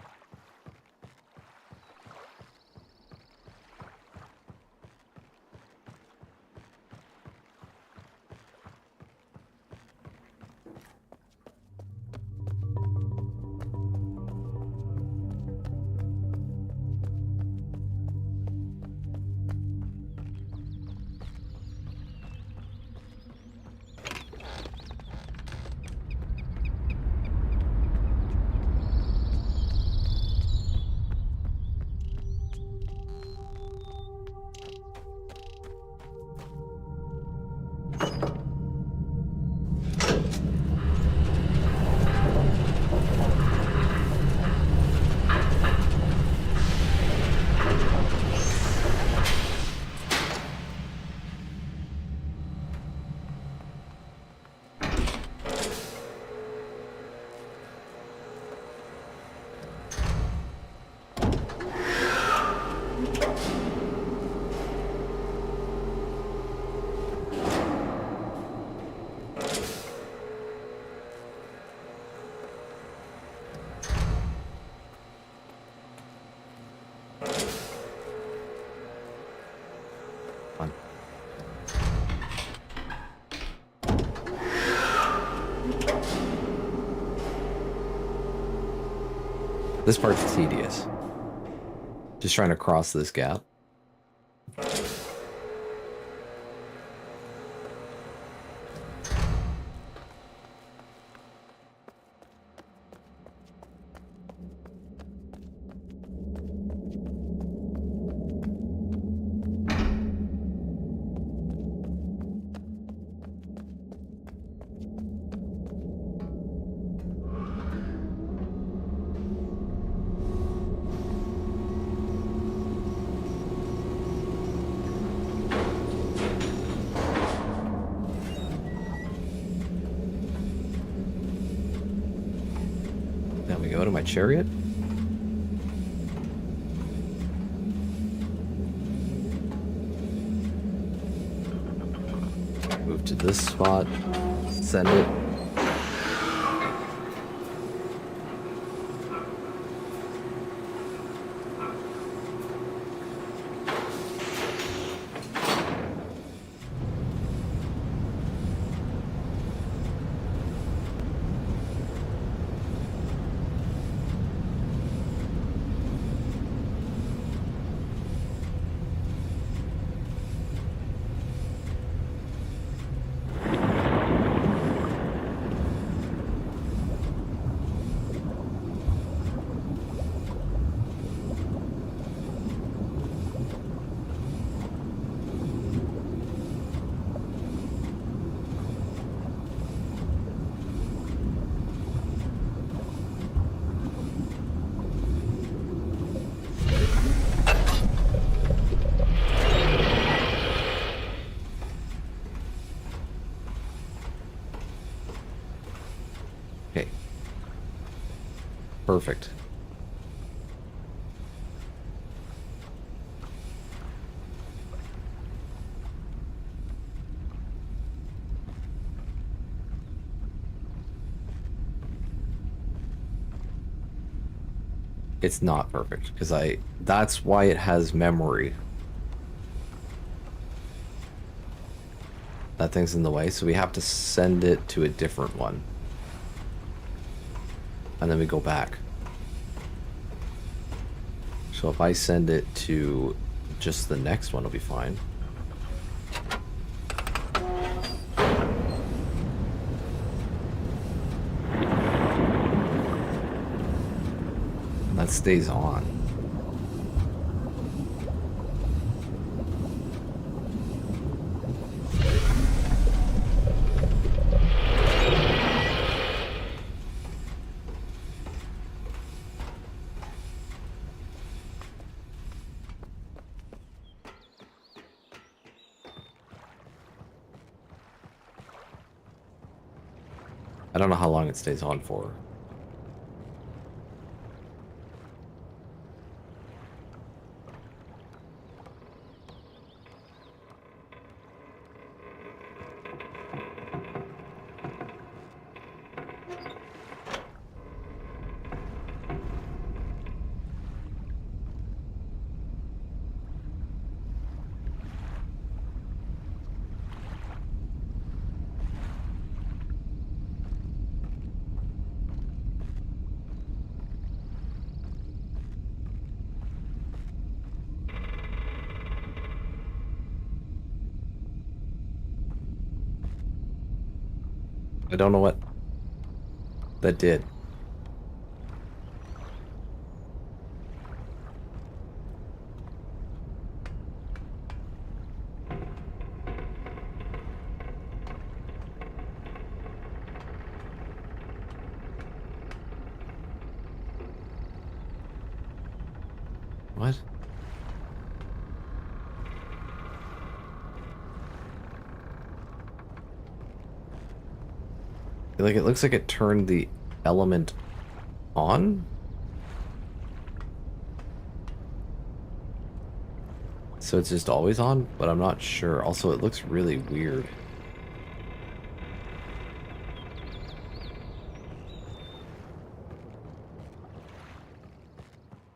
This part's tedious. Just trying to cross this gap. Down we go to my chariot. Move to this spot. Send it. Okay. Perfect. It's not perfect because that's why it has memory. That thing's in the way, so we have to send it to a different one. And then we go back. So if I send it to just the next one, it'll be fine. That stays on. I don't know how long it stays on for. I don't know what that did. What? Like, it looks like it turned the element on? So it's just always on, but I'm not sure. Also, it looks really weird.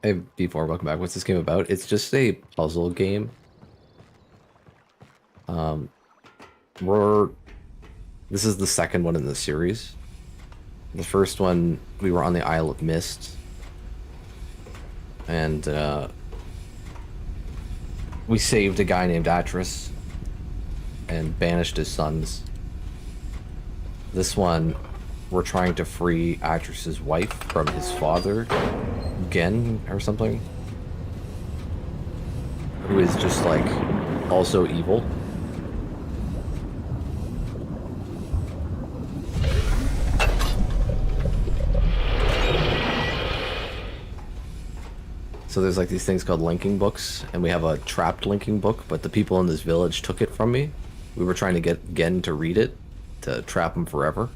Hey, B4, welcome back. What's this game about? It's just a puzzle game. This is the second one in the series. The first one, we were on the Isle of Mist. And, we saved a guy named Atris and banished his sons. This one, we're trying to free Atris's wife from his father, Gen, or something. Who is just, like, also evil. So there's like these things called linking books, and we have a trapped linking book, but the people in this village took it from me. We were trying to get Gen to read it, to trap him forever.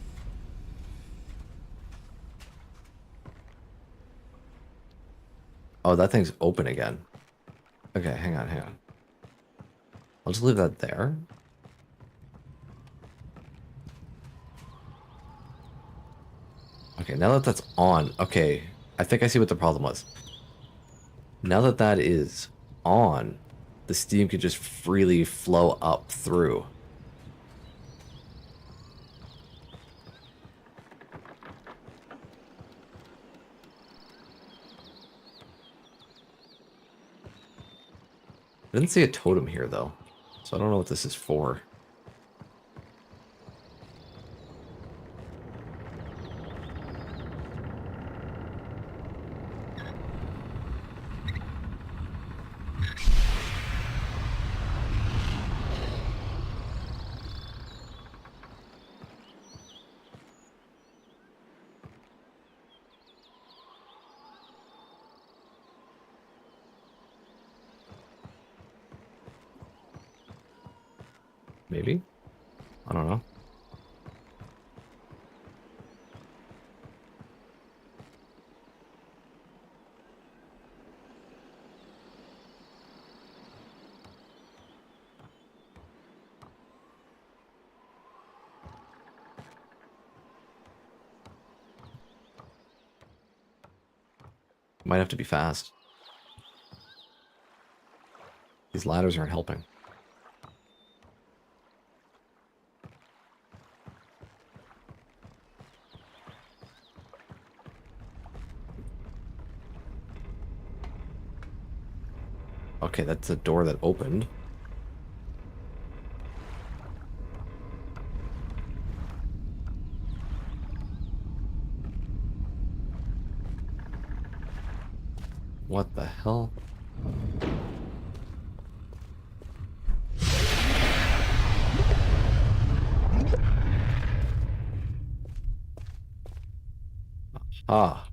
Oh, that thing's open again. Okay, hang on, hang on. I'll just leave that there. Okay, now that that's on, okay, I think I see what the problem was. Now that that is on, the steam could just freely flow up through. I didn't see a totem here, though, so I don't know what this is for. Maybe? I don't know. Might have to be fast. These ladders aren't helping. Okay, that's a door that opened. What the hell? Ah.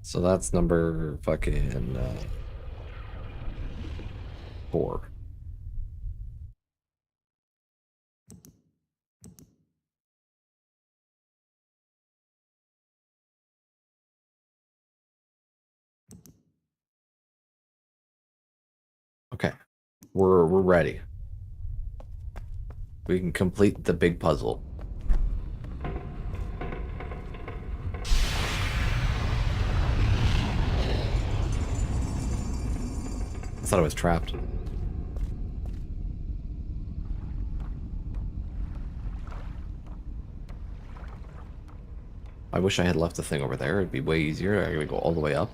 So that's number fucking 4. Okay, we're ready. We can complete the big puzzle. I thought I was trapped. I wish I had left the thing over there. It'd be way easier. I gotta go all the way up.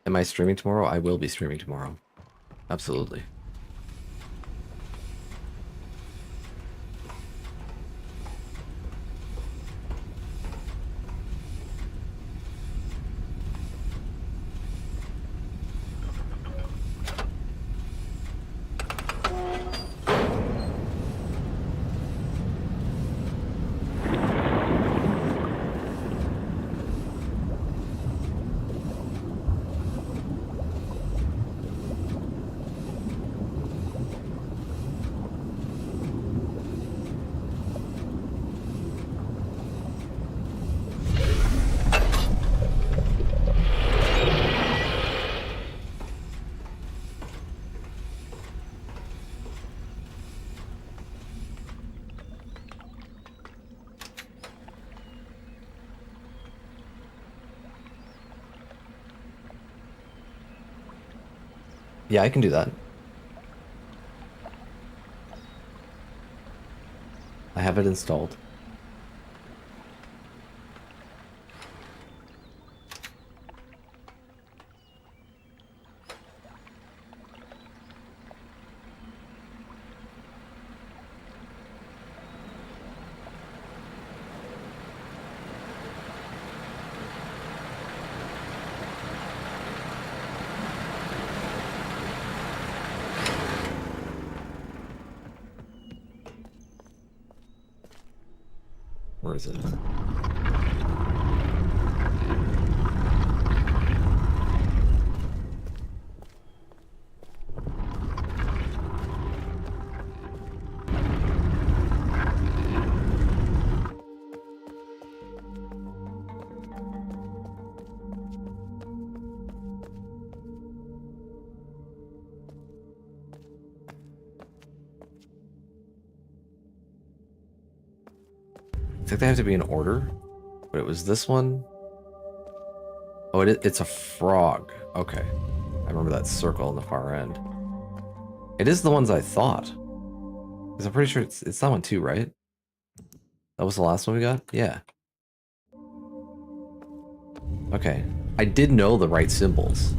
Am I streaming tomorrow? I will be streaming tomorrow. Absolutely. Yeah, I can do that. I have it installed. Where is it? I think they have to be in order, but it was this one. Oh, it's a frog. Okay. I remember that circle on the far end. It is the ones I thought. Because I'm pretty sure it's that one too, right? That was the last one we got? Yeah. Okay. I did know the right symbols.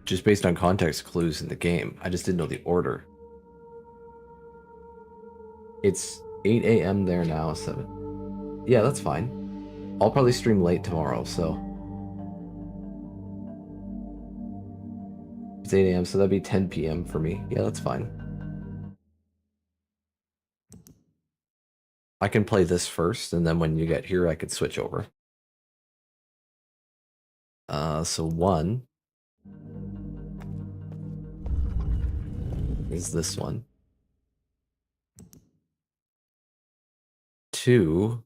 Just based on context clues in the game. I just didn't know the order. It's 8 a.m. there now, 7. Yeah, that's fine. I'll probably stream late tomorrow, so. It's 8 a.m., so that'd be 10 p.m. for me. Yeah, that's fine. I can play this first, and then when you get here, I could switch over. So 1 is this one. 2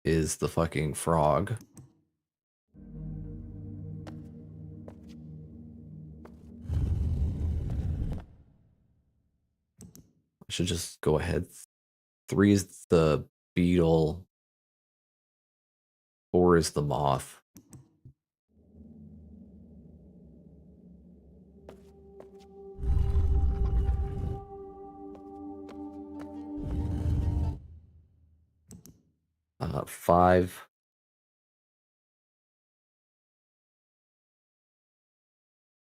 is the fucking frog. I should just go ahead. 3 is the beetle. 4 is the moth. Uh, 5.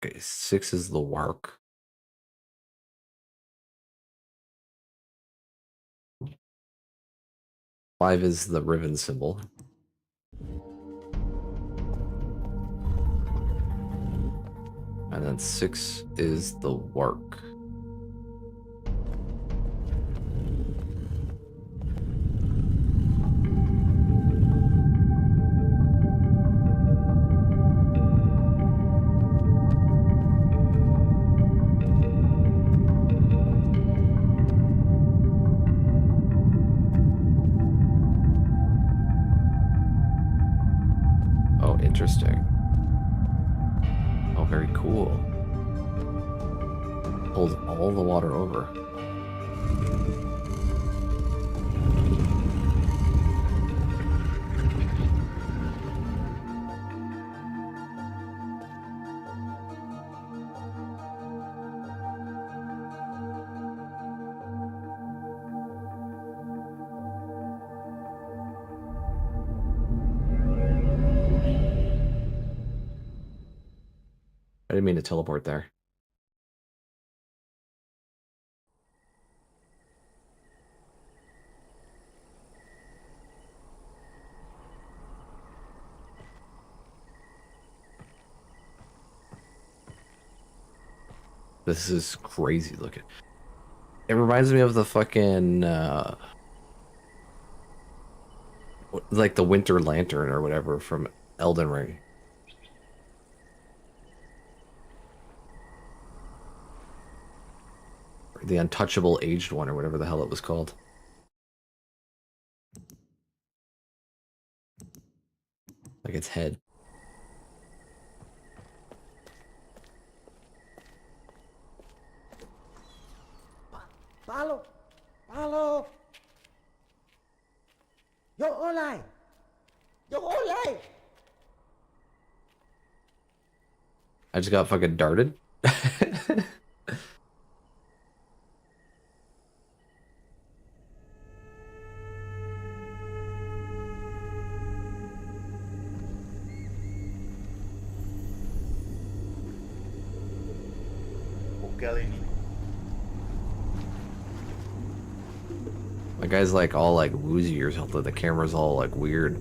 Okay, 6 is the wark. 5 is the Riven symbol. And then 6 is the wark. Oh, interesting. Oh, very cool. Holds all the water over. I didn't mean to teleport there. This is crazy looking. It reminds me of the fucking like the Winter Lantern or whatever from Elden Ring. Or the Untouchable Aged One or whatever the hell it was called. Like its head. Palo! Palo! Yo online! Yo online! I just got fucking darted. My guy's like all like woozy or something. The camera's all like weird.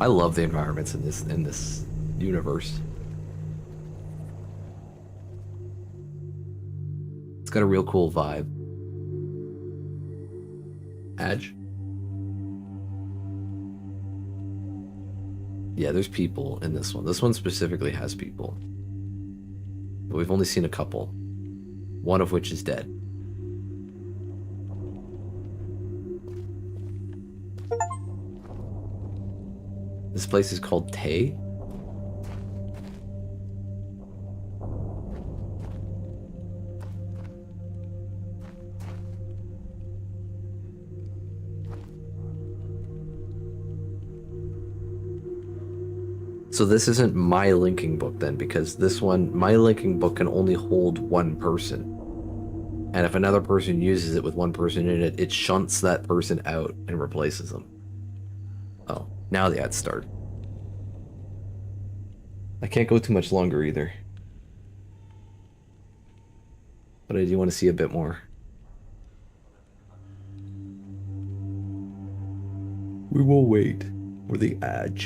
I love the environments in this universe. It's got a real cool vibe. Edge. Yeah, there's people in this one. This one specifically has people. But we've only seen a couple. One of which is dead. This place is called Tay. So this isn't my linking book then, because this one, my linking book can only hold one person. And if another person uses it with one person in it, it shunts that person out and replaces them. Oh, now the ads start. I can't go too much longer either. But I do want to see a bit more. We will wait for the ad.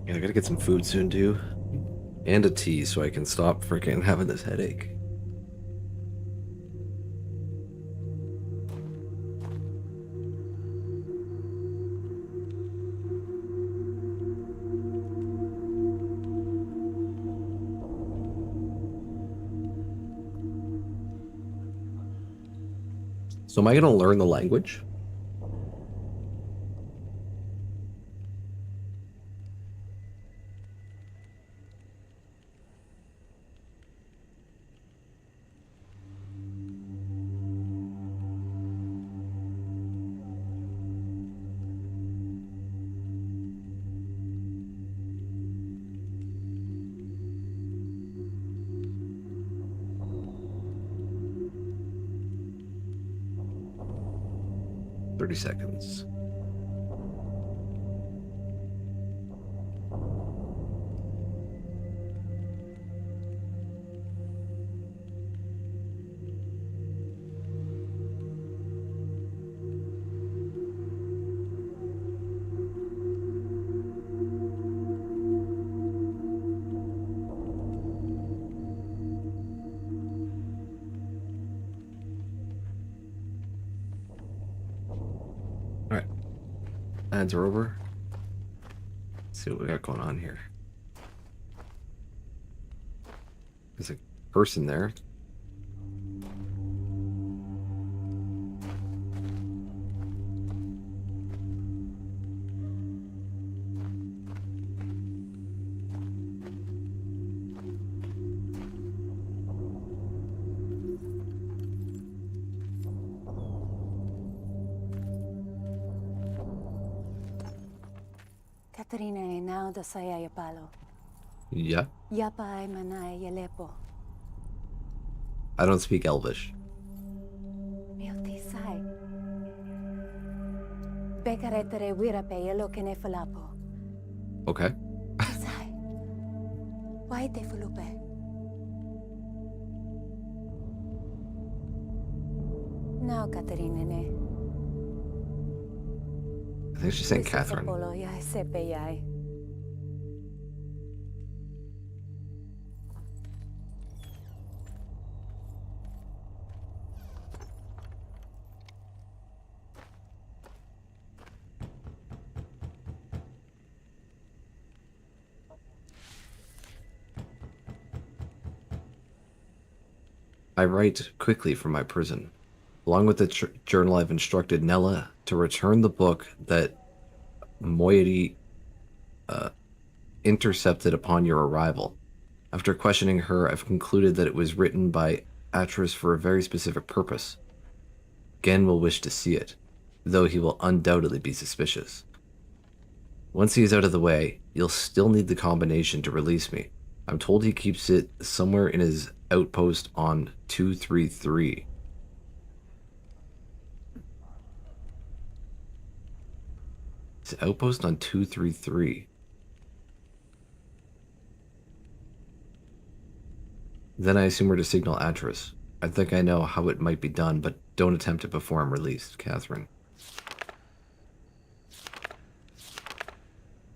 Yeah, I gotta get some food soon too. And a tea so I can stop freaking having this headache. So am I gonna learn the language? Seconds. All right. Ads are over. Let's see what we got going on here. There's a person there. Katarina e now da saya yapalo. Yeah. Yapa ay manay yalepo. I don't speak Elvish. Milti sai. Bekaretere wirape yelo kene falapo. Okay. Sai. Why te fulupe? Now Katarina ne. think she's saying Wisi Catherine. sapolo ya sepe yai. I write quickly from my prison. Along with the journal, I've instructed Nella to return the book that Moiety intercepted upon your arrival. After questioning her, I've concluded that it was written by Atris for a very specific purpose. Gen will wish to see it, though he will undoubtedly be suspicious. Once he is out of the way, you'll still need the combination to release me. I'm told he keeps it somewhere in his outpost on 233. His outpost on 233. Then I assume we're to signal Atris. I think I know how it might be done, but don't attempt it before I'm released, Catherine.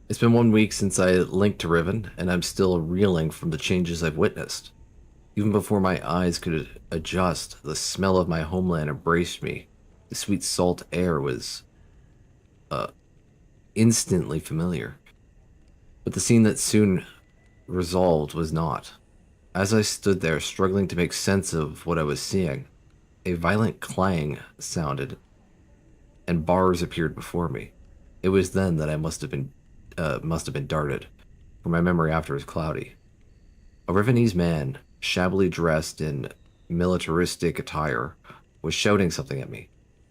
It's been 1 week since I linked to Riven, and I'm still reeling from the changes I've witnessed. Even before my eyes could adjust, the smell of my homeland embraced me. The sweet salt air was, instantly familiar. But the scene that soon resolved was not. As I stood there, struggling to make sense of what I was seeing, a violent clang sounded, and bars appeared before me. It was then that I must have been darted, for my memory after is cloudy. A Rivenese man, shabbily dressed in militaristic attire, was shouting something at me.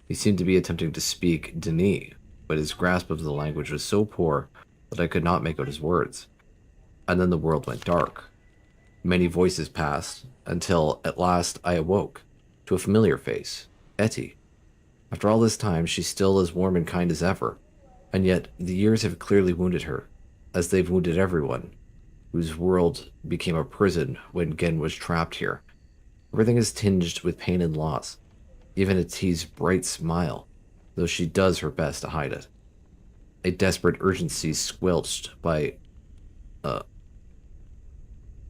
He seemed to be attempting to speak Denis, but his grasp of the language was so poor that I could not make out his words. And then the world went dark. Many voices passed, until at last I awoke, to a familiar face, Etty. After all this time, she's still as warm and kind as ever, and yet the years have clearly wounded her, as they've wounded everyone, whose world became a prison when Gen was trapped here. Everything is tinged with pain and loss, even Etty's bright smile, though she does her best to hide it. A desperate urgency squelched by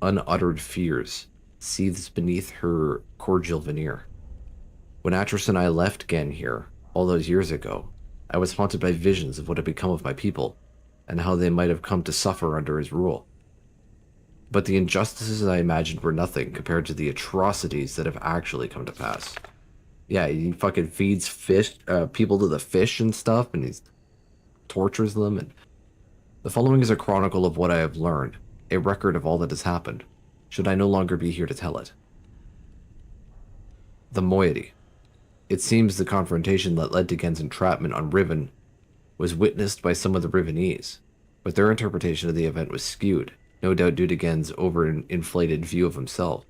unuttered fears seethes beneath her cordial veneer. When Atris and I left Gen here, all those years ago, I was haunted by visions of what had become of my people, and how they might have come to suffer under his rule. But the injustices I imagined were nothing compared to the atrocities that have actually come to pass. Yeah, he fucking feeds fish, people to the fish and stuff, and he tortures them. And the following is a chronicle of what I have learned, a record of all that has happened, should I no longer be here to tell it. The moiety. It seems the confrontation that led to Gen's entrapment on Riven was witnessed by some of the Rivenese, but their interpretation of the event was skewed, no doubt due to Gen's overinflated view of himself.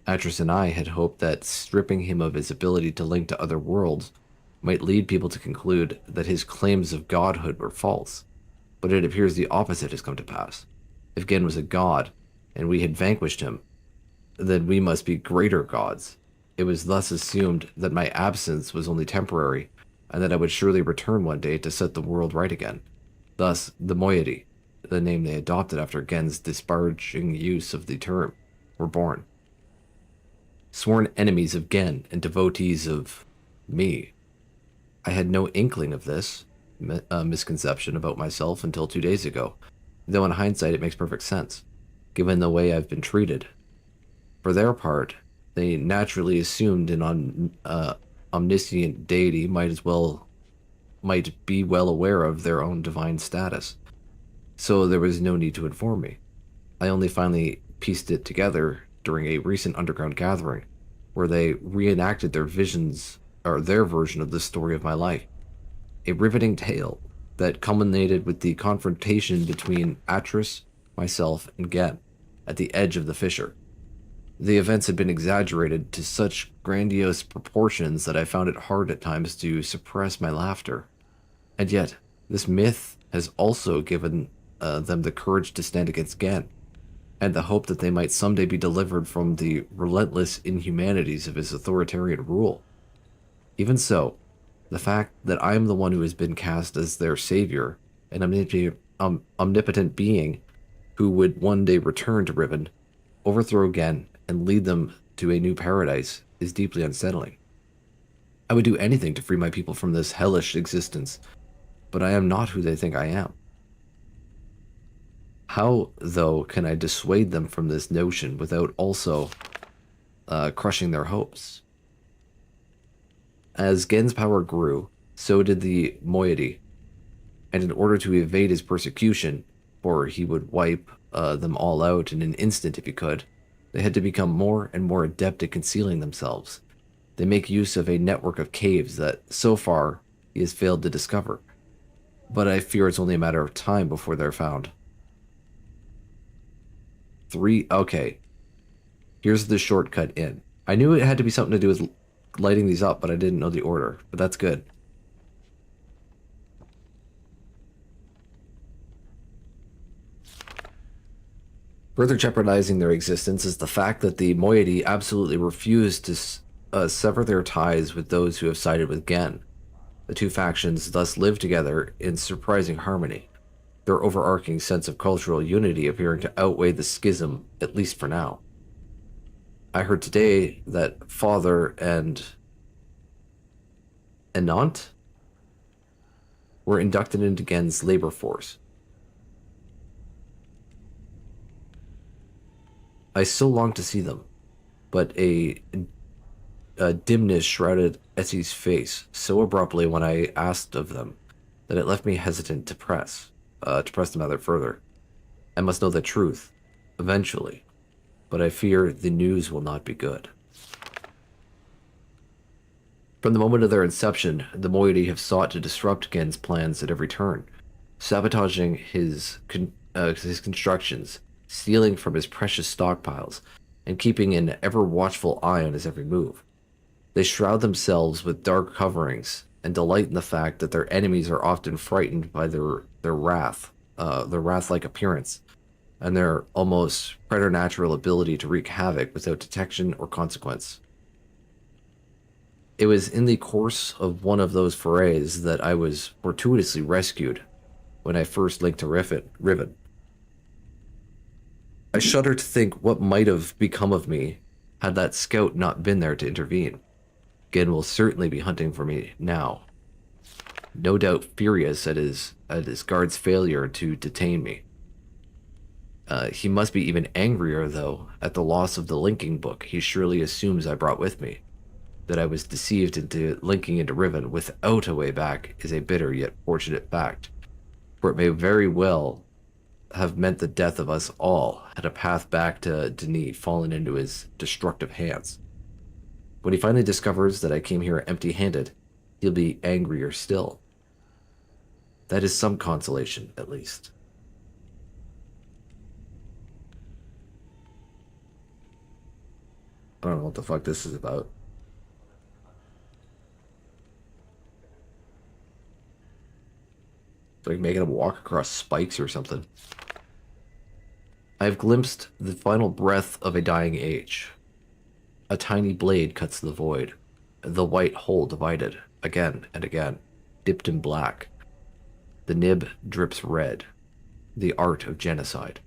Atris and I had hoped that stripping him of his ability to link to other worlds might lead people to conclude that his claims of godhood were false, but it appears the opposite has come to pass. If Gen was a god, and we had vanquished him, then we must be greater gods. It was thus assumed that my absence was only temporary, and that I would surely return one day to set the world right again. Thus, the moiety, the name they adopted after Gen's disparaging use of the term, were born. Sworn enemies of Gen and devotees of me. I had no inkling of this misconception about myself until 2 days ago, though in hindsight it makes perfect sense, given the way I've been treated. For their part, they naturally assumed an omniscient deity might be well aware of their own divine status, so there was no need to inform me. I only finally pieced it together during a recent underground gathering, where they reenacted their version of the story of my life. A riveting tale that culminated with the confrontation between Atris, myself, and Gen at the edge of the fissure. The events had been exaggerated to such grandiose proportions that I found it hard at times to suppress my laughter. And yet, this myth has also given them the courage to stand against Gen, and the hope that they might someday be delivered from the relentless inhumanities of his authoritarian rule. Even so, The fact that I am the one who has been cast as their savior, an omnipotent being who would one day return to Riven, overthrow Gen, and lead them to a new paradise, is deeply unsettling. I would do anything to free my people from this hellish existence, but I am not who they think I am. How, though, can I dissuade them from this notion without also crushing their hopes? As Gen's power grew, so did the moiety, and in order to evade his persecution, for he would wipe them all out in an instant if he could, they had to become more and more adept at concealing themselves. They make use of a network of caves that, so far, he has failed to discover. But I fear it's only a matter of time before they're found. Okay. Here's the shortcut in. I knew it had to be something to do with lighting these up, but I didn't know the order. But that's good. Further jeopardizing their existence is the fact that the moiety absolutely refused to sever their ties with those who have sided with Gen. The two factions thus live together in surprising harmony, their overarching sense of cultural unity appearing to outweigh the schism, at least for now. I heard today that Father and Enant were inducted into Gen's labor force. I still long to see them, but a dimness shrouded Essie's face so abruptly when I asked of them that it left me hesitant to press the matter further. I must know the truth, eventually, but I fear the news will not be good. From the moment of their inception, the moiety have sought to disrupt Gen's plans at every turn, sabotaging his constructions, stealing from his precious stockpiles, and keeping an ever-watchful eye on his every move. They shroud themselves with dark coverings and delight in the fact that their enemies are often frightened by their wrath-like appearance, and their almost preternatural ability to wreak havoc without detection or consequence. It was in the course of one of those forays that I was fortuitously rescued when I first linked to Riven. I shudder to think what might have become of me had that scout not been there to intervene. Gen will certainly be hunting for me now, no doubt furious at his guard's failure to detain me. He must be even angrier, though, at the loss of the linking book he surely assumes I brought with me. That I was deceived into linking into Riven without a way back is a bitter yet fortunate fact, for it may very well have meant the death of us all had a path back to Denis fallen into his destructive hands. When he finally discovers that I came here empty-handed, he'll be angrier still. That is some consolation, at least. I don't know what the fuck this is about. It's like making him walk across spikes or something. I have glimpsed the final breath of a dying age. A tiny blade cuts the void, the white hole divided, again and again, dipped in black. The nib drips red, the art of genocide.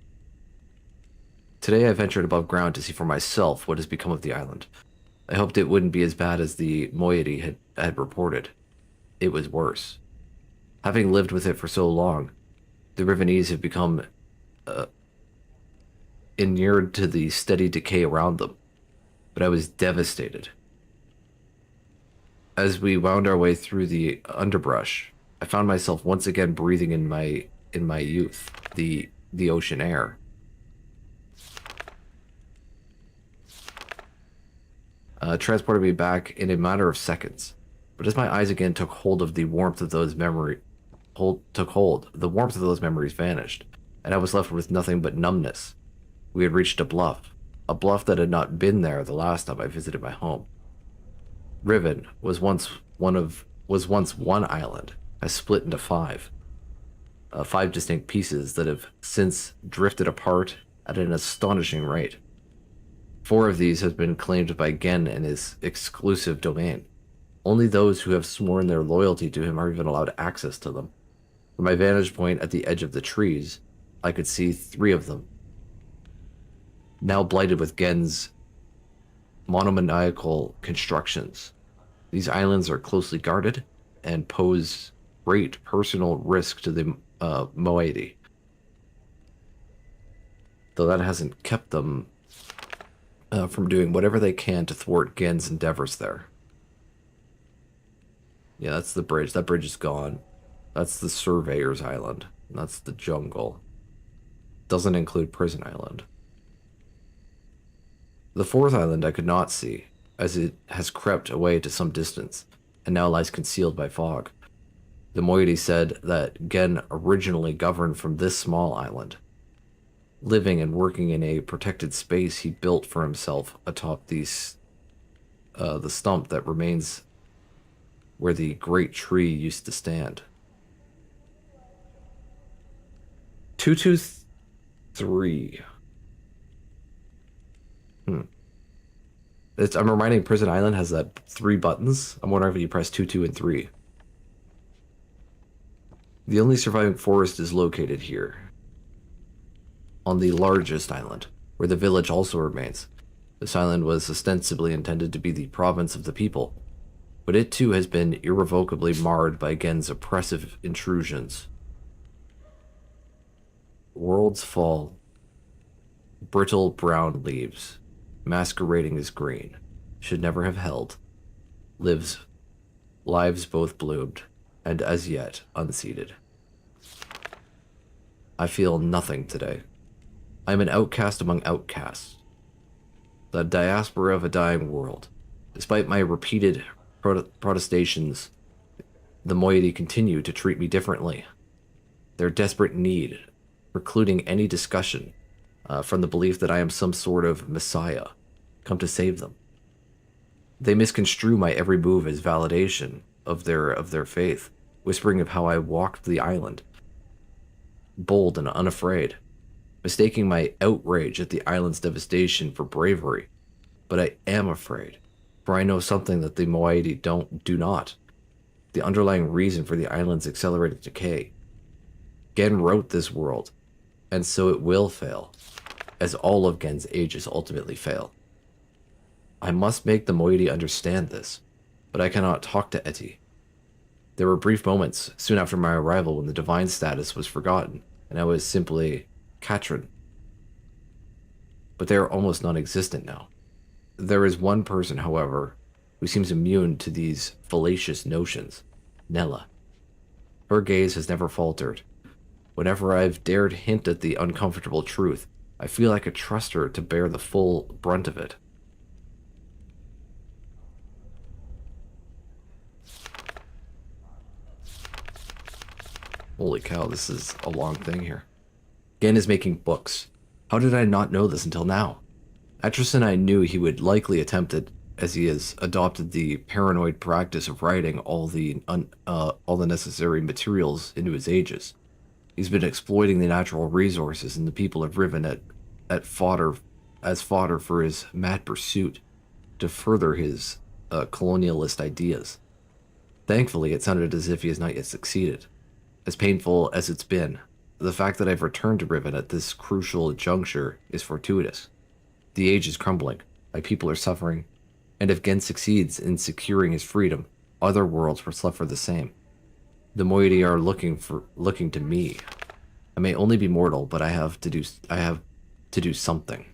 Today I ventured above ground to see for myself what has become of the island. I hoped it wouldn't be as bad as the moiety had reported. It was worse. Having lived with it for so long, the Rivenese have become inured to the steady decay around them, but I was devastated. As we wound our way through the underbrush, I found myself once again breathing in my youth, the ocean air. Transported me back in a matter of seconds, but as my eyes again took hold of the warmth of those memories, the warmth of those memories vanished, and I was left with nothing but numbness. We had reached a bluff that had not been there the last time I visited my home. Riven was once one island, has split into five distinct pieces that have since drifted apart at an astonishing rate. 4 of these have been claimed by Gen in his exclusive domain. Only those who have sworn their loyalty to him are even allowed access to them. From my vantage point at the edge of the trees, I could see 3 of them, now blighted with Gen's monomaniacal constructions. These islands are closely guarded and pose great personal risk to the moiety, though that hasn't kept them from doing whatever they can to thwart Gen's endeavors there. Yeah, that's the bridge. That bridge is gone. That's the Surveyor's Island. That's the jungle. Doesn't include Prison Island. The 4th island I could not see, as it has crept away to some distance, and now lies concealed by fog. The moiety said that Gen originally governed from this small island, living and working in a protected space he built for himself atop the stump that remains where the great tree used to stand. 223. I'm reminding Prison Island has that 3 buttons. I'm wondering if you press 2, 2, and 3. The only surviving forest is located here, on the largest island, where the village also remains. This island was ostensibly intended to be the province of the people, but it too has been irrevocably marred by Gen's oppressive intrusions. Worlds fall, brittle brown leaves, masquerading as green, should never have held, lives both bloomed, and as yet unseeded. I feel nothing today. I am an outcast among outcasts, the diaspora of a dying world. Despite my repeated protestations, the moiety continue to treat me differently. Their desperate need, precluding any discussion from the belief that I am some sort of messiah, come to save them. They misconstrue my every move as validation of their faith, whispering of how I walked the island, bold and unafraid, mistaking my outrage at the island's devastation for bravery. But I am afraid, for I know something that the moiety do not. The underlying reason for the island's accelerated decay. Gen wrote this world, and so it will fail, as all of Gen's ages ultimately fail. I must make the moiety understand this, but I cannot talk to Eti. There were brief moments soon after my arrival when the divine status was forgotten, and I was simply Katrin. But they are almost non-existent now. There is one person, however, who seems immune to these fallacious notions, Nella. Her gaze has never faltered. Whenever I've dared hint at the uncomfortable truth, I feel I could trust her to bear the full brunt of it. Holy cow, this is a long thing here. Gen is making books. How did I not know this until now? Atchison I knew he would likely attempt it, as he has adopted the paranoid practice of writing all the necessary materials into his ages. He's been exploiting the natural resources and the people of Riven as fodder for his mad pursuit to further his colonialist ideas. Thankfully, it sounded as if he has not yet succeeded. As painful as it's been, the fact that I've returned to Riven at this crucial juncture is fortuitous. The age is crumbling, my people are suffering, and if Gen succeeds in securing his freedom, other worlds will suffer the same. The moiety are looking to me. I may only be mortal, but I have to do something.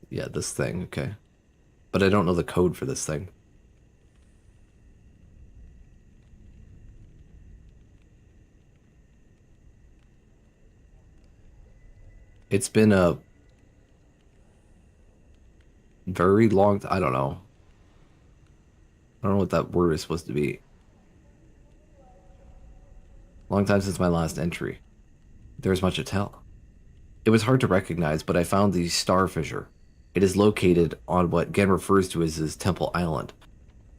Yeah, this thing, okay. But I don't know the code for this thing. It's been a very long I don't know. I don't know what that word is supposed to be. Long time since my last entry. There is much to tell. It was hard to recognize, but I found the star fissure. It is located on what Gen refers to as his Temple Island,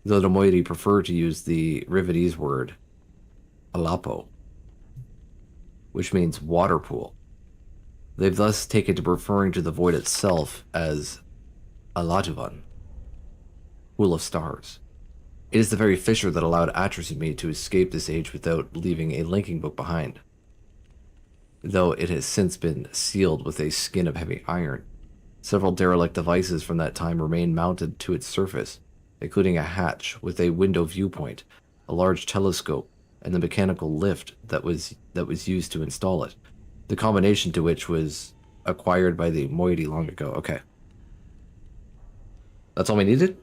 though the moiety prefer to use the Rivenese word Alapo, which means water pool. They've thus taken to referring to the void itself as Alatuvan. pool of stars. It is the very fissure that allowed Atris and me to escape this age without leaving a linking book behind. Though it has since been sealed with a skin of heavy iron, several derelict devices from that time remain mounted to its surface, including a hatch with a window viewpoint, a large telescope, and the mechanical lift that was used to install it, the combination to which was acquired by the moiety long ago. Okay. That's all we needed?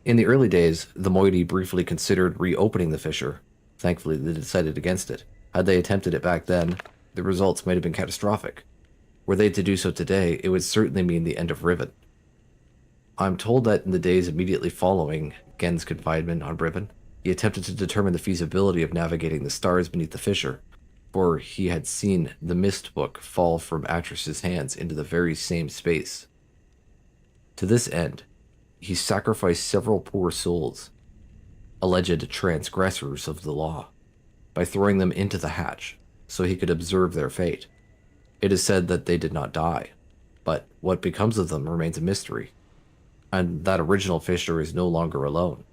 In the early days, the moiety briefly considered reopening the fissure. Thankfully, they decided against it. Had they attempted it back then, the results might have been catastrophic. Were they to do so today, it would certainly mean the end of Riven. I'm told that in the days immediately following Gen's confinement on Riven, he attempted to determine the feasibility of navigating the stars beneath the fissure, for he had seen the Mist Book fall from Atris's hands into the very same space. To this end, he sacrificed several poor souls, alleged transgressors of the law, by throwing them into the hatch so he could observe their fate. It is said that they did not die, but what becomes of them remains a mystery, and that original fissure is no longer alone.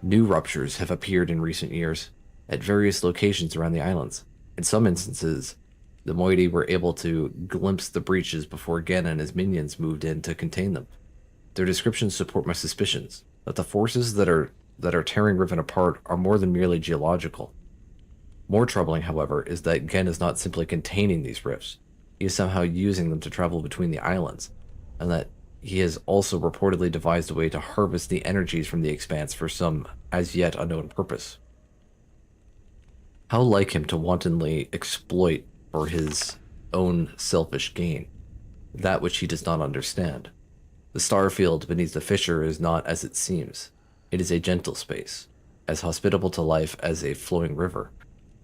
New ruptures have appeared in recent years at various locations around the islands. In some instances, the moiety were able to glimpse the breaches before Gen and his minions moved in to contain them. Their descriptions support my suspicions that the forces that are tearing Riven apart are more than merely geological. More troubling, however, is that Gen is not simply containing these rifts. He is somehow using them to travel between the islands, and that he has also reportedly devised a way to harvest the energies from the expanse for some as yet unknown purpose. How like him to wantonly exploit for his own selfish gain that which he does not understand. The star field beneath the fissure is not as it seems. It is a gentle space, as hospitable to life as a flowing river.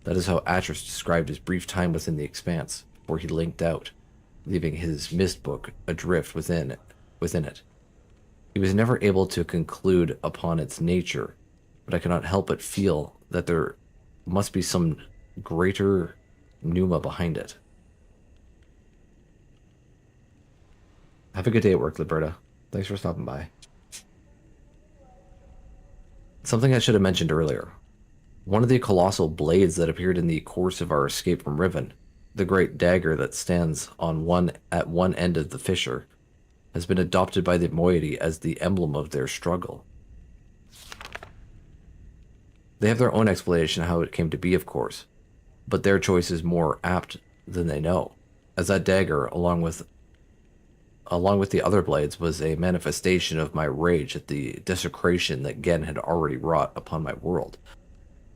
That is how Atris described his brief time within the expanse, before he linked out, leaving his Mist Book adrift within it. He was never able to conclude upon its nature, but I cannot help but feel that there must be some greater pneuma behind it. Have a good day at work, Liberta. Thanks for stopping by. Something I should have mentioned earlier. One of the colossal blades that appeared in the course of our escape from Riven, the great dagger that stands at one end of the fissure, has been adopted by the moiety as the emblem of their struggle. They have their own explanation of how it came to be, of course, but their choice is more apt than they know, as that dagger, along with the other blades, was a manifestation of my rage at the desecration that Gen had already wrought upon my world.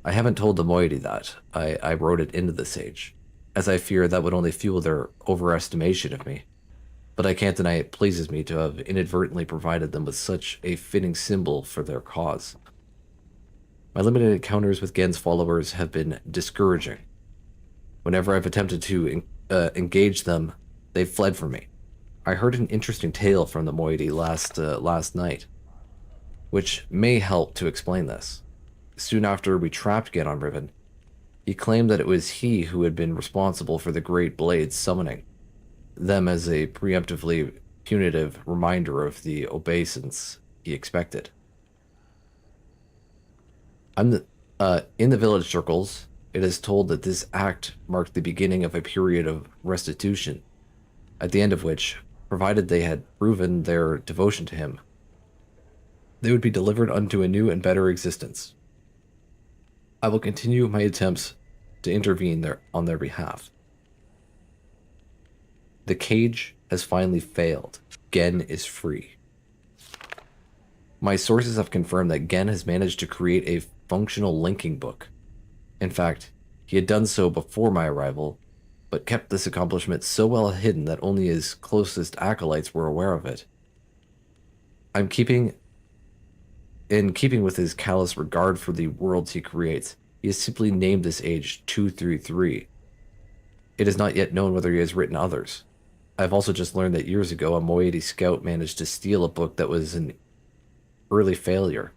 I haven't told the moiety that. I wrote it into the sage, as I fear that would only fuel their overestimation of me. But I can't deny it pleases me to have inadvertently provided them with such a fitting symbol for their cause. My limited encounters with Gen's followers have been discouraging. Whenever I've attempted to engage them, they've fled from me. I heard an interesting tale from the moiety last night, which may help to explain this. Soon after we trapped Gen on Riven, he claimed that it was he who had been responsible for the Great Blades summoning them as a preemptively punitive reminder of the obeisance he expected. In the village circles, it is told that this act marked the beginning of a period of restitution, at the end of which, provided they had proven their devotion to him, they would be delivered unto a new and better existence. I will continue my attempts to intervene on their behalf. The cage has finally failed. Gen is free. My sources have confirmed that Gen has managed to create a functional linking book. In fact, he had done so before my arrival, but kept this accomplishment so well hidden that only his closest acolytes were aware of it. In keeping with his callous regard for the worlds he creates, he has simply named this age 233. It is not yet known whether he has written others. I have also just learned that years ago a moiety scout managed to steal a book that was an early failure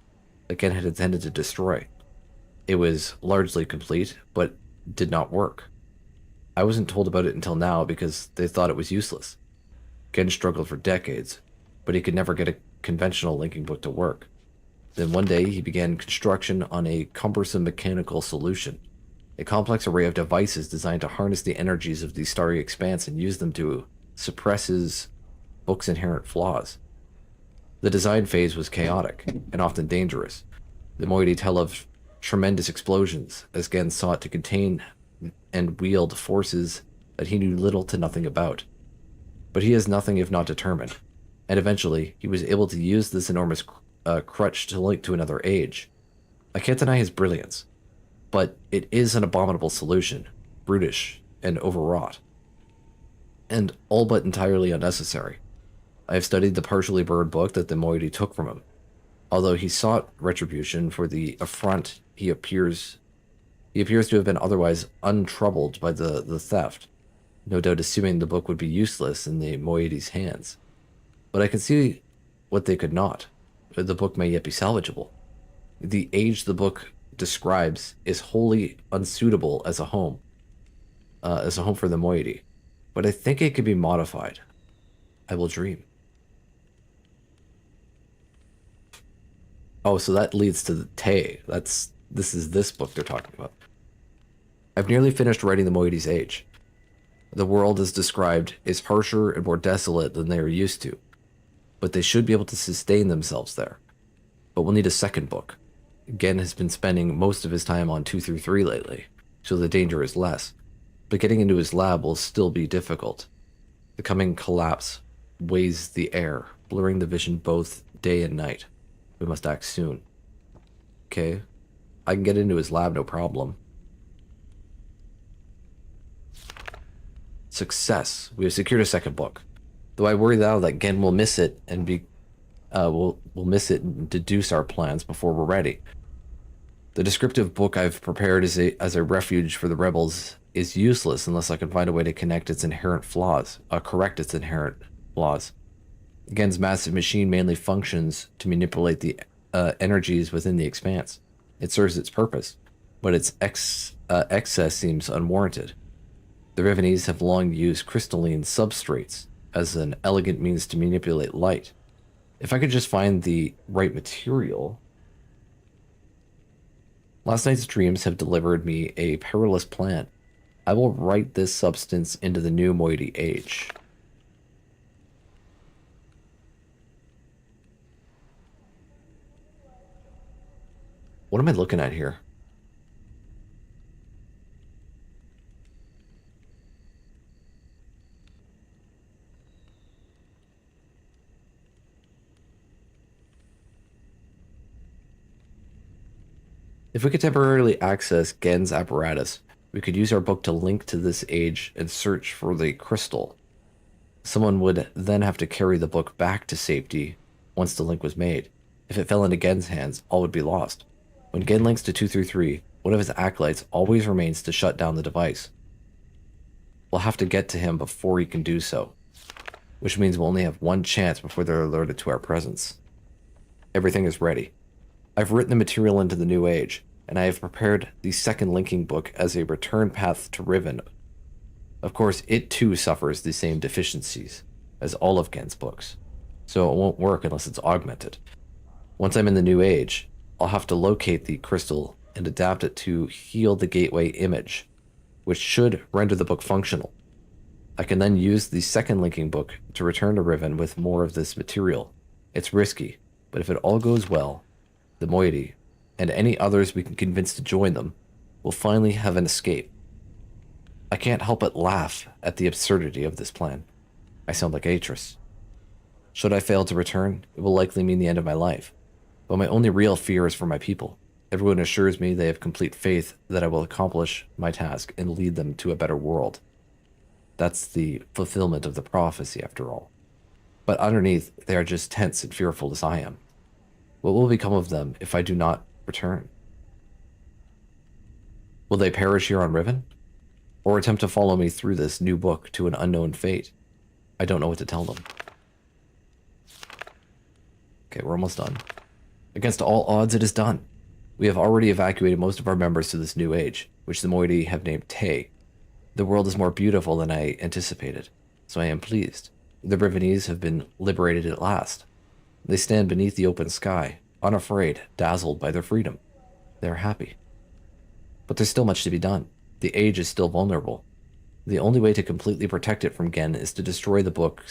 that Gen had intended to destroy. It was largely complete, but did not work. I wasn't told about it until now because they thought it was useless. Gen struggled for decades, but he could never get a conventional linking book to work. Then one day he began construction on a cumbersome mechanical solution, a complex array of devices designed to harness the energies of the starry expanse and use them to suppress his book's inherent flaws. The design phase was chaotic and often dangerous. The moiety tell of tremendous explosions as Gen sought to contain and wield forces that he knew little to nothing about. But he is nothing if not determined, and eventually he was able to use this enormous crutch to link to another age. I can't deny his brilliance, but it is an abominable solution, brutish and overwrought, and all but entirely unnecessary. I have studied the partially burned book that the moiety took from him. Although he sought retribution for the affront, he appears to have been otherwise untroubled by the theft, no doubt assuming the book would be useless in the moiety's hands. But I can see what they could not. The book may yet be salvageable. The age the book describes is wholly unsuitable as a home for the moiety, but I think it could be modified. I will dream. Oh, so that leads to the Tay. This is this book they're talking about. I've nearly finished writing the moiety's age. The world as described is harsher and more desolate than they are used to, but they should be able to sustain themselves there. But we'll need a second book. Gen has been spending most of his time on 2 through 3 lately, so the danger is less, but getting into his lab will still be difficult. The coming collapse weighs the air, blurring the vision both day and night. We must act soon. Okay, I can get into his lab, no problem. Success. We have secured a second book. Though I worry now that Gen will miss it and we'll miss it and deduce our plans before we're ready. The descriptive book I've prepared as a refuge for the rebels is useless unless I can find a way to correct its inherent flaws. Gen's massive machine mainly functions to manipulate the energies within the expanse. It serves its purpose, but its excess seems unwarranted. The Rivenese have long used crystalline substrates as an elegant means to manipulate light. If I could just find the right material... Last night's dreams have delivered me a perilous plan. I will write this substance into the new moiety age. What am I looking at here? If we could temporarily access Gen's apparatus, we could use our book to link to this age and search for the crystal. Someone would then have to carry the book back to safety once the link was made. If it fell into Gen's hands, all would be lost. When Gen links to 2 through 3, one of his acolytes always remains to shut down the device. We'll have to get to him before he can do so, which means we'll only have one chance before they're alerted to our presence. Everything is ready. I've written the material into the new age, and I have prepared the second linking book as a return path to Riven. Of course, it too suffers the same deficiencies as all of Gen's books, so it won't work unless it's augmented. Once I'm in the new age, I'll have to locate the crystal and adapt it to heal the gateway image, which should render the book functional. I can then use the second linking book to return to Riven with more of this material. It's risky, but if it all goes well, the moiety, and any others we can convince to join them, will finally have an escape. I can't help but laugh at the absurdity of this plan. I sound like Atris. Should I fail to return, it will likely mean the end of my life. But my only real fear is for my people. Everyone assures me they have complete faith that I will accomplish my task and lead them to a better world. That's the fulfillment of the prophecy, after all. But underneath, they are just tense and fearful as I am. What will become of them if I do not return? Will they perish here on Riven? Or attempt to follow me through this new book to an unknown fate? I don't know what to tell them. Okay, we're almost done. Against all odds, it is done. We have already evacuated most of our members to this new age, which the moiety have named Tay. The world is more beautiful than I anticipated, so I am pleased. The Rivenese have been liberated at last. They stand beneath the open sky, unafraid, dazzled by their freedom. They are happy. But there's still much to be done. The age is still vulnerable. The only way to completely protect it from Gen is to destroy the book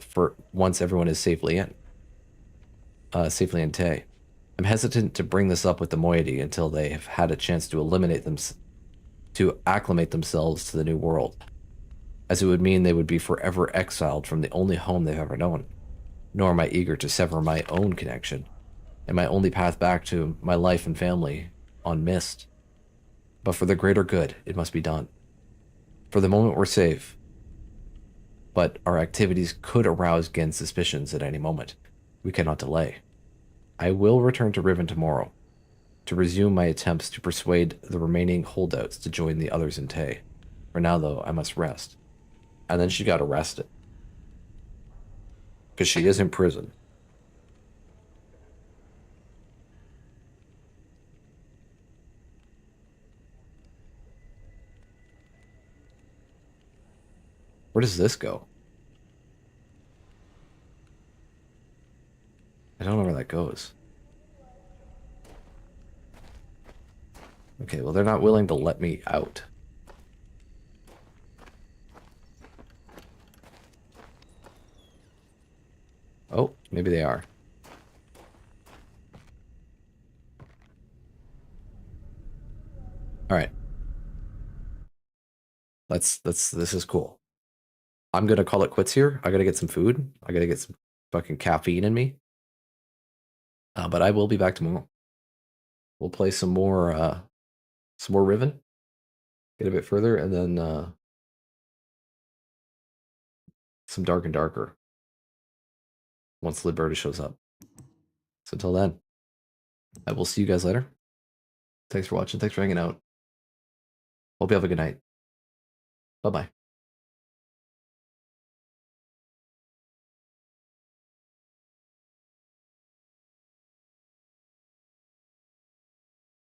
for once everyone is safely in. Safely in Tay. I'm hesitant to bring this up with the moiety until they have had a chance to acclimate themselves to the new world, as it would mean they would be forever exiled from the only home they've ever known. Nor am I eager to sever my own connection, and my only path back to my life and family on Mist. But for the greater good, it must be done. For the moment, we're safe, but our activities could arouse Gen's suspicions at any moment. We cannot delay. I will return to Riven tomorrow, to resume my attempts to persuade the remaining holdouts to join the others in Tay. For now, though, I must rest. And then she got arrested. Because she is in prison. Where does this go? I don't know where that goes. Okay, well, they're not willing to let me out. Oh, maybe they are. All right. This is cool. I'm gonna call it quits here. I gotta get some food. I gotta get some fucking caffeine in me. But I will be back tomorrow. We'll play some more Riven. Get a bit further, and then some Dark and Darker. Once Liberta shows up. So until then, I will see you guys later. Thanks for watching. Thanks for hanging out. Hope you have a good night. Bye-bye.